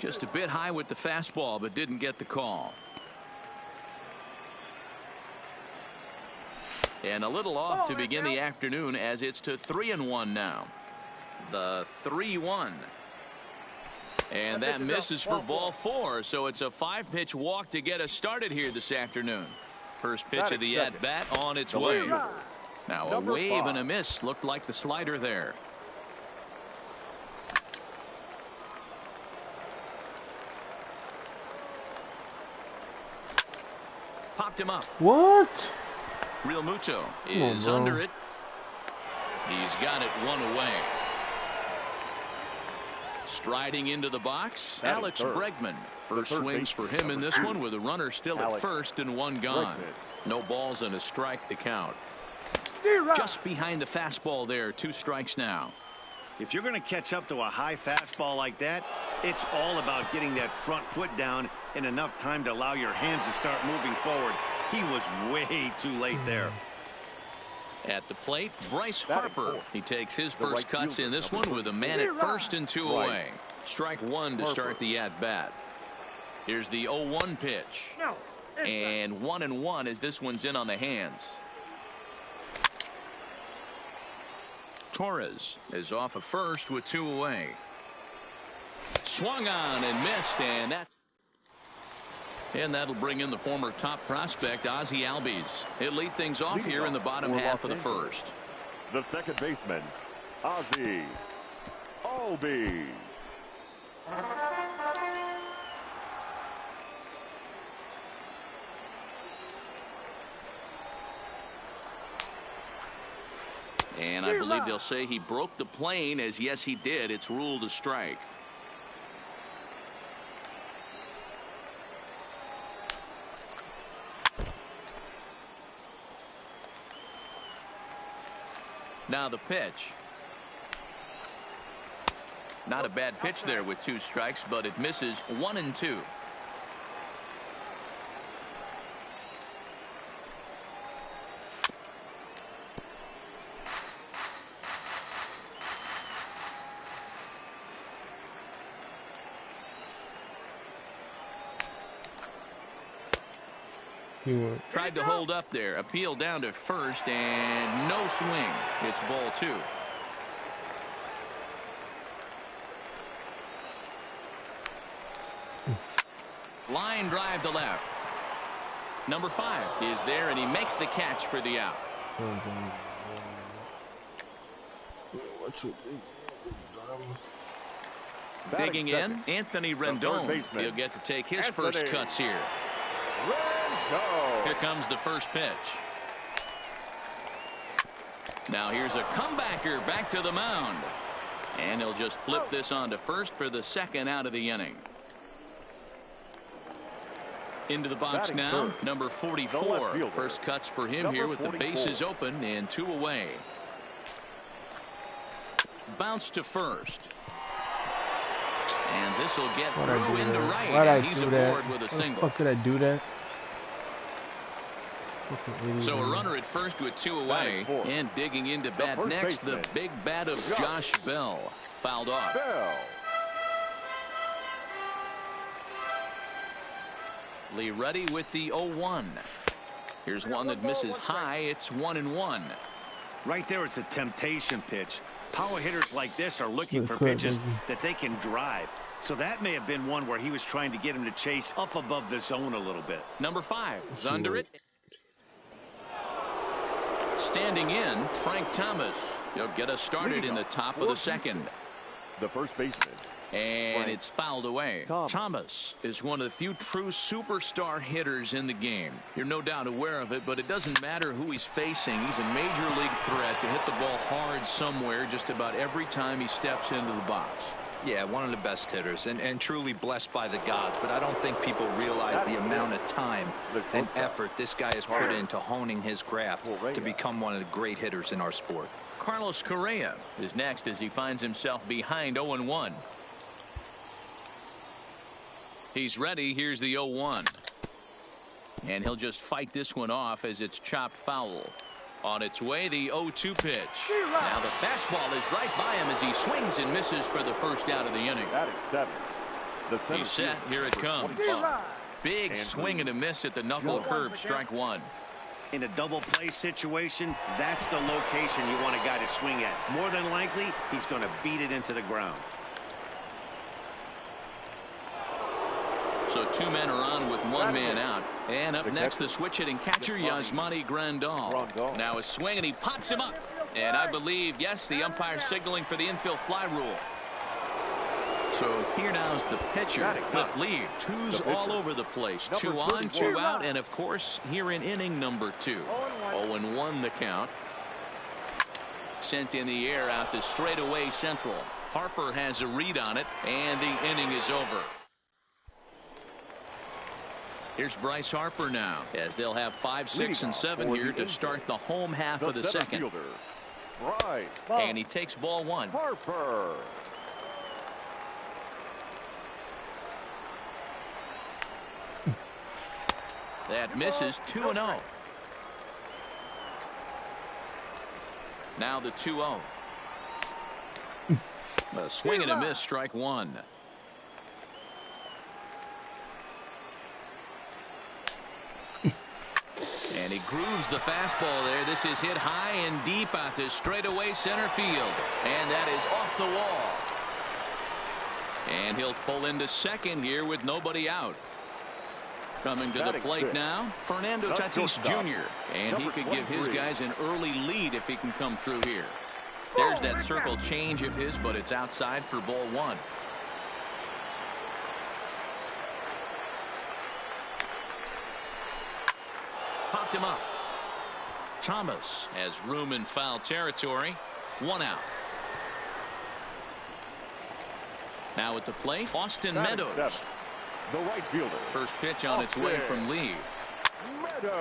[SPEAKER 1] Just a bit high with the fastball, but didn't get the call. And a little off to begin the afternoon, as it's to 3-1 now. The 3-1. And that misses for ball 4, so it's a 5-pitch walk to get us started here this afternoon. First pitch of the at-bat on its way. Now a wave and a miss. Looked like the slider there. Popped him up.
[SPEAKER 6] What?
[SPEAKER 1] Real Muto is under it. He's got it 1 away. Striding into the box, Alex Bregman. First swings for him in this one, with a runner still at first and 1 gone. No balls and a strike to count. Just behind the fastball there, 2 strikes now.
[SPEAKER 3] If you're going to catch up to a high fastball like that, it's all about getting that front foot down in enough time to allow your hands to start moving forward. He was way too late there.
[SPEAKER 1] At the plate, Bryce Harper. He takes his first cuts in this one with a man at first and 2 away. Strike 1 to start the at-bat. Here's the 0-1 pitch. And 1-1 as this one's in on the hands. Torres is off of first with 2 away. Swung on and missed, and that'll bring in the former top prospect, Ozzie Albies. He'll lead things off here in the bottom half of the first.
[SPEAKER 2] The second baseman, Ozzie Albies.
[SPEAKER 1] And I believe they'll say he broke the plane, as yes he did. It's ruled a strike. Now the pitch. Not a bad pitch there with 2 strikes, but it misses 1-2. Tried to hold up there. Appeal down to first, and no swing. It's ball 2. Line drive to left. Number 5 is there, and he makes the catch for the out. Digging in, Anthony Rendon. He'll get to take his first cuts here. Here comes the first pitch. Now here's a comebacker back to the mound. And he'll just flip this on to first for the second out of the inning. Into the box now, number 44. First cuts for him here with the bases open and 2 away. Bounce to first. And this will get through into right. And he's aboard with a single.
[SPEAKER 6] How the fuck did I do that?
[SPEAKER 1] So a runner at first with 2 away, and digging into bat next, the big bat of Josh Bell. Fouled off. Lee ready with the 0-1. Here's one that misses high. It's 1-1.
[SPEAKER 3] Right there is a temptation pitch. Power hitters like this are looking for pitches that they can drive. So that may have been one where he was trying to get him to chase up above the zone a little bit.
[SPEAKER 1] Number 5 is under it. Standing in, Frank Thomas. He'll get us started in the top of the second.
[SPEAKER 2] The first baseman.
[SPEAKER 1] And it's fouled away. Thomas is one of the few true superstar hitters in the game. You're no doubt aware of it, but it doesn't matter who he's facing. He's a major league threat to hit the ball hard somewhere just about every time he steps into the box.
[SPEAKER 4] Yeah, one of the best hitters and truly blessed by the gods, but I don't think people realize the amount of time and effort this guy has put into honing his craft to become one of the great hitters in our sport.
[SPEAKER 1] Carlos Correa is next as he finds himself behind 0-1. He's ready. Here's the 0-1. And he'll just fight this one off as it's chopped foul. On its way, the 0-2 pitch. Now the fastball is right by him as he swings and misses for the first out of the inning. He's set. Here it comes. Big swing and a miss at the knuckle curve. Strike one.
[SPEAKER 3] In a double play situation, that's the location you want a guy to swing at. More than likely, he's going to beat it into the ground.
[SPEAKER 1] So two men are on with one man out. And up next, the switch hitting catcher, Yasmani Grandal. Now a swing, and he pops him up. And I believe, yes, the umpire signaling for the infield fly rule. So here now's the pitcher, Cliff Lee. Twos all over the place. 2 on, 2 out, and of course, here in inning number 2. 0-1 the count. Sent in the air out to straightaway central. Harper has a read on it, and the inning is over. Here's Bryce Harper now, as they'll have 5, 6, and 7 here to start the home half of the second. And he takes ball 1.
[SPEAKER 2] Harper.
[SPEAKER 1] That misses. 2-0. Now the 2-0. A swing and a miss. Strike one. And he grooves the fastball there. This is hit high and deep out to straightaway center field. And that is off the wall. And he'll pull into second here with nobody out. Coming to the plate now, Fernando Tatis Jr. And he could give his guys an early lead if he can come through here. There's that circle change of his, but it's outside for ball 1. Popped him up. Thomas has room in foul territory. 1 out. Now at the plate, Austin Meadows.
[SPEAKER 2] The right fielder.
[SPEAKER 1] First pitch on its way from Lee.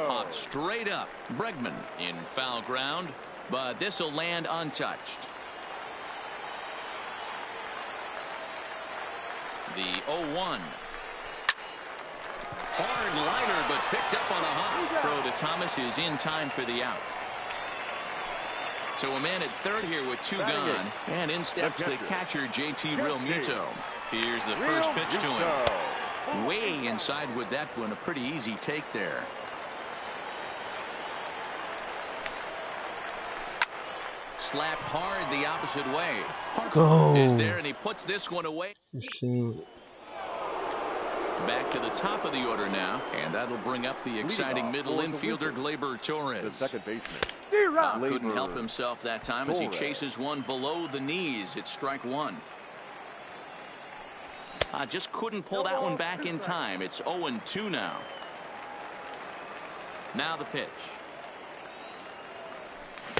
[SPEAKER 1] Popped straight up. Bregman in foul ground, but this will land untouched. The 0-1. Hard liner, but picked up on a hop. Throw to Thomas is in time for the out. So a man at third here with 2 gone, and in steps the catcher, JT Realmuto. Here's the first pitch to him. Way inside with that one. A pretty easy take there. Slapped hard the opposite way.
[SPEAKER 6] Go.
[SPEAKER 1] Is there, and he puts this one away.
[SPEAKER 6] Shoot.
[SPEAKER 1] Back to the top of the order now, and that'll bring up the exciting middle infielder Gleyber Torres.
[SPEAKER 2] The second baseman.
[SPEAKER 1] Couldn't help himself that time as he chases one below the knees. It's strike one. Just couldn't pull that one back in time. It's 0-2 now. Now the pitch.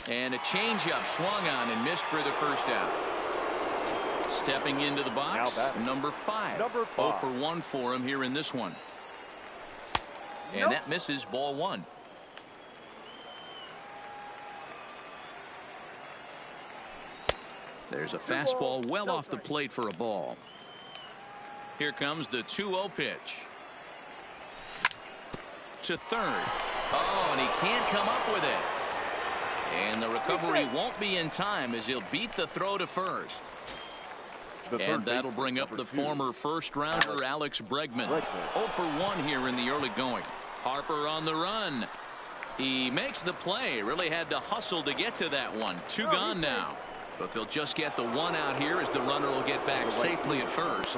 [SPEAKER 1] And a changeup swung on and missed for the first out. Stepping into the box, number 5. 0 for 1 for him here in this one. And that misses, ball 1. There's a fastball well off the plate for a ball. Here comes the 2-0 pitch. To third. Oh, and he can't come up with it. And the recovery won't be in time as he'll beat the throw to first. And that'll bring up the former first-rounder Alex Bregman. 0 for 1 here in the early going. Harper on the run. He makes the play. Really had to hustle to get to that one. 2 gone now. But they'll just get the 1 out here as the runner will get back safely at first.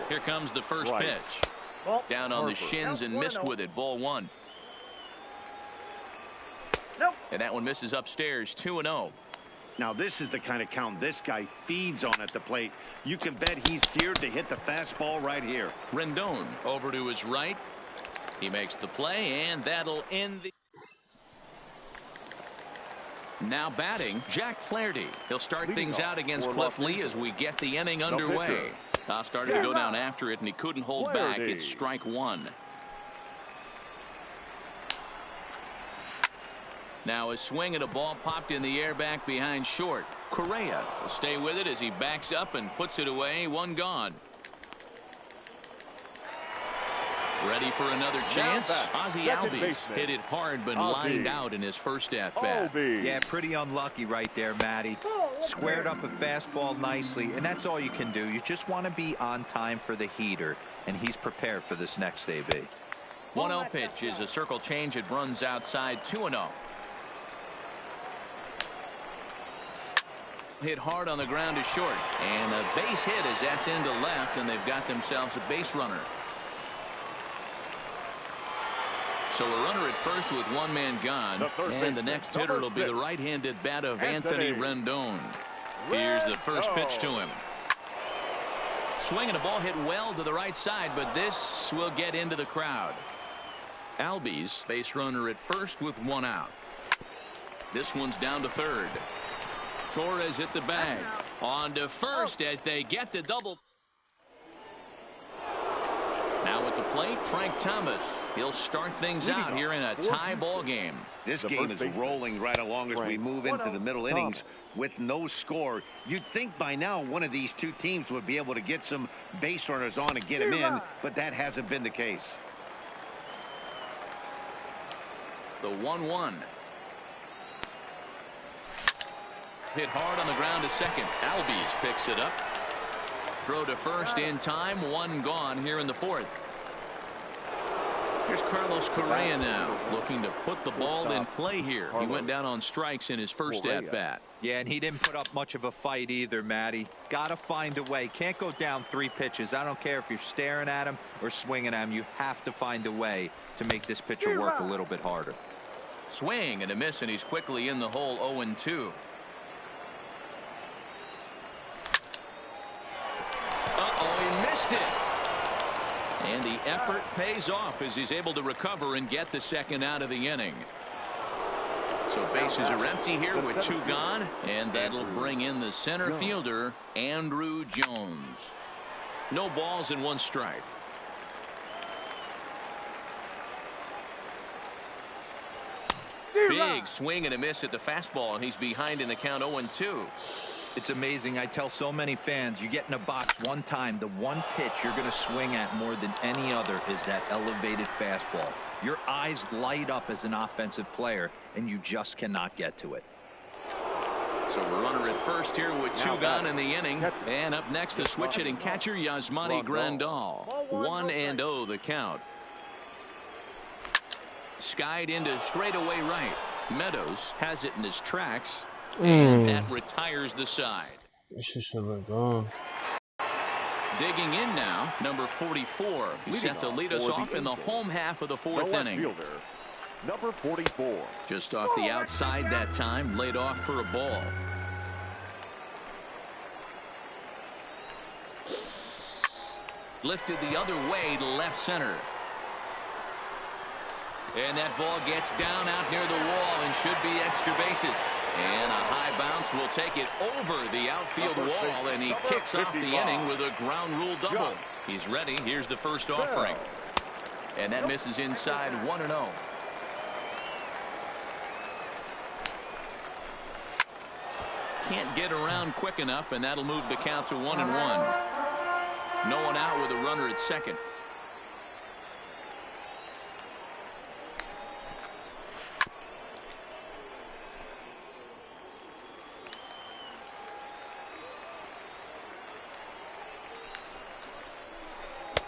[SPEAKER 1] Here comes the first pitch. Down on the shins and missed with it. Ball 1. And that one misses upstairs. 2-0.
[SPEAKER 3] Now this is the kind of count this guy feeds on at the plate. You can bet he's geared to hit the fastball right here.
[SPEAKER 1] Rendon over to his right. He makes the play, and that'll end the... Now batting, Jack Flaherty. He'll start things out against Cliff Lee as we get the inning underway. Started to go down after it, and he couldn't hold back. It's strike 1. Now a swing at a ball popped in the air back behind short. Correa will stay with it as he backs up and puts it away. One gone. Ready for another chance. Ozzie Albies hit it hard but lined out in his first at bat.
[SPEAKER 4] Yeah, pretty unlucky right there, Matty. Squared up a fastball nicely, and that's all you can do. You just want to be on time for the heater, and he's prepared for this next AB.
[SPEAKER 1] 1-0 pitch is a circle change. It runs outside. 2-0. Hit hard on the ground to short, and a base hit as that's into left, and they've got themselves a base runner. So a runner at first with one man gone, and the next hitter will be the right-handed bat of Anthony Rendon. Here's the first pitch to him. Swinging a ball hit well to the right side, but this will get into the crowd. Albies, base runner at first with one out. This one's down to third. Torres hit the bag. On to first as they get the double. Now at the plate, Frank Thomas. He'll start things out here in a tie ball game.
[SPEAKER 3] This game is rolling right along as we move into the middle innings with no score. You'd think by now one of these two teams would be able to get some base runners on and get them in, but that hasn't been the case.
[SPEAKER 1] The 1-1. Hit hard on the ground to second. Albies picks it up. Throw to first in time. One gone here in the fourth. Here's Carlos Correa now looking to put the ball in play here. He went down on strikes in his first at bat.
[SPEAKER 4] Yeah, and he didn't put up much of a fight either, Matty. Got to find a way. Can't go down 3 pitches. I don't care if you're staring at him or swinging at him. You have to find a way to make this pitcher work a little bit harder.
[SPEAKER 1] Swing and a miss, and he's quickly in the hole. 0-2. He missed it. And the effort pays off as he's able to recover and get the second out of the inning. So bases are empty here with 2 gone, and that'll bring in the center fielder, Andruw Jones. No balls and 1 strike. Big swing and a miss at the fastball, and he's behind in the count. 0-2.
[SPEAKER 4] It's amazing. I tell so many fans, you get in a box one time, the one pitch you're going to swing at more than any other is that elevated fastball. Your eyes light up as an offensive player, and you just cannot get to it.
[SPEAKER 1] So a runner at first here with 2 gone in the inning. And up next, the switch hitting catcher, Yasmani Grandal. 1-0 the count. Skied into straightaway right. Meadows has it in his tracks. And that retires the side. Digging in now, number 44. He's set to lead us off in the home half of the 4th inning.
[SPEAKER 2] Number 44.
[SPEAKER 1] Just off the outside that time, laid off for a ball. Lifted the other way to left center. And that ball gets down out near the wall and should be extra bases. And a high bounce will take it over the outfield wall, and he kicks off the inning with a ground rule double. He's ready. Here's the first offering. And that misses inside. 1-0. Can't get around quick enough, and that'll move the count to 1-1. No one out with a runner at second.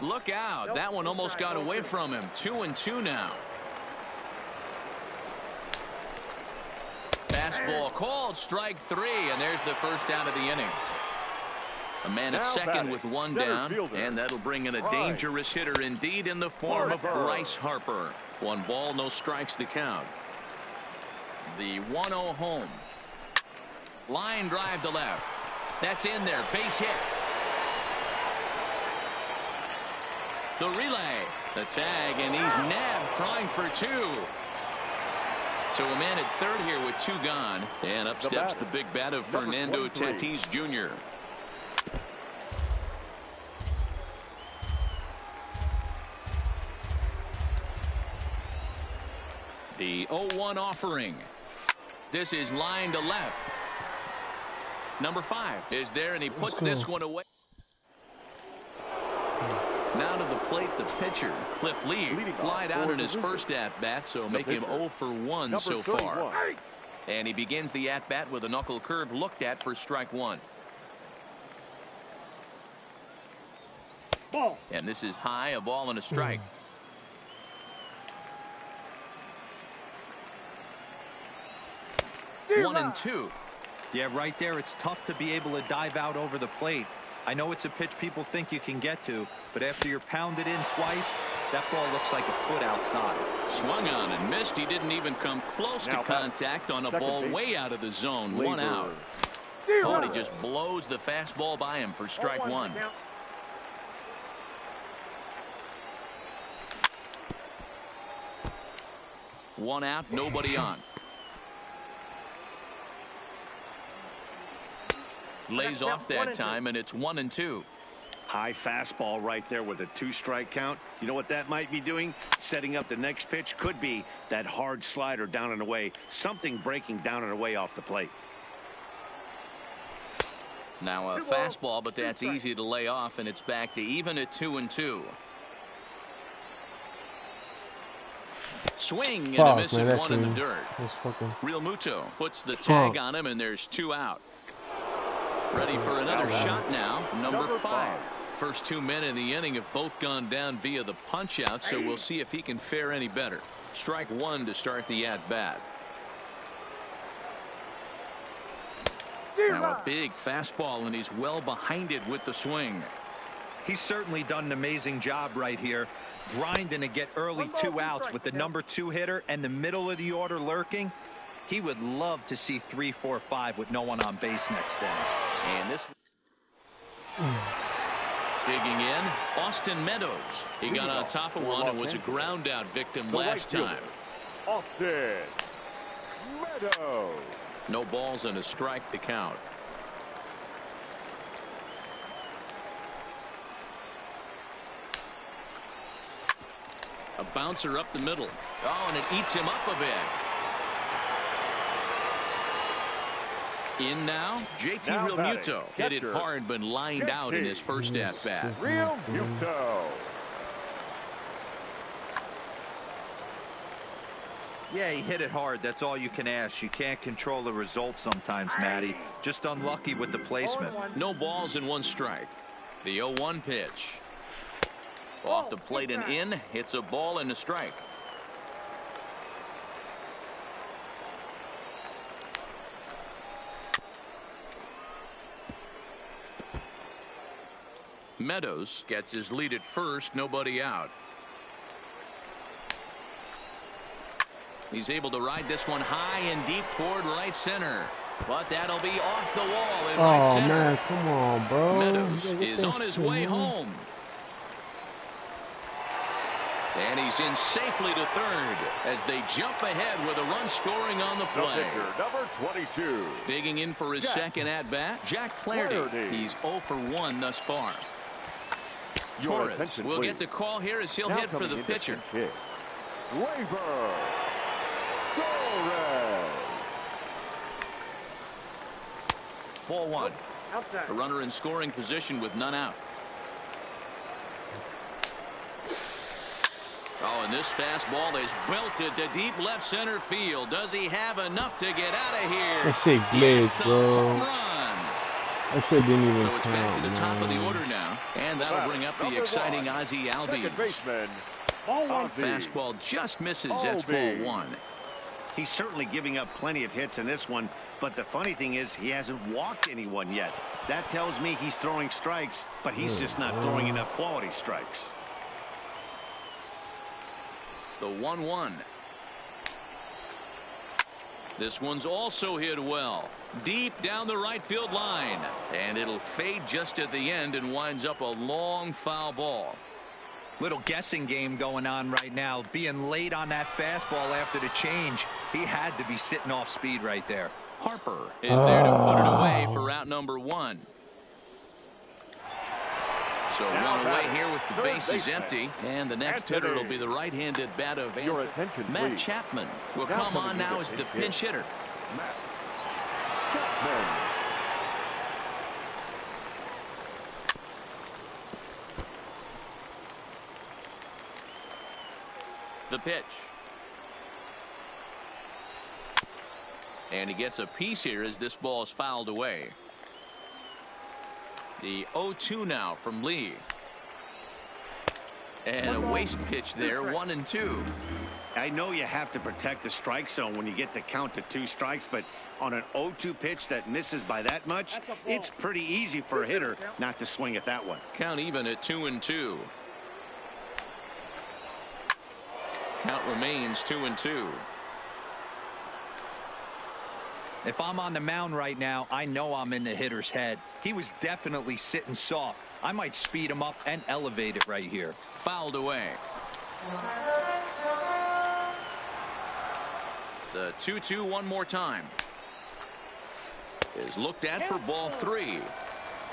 [SPEAKER 1] Look out. That one almost got away from him. 2-2 now. Fastball called, strike 3, and there's the first out of the inning. A man at second with 1 down, and that'll bring in a dangerous hitter indeed in the form of Bryce Harper. 1 ball, no strikes the count. The 1-0 home. Line drive to left. That's in there. Base hit. The relay, the tag, and he's nabbed trying for 2. So a man at third here with 2 gone, and up steps the big bat of Fernando Tatis Jr. The 0-1 offering. This is line to left. Number 5 is there, and he puts this one away. Now to the plate, the pitcher, Cliff Lee, flied out in his first at-bat, so make him 0 for 1 so far. And he begins the at-bat with a knuckle curve looked at for strike 1.
[SPEAKER 5] Ball.
[SPEAKER 1] And this is high, a ball and a strike. One and two.
[SPEAKER 4] Yeah, right there, it's tough to be able to dive out over the plate. I know it's a pitch people think you can get to, but after you're pounded in twice, that ball looks like a foot outside.
[SPEAKER 1] Swung on and missed. He didn't even come close to contact on a ball way out of the zone. One out. Oh, he just blows the fastball by him for strike 1. One out, nobody on. Lays off that time, and it's 1 and 2.
[SPEAKER 3] High fastball right there with a 2-strike count. You know what that might be doing? Setting up the next pitch. Could be that hard slider down and away. Something breaking down and away off the plate.
[SPEAKER 1] Now a fastball, but that's easy to lay off, and it's back to even at 2 and 2. Swing and a miss at 1 in the dirt. Real Muto puts the tag on him, and there's 2 out. Ready for another shot now. Number 5. First 2 men in the inning have both gone down via the punch out, so we'll see if he can fare any better. Strike 1 to start the at bat. Now a big fastball, and he's well behind it with the swing.
[SPEAKER 4] He's certainly done an amazing job right here, grinding to get early 2 outs with the number 2 hitter and the middle of the order lurking. He would love to see 3, 4, 5 with no one on base next inning.
[SPEAKER 1] And this digging in, Austin Meadows. He got on top of one and was a ground out victim last time.
[SPEAKER 2] Austin Meadows.
[SPEAKER 1] No balls and a strike to count. A bouncer up the middle. Oh, and it eats him up a bit. In now, JT Realmuto hit it hard but lined out in his first at bat.
[SPEAKER 2] Realmuto.
[SPEAKER 4] Yeah, he hit it hard. That's all you can ask. You can't control the result sometimes, Matty. Just unlucky with the placement.
[SPEAKER 1] No balls and 1 strike. The 0-1 pitch. Off the plate and in. Hits a ball and a strike. Meadows gets his lead at first, nobody out. He's able to ride this one high and deep toward right center, but that'll be off the wall in right center.
[SPEAKER 6] Oh man, come on, bro.
[SPEAKER 1] Meadows is on his way home. And he's in safely to third as they jump ahead with a run scoring on the play.
[SPEAKER 2] Number 22.
[SPEAKER 1] Digging in for his second at bat, Jack Flaherty. He's 0 for 1 thus far. Torres will get the call here as he'll hit for the pitcher.
[SPEAKER 2] Gleyber Torres.
[SPEAKER 1] Ball 1. A runner in scoring position with none out. Oh, and this fastball is belted to deep left center field. Does he have enough to get out of here?
[SPEAKER 6] That shit glitched, bro.
[SPEAKER 1] Run.
[SPEAKER 6] That shit didn't even
[SPEAKER 1] So it's back to the top of the order now. And that'll bring up the exciting Ozzie Albies. Fastball just misses. That's ball 1.
[SPEAKER 3] He's certainly giving up plenty of hits in this one, but the funny thing is he hasn't walked anyone yet. That tells me he's throwing strikes, but he's just not throwing enough quality strikes.
[SPEAKER 1] The 1-1. This one's also hit well. Deep down the right field line. And it'll fade just at the end and winds up a long foul ball.
[SPEAKER 4] Little guessing game going on right now. Being late on that fastball after the change. He had to be sitting off speed right there.
[SPEAKER 1] Harper is there to put it away for out number 1. So one away here with the bases empty, and the next hitter will be the right-handed bat of Matt Chapman. Will come on now as the pinch hitter.
[SPEAKER 2] Matt Chapman.
[SPEAKER 1] The pitch. And he gets a piece here as this ball is fouled away. The 0-2 now from Lee. And a waste pitch there, 1-2.
[SPEAKER 3] I know you have to protect the strike zone when you get the count to 2 strikes, but on an 0-2 pitch that misses by that much, it's pretty easy for a hitter not to swing at that one.
[SPEAKER 1] Count even at 2-2. Count remains 2-2.
[SPEAKER 4] If I'm on the mound right now, I know I'm in the hitter's head. He was definitely sitting soft. I might speed him up and elevate it right here.
[SPEAKER 1] Fouled away. The 2-2 one more time. Is looked at for ball 3.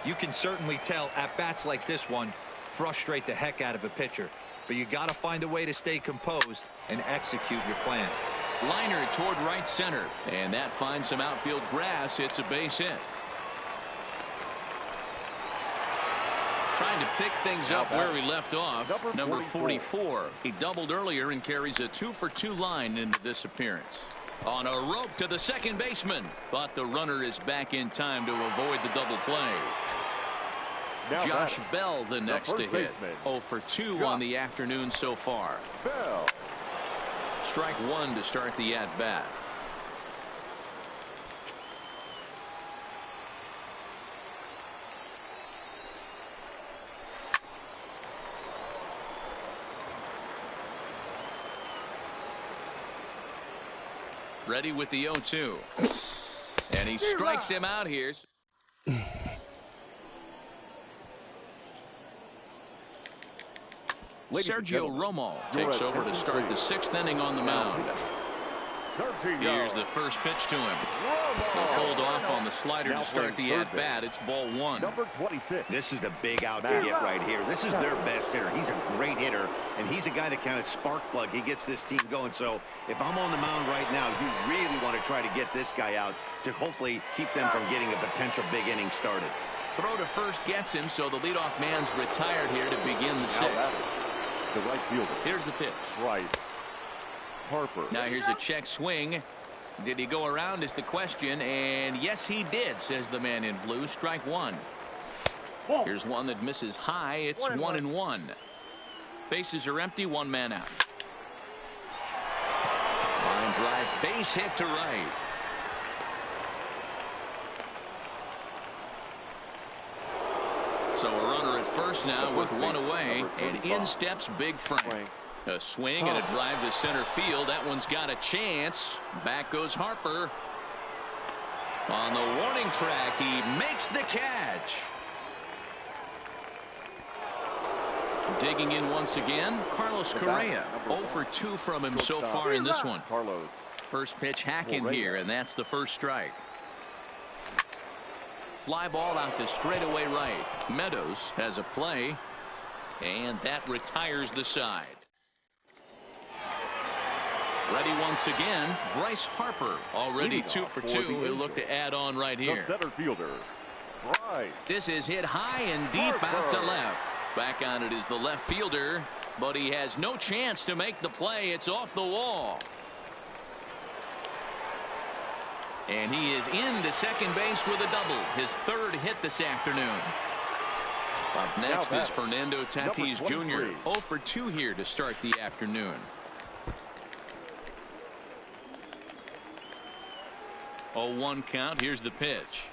[SPEAKER 4] You can certainly tell at bats like this one frustrate the heck out of a pitcher. But you got to find a way to stay composed and execute your plan.
[SPEAKER 1] Liner toward right center. And that finds some outfield grass. It's a base hit. Trying to pick things up where we left off. Number 44. He doubled earlier and carries a 2-for-2 line into this appearance. On a rope to the second baseman. But the runner is back in time to avoid the double play. Josh Bell the next to hit. 0-for-2 on the afternoon so far.
[SPEAKER 2] Bell.
[SPEAKER 1] Strike 1 to start the at-bat. Ready with the 0-2. And he strikes him out here. Sergio Romo takes over to start the 6th inning on the mound. Here's the first pitch to him. He pulled off on the slider to start the at-bat. It's ball 1.
[SPEAKER 2] Number 26.
[SPEAKER 3] This is a big out to get right here. This is their best hitter. He's a great hitter, and he's a guy that kind of spark plug. He gets this team going. So if I'm on the mound right now, you really want to try to get this guy out to hopefully keep them from getting a potential big inning started.
[SPEAKER 1] Throw to first gets him, so the leadoff man's retired here to begin the 6th.
[SPEAKER 2] The right fielder.
[SPEAKER 1] Here's the pitch.
[SPEAKER 2] Bryce Harper.
[SPEAKER 1] Now here's a check swing. Did he go around is the question, and yes he did, says the man in blue. Strike 1. Here's one that misses high. It's 1-1. Bases are empty, 1 man out. Line drive, base hit to right. So a runner at first now with 1 away, and in steps Big Frank. A swing and a drive to center field. That one's got a chance. Back goes Harper. On the warning track, he makes the catch. Digging in once again, Carlos Correa. 0-for-2 from him so far in this one. First pitch hacking here, and that's the first strike. Fly ball out to straightaway right. Meadows has a play, and that retires the side. Ready once again, Bryce Harper. Already 2-for-2. He'll look to add on right here.
[SPEAKER 2] The center fielder, Bryce.
[SPEAKER 1] This is hit high and deep out to left. Back on it is the left fielder, but he has no chance to make the play. It's off the wall. And he is into second base with a double. His 3rd hit this afternoon. Up next is Fernando Tatis Jr. 0-for-2 here to start the afternoon. Oh, 1 count. Here's the pitch.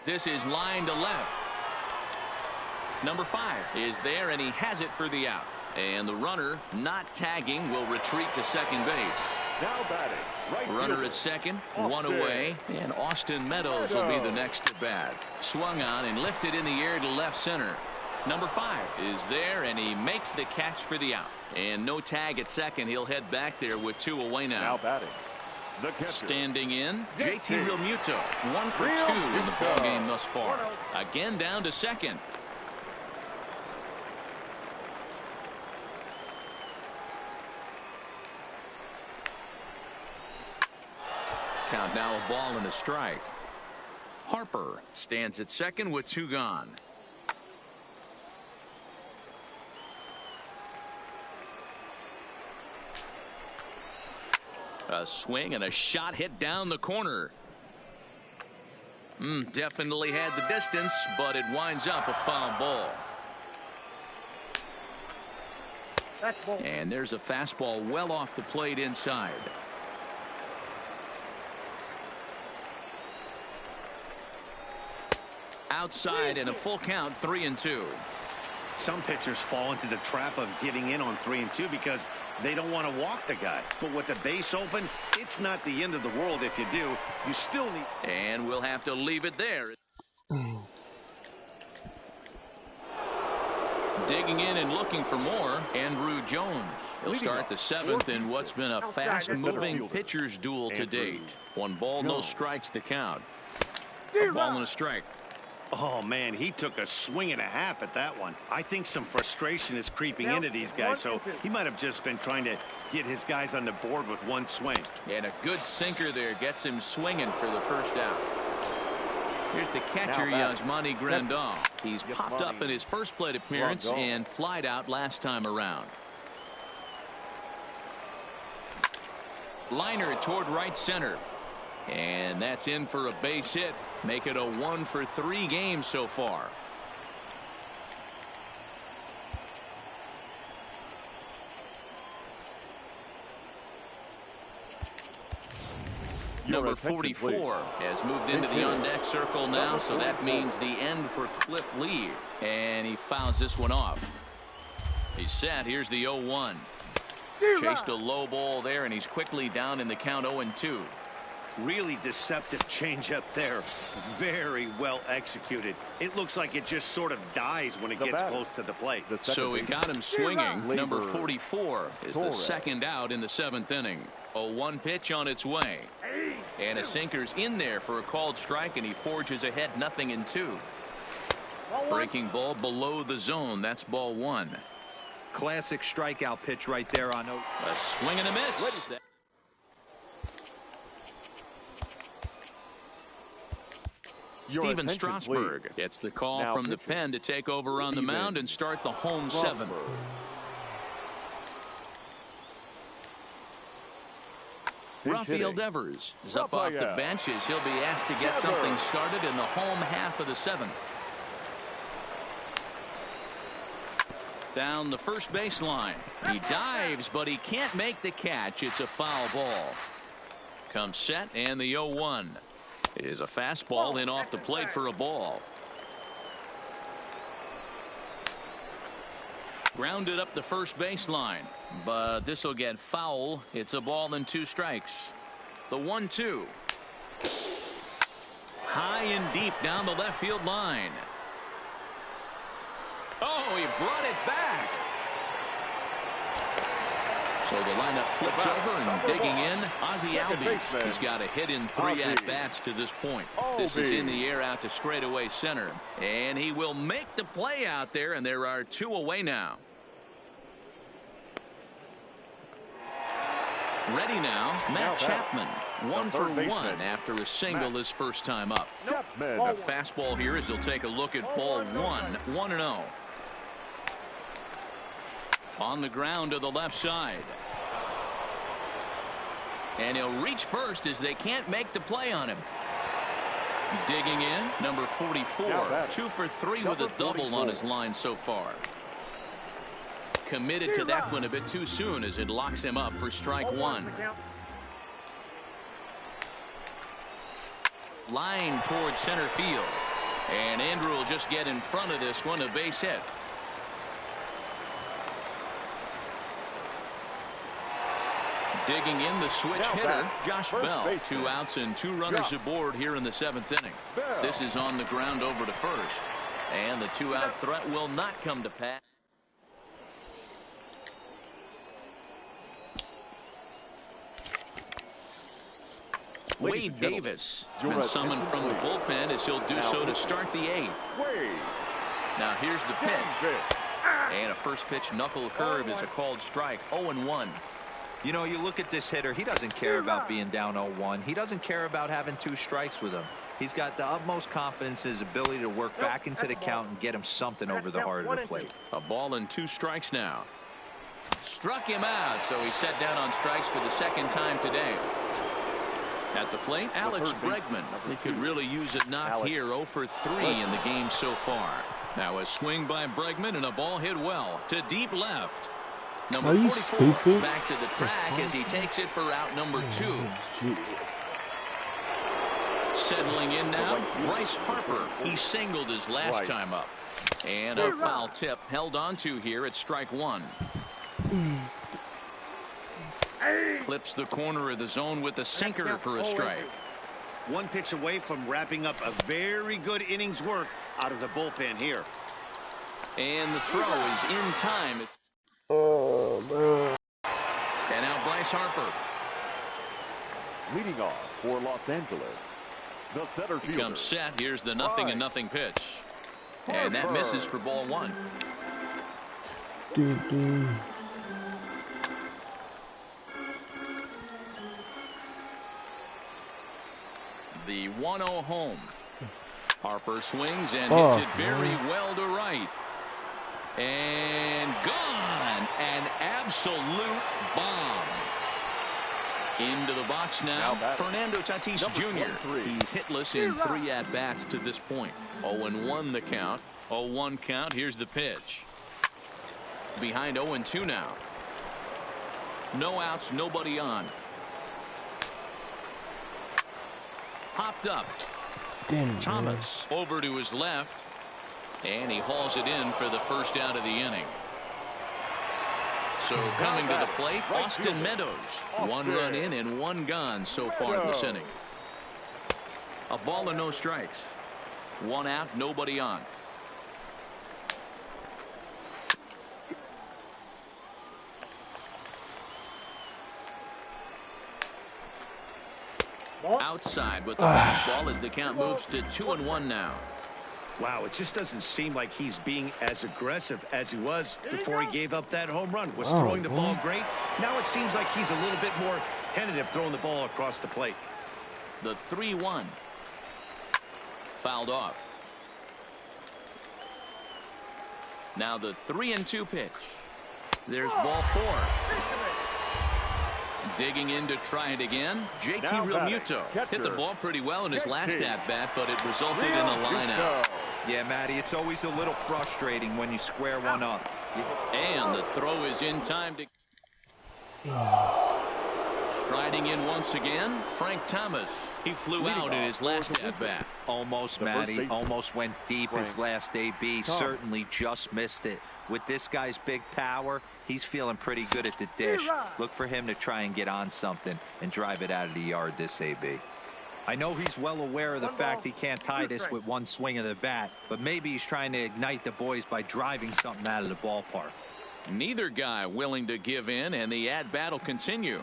[SPEAKER 1] This is line to left. Number 5 is there, and he has it for the out. And the runner, not tagging, will retreat to second base.
[SPEAKER 2] Now batting. Right
[SPEAKER 1] Runner
[SPEAKER 2] fielder.
[SPEAKER 1] at second, 1 away, and Austin Meadows will be the next to bat. Swung on and lifted in the air to left center. Number 5 is there, and he makes the catch for the out. And no tag at second. He'll head back there with 2 away now.
[SPEAKER 2] Now batting. The catcher.
[SPEAKER 1] Standing in, JT Realmuto. 1-for-2 in the ballgame thus far. Again down to second. count now, a ball and a strike. Harper stands at second with 2 gone. A swing and a shot hit down the corner. Definitely had the distance, but it winds up a foul ball. And there's a fastball well off the plate inside. Outside and a full count, 3-2.
[SPEAKER 3] Some pitchers fall into the trap of getting in on 3-2 because they don't want to walk the guy. But with the base open, it's not the end of the world if you do. You still need.
[SPEAKER 1] And we'll have to leave it there. Digging in and looking for more, Andrew Jones. He'll start the 7th in what's been a fast-moving pitcher's duel to date. 1 ball, no strikes to count. A ball and a strike.
[SPEAKER 3] Oh, man, he took a swing and a half at that one. I think some frustration is creeping into these guys, so he might have just been trying to get his guys on the board with 1 swing.
[SPEAKER 1] And a good sinker there gets him swinging for the first out. Here's the catcher, Yasmani Grandal. He's popped up in his first plate appearance and flied out last time around. Liner toward right center. And that's in for a base hit. Make it a 1-for-3 game so far. Number 44 has moved into the on-deck circle now, so that means the end for Cliff Lee. And he fouls this one off. He's set. Here's the 0-1. Chased a low ball there, and he's quickly down in the count 0-2.
[SPEAKER 3] Really deceptive changeup there. Very well executed. It looks like it just sort of dies when it gets close to the plate.
[SPEAKER 1] So we got him swinging. Number 44 is the second out in the 7th inning. A 1 pitch on its way. And a sinker's in there for a called strike, and he forges ahead 0-2. Breaking ball below the zone. That's ball 1.
[SPEAKER 4] Classic strikeout pitch right there on.
[SPEAKER 1] A swing and a miss. Steven Strasburg gets the call from the pen to take over on the mound and start the home 7th. Rafael Devers is up off the bench as he'll be asked to get something started in the home half of the 7th. Down the first baseline. He dives, but he can't make the catch. It's a foul ball. Comes set, and the 0-1. It is a fastball in off the plate for a ball. Grounded up the first baseline, but this will get foul. It's a ball and 2 strikes. The 1-2. High and deep down the left field line. Oh, he brought it back. So the lineup flips over and digging in. Ozzie Albies. He's got a hit in 3 at-bats to this point. This is in the air out to straightaway center. And he will make the play out there, and there are 2 away now. Ready now, Matt Chapman. 1 for 1 after a single his first time up. A fastball here as he'll take a look at ball 1. 1-0. On the ground to the left side. And he'll reach first as they can't make the play on him. Digging in, number 44. 2 for 3 with a double on his line so far. Committed to that one a bit too soon as it locks him up for strike 1. Line towards center field. And Andrew will just get in front of this one, a base hit. Digging in the switch hitter, Josh Bell. 2 outs and 2 runners aboard here in the 7th inning. This is on the ground over to first. And the 2-out threat will not come to pass. Wade Davis been summoned from the bullpen as he'll do so to start the 8th. Now here's the pitch. And a first pitch knuckle curve is a called strike. 0-1.
[SPEAKER 4] You know, you look at this hitter, he doesn't care about being down 0-1. He doesn't care about having 2 strikes with him. He's got the utmost confidence in his ability to work back into the count and get him something over the heart of the plate.
[SPEAKER 1] A ball and 2 strikes now. Struck him out, so he's set down on strikes for the 2nd time today. At the plate, Alex Bregman. He could really use it knocked here. 0 for 3 in the game so far. Now a swing by Bregman and a ball hit well to deep left. Number 44 is back to the track as he takes it for out number 2. Settling in now, Bryce Harper. He singled his last time up. And a foul tip held on to here at strike 1. Clips the corner of the zone with the sinker for a strike.
[SPEAKER 3] 1 pitch away from wrapping up a very good innings work out of the bullpen here.
[SPEAKER 1] And the throw is in time.
[SPEAKER 6] Oh, man.
[SPEAKER 1] And now Bryce Harper.
[SPEAKER 2] Leading off for Los Angeles, the center fielder.
[SPEAKER 1] Comes set. Here's the 0-0 pitch. And that misses for ball 1. The 1-0 home. Harper swings and hits it very well to right. And gone. An absolute bomb. Into the box now. Fernando Tatis Jr. He's hitless in 3 at-bats to this point. 0-1 the count. 0-1 count. Here's the pitch. Behind 0-2 now. No outs, nobody on. Hopped up. Thomas over to his left. And he hauls it in for the first out of the inning. So coming to the plate, Austin Meadows. 1 run in and 1 gone so far in this inning. A ball and no strikes. 1 out, nobody on. Outside with the fastball as the count moves to 2-1 now.
[SPEAKER 3] Wow, it just doesn't seem like he's being as aggressive as he was before he gave up that home run. Was throwing the ball great. Now it seems like he's a little bit more tentative throwing the ball across the plate.
[SPEAKER 1] The 3-1. Fouled off. Now the 3-2 pitch. There's ball 4. Digging in to try it again. JT Realmuto hit the ball pretty well in his last at-bat, but it resulted in a line-out.
[SPEAKER 4] Yeah, Matty, it's always a little frustrating when you square one up.
[SPEAKER 1] And the throw is in time to... Striding in once again, Frank Thomas. He flew out in his last at-bat.
[SPEAKER 4] Almost, Matty. Almost went deep his last AB. Certainly just missed it. With this guy's big power, he's feeling pretty good at the dish. Look for him to try and get on something and drive it out of the yard this AB. I know he's well aware of the fact he can't tie this with 1 swing of the bat, but maybe he's trying to ignite the boys by driving something out of the ballpark.
[SPEAKER 1] Neither guy willing to give in, and the at-bat will continue.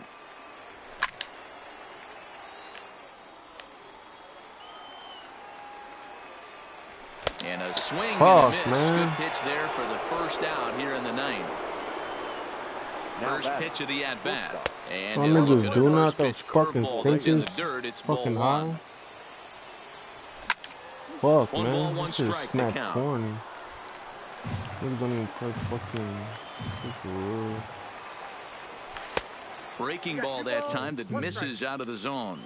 [SPEAKER 1] And a swing and a miss. Good pitch there for the first out here in the 9th. First pitch of the at-bat. And he'll look at a first pitch curveball that's in the dirt. It's ball 1.
[SPEAKER 6] Fuck,
[SPEAKER 1] 1
[SPEAKER 6] man.
[SPEAKER 1] ball, 1 strike to count.
[SPEAKER 6] Corny. Niggas don't even play fucking...
[SPEAKER 1] Breaking ball that time that misses out of the zone.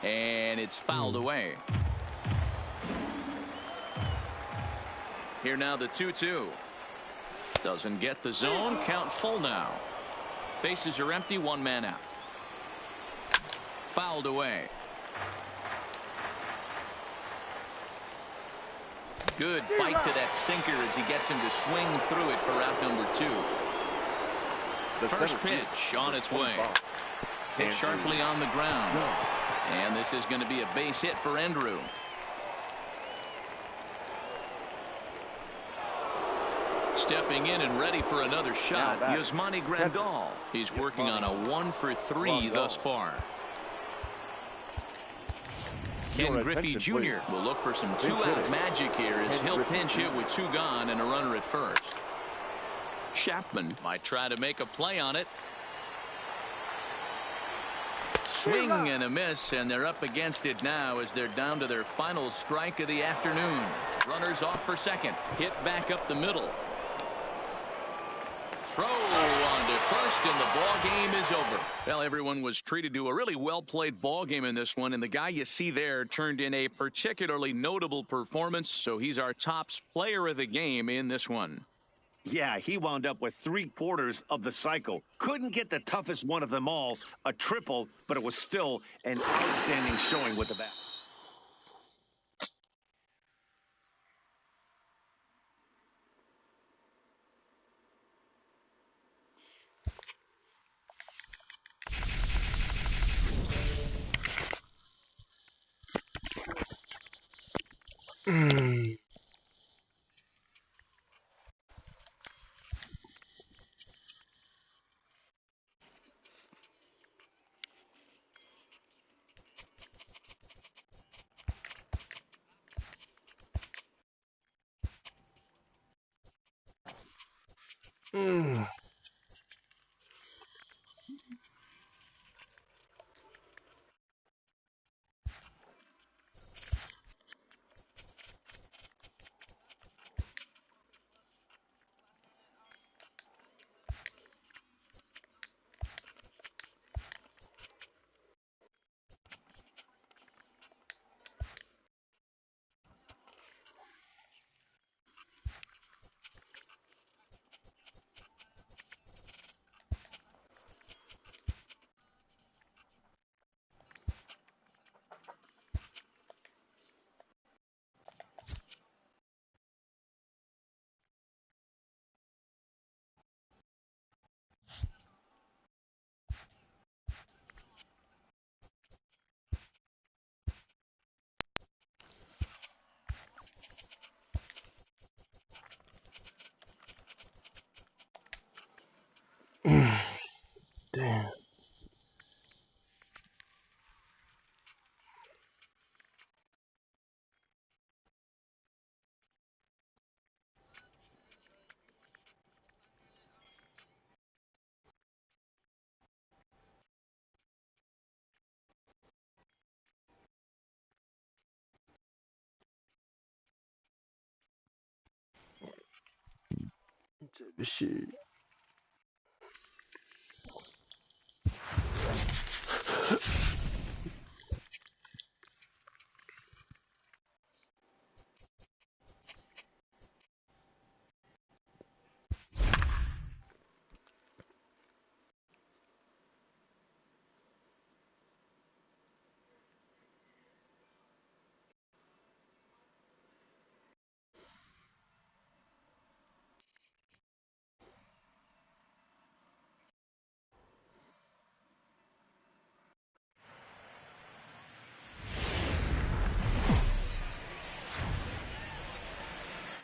[SPEAKER 1] And it's fouled away. Here now the 2-2. Doesn't get the zone. Count full now. Bases are empty. 1 man out. Fouled away. Good bite to that sinker as he gets him to swing through it for out number 2. First pitch on its way. Hit sharply on the ground. And this is going to be a base hit for Andrew. Stepping in and ready for another shot, Yasmani Grandal. He's working on a 1 for 3 thus far. Ken Griffey Jr. will look for some 2-out magic here as he'll pinch hit with 2 gone and a runner at first. Chapman might try to make a play on it. Swing and a miss, and they're up against it now as they're down to their final strike of the afternoon. Runners off for second. Hit back up the middle. Throw on to first, and the ball game is over. Well, everyone was treated to a really well-played ball game in this one, and the guy you see there turned in a particularly notable performance, so he's our top player of the game in this one.
[SPEAKER 3] Yeah, he wound up with 3/4 of the cycle. Couldn't get the toughest one of them all, a triple, but it was still an outstanding showing with the bat.
[SPEAKER 6] Damn. Type of shit.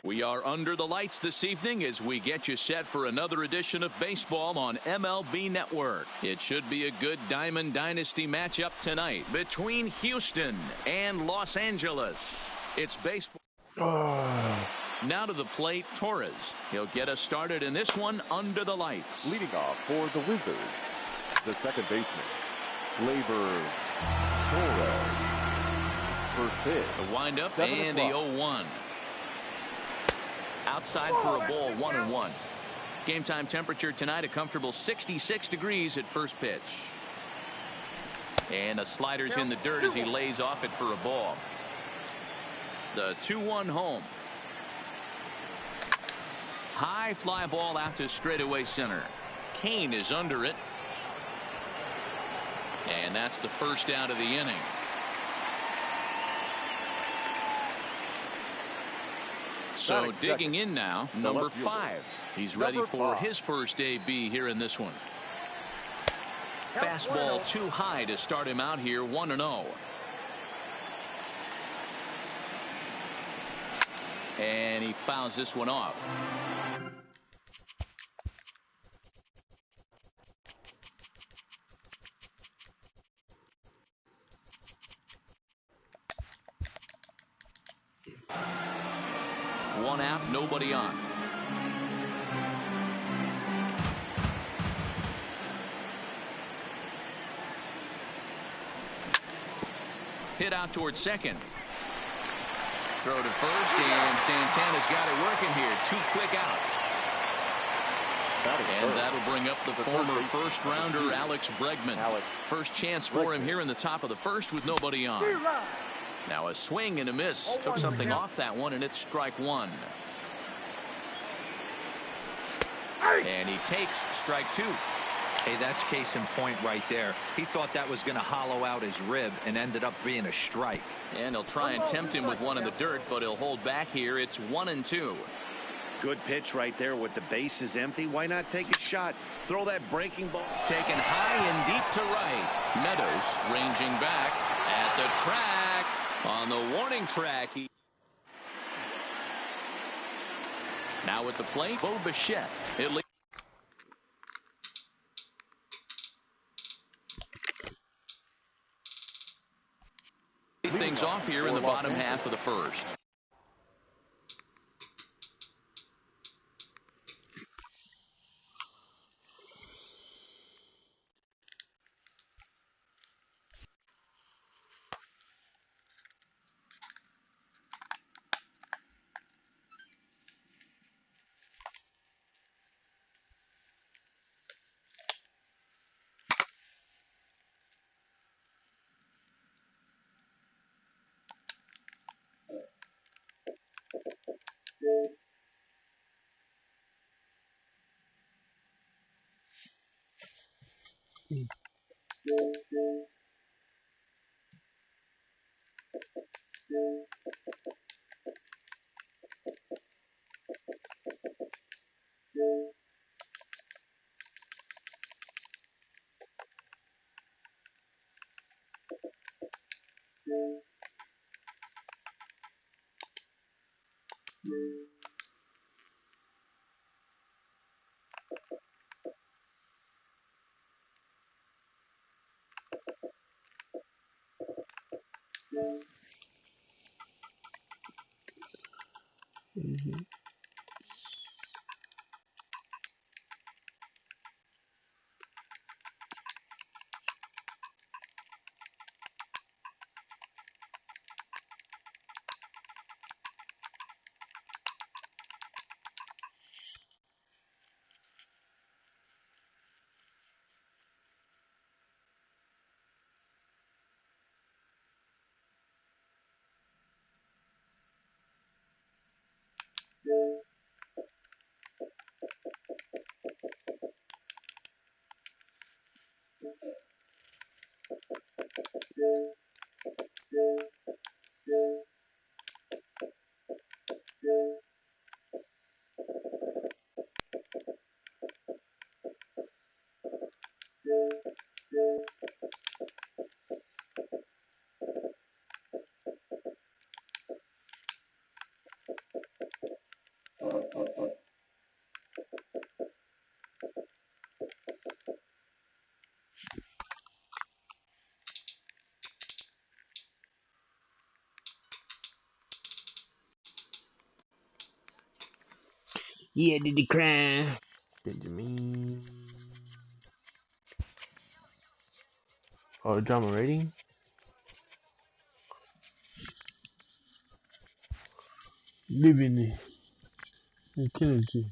[SPEAKER 1] We are under the lights this evening as we get you set for another edition of baseball on MLB Network. It should be a good Diamond Dynasty matchup tonight between Houston and Los Angeles. It's baseball. Now to the plate, Torres. He'll get us started in this one under the lights.
[SPEAKER 2] Leading off for the Wizards, the second baseman, Gleyber Torres. First pitch.
[SPEAKER 1] The windup
[SPEAKER 2] 7
[SPEAKER 1] and the
[SPEAKER 2] o'clock.
[SPEAKER 1] 0-1. Outside for a ball, 1-1. Game time temperature tonight, a comfortable 66 degrees at first pitch. And the slider's in the dirt as he lays off it for a ball. The 2-1 home. High fly ball out to straightaway center. Kane is under it. And that's the first out of the inning. So digging in now, number 5. He's ready for his first AB here in this one. Fastball too high to start him out here, 1-0. And he fouls this one off. One out, nobody on. Hit out towards second. Throw to first, and Santana's got it working here. 2 quick outs. And that'll bring up the former first-rounder Alex Bregman. First chance for him here in the top of the first with nobody on. Now a swing and a miss. Took something off that one, and it's strike 1. And he takes strike 2.
[SPEAKER 4] Hey, that's case in point right there. He thought that was going to hollow out his rib and ended up being a strike.
[SPEAKER 1] And he'll try and tempt him with one in the dirt, but he'll hold back here. It's 1-2.
[SPEAKER 3] Good pitch right there with the bases empty. Why not take a shot? Throw that breaking ball.
[SPEAKER 1] Taken high and deep to right. Meadows ranging back at the track. On the warning track. Now at the plate, Bo Bichette. Things off here in the bottom half of the first.
[SPEAKER 6] Yeah, did he cry? Benjamin. Oh, drama rating? Living it. And killing you.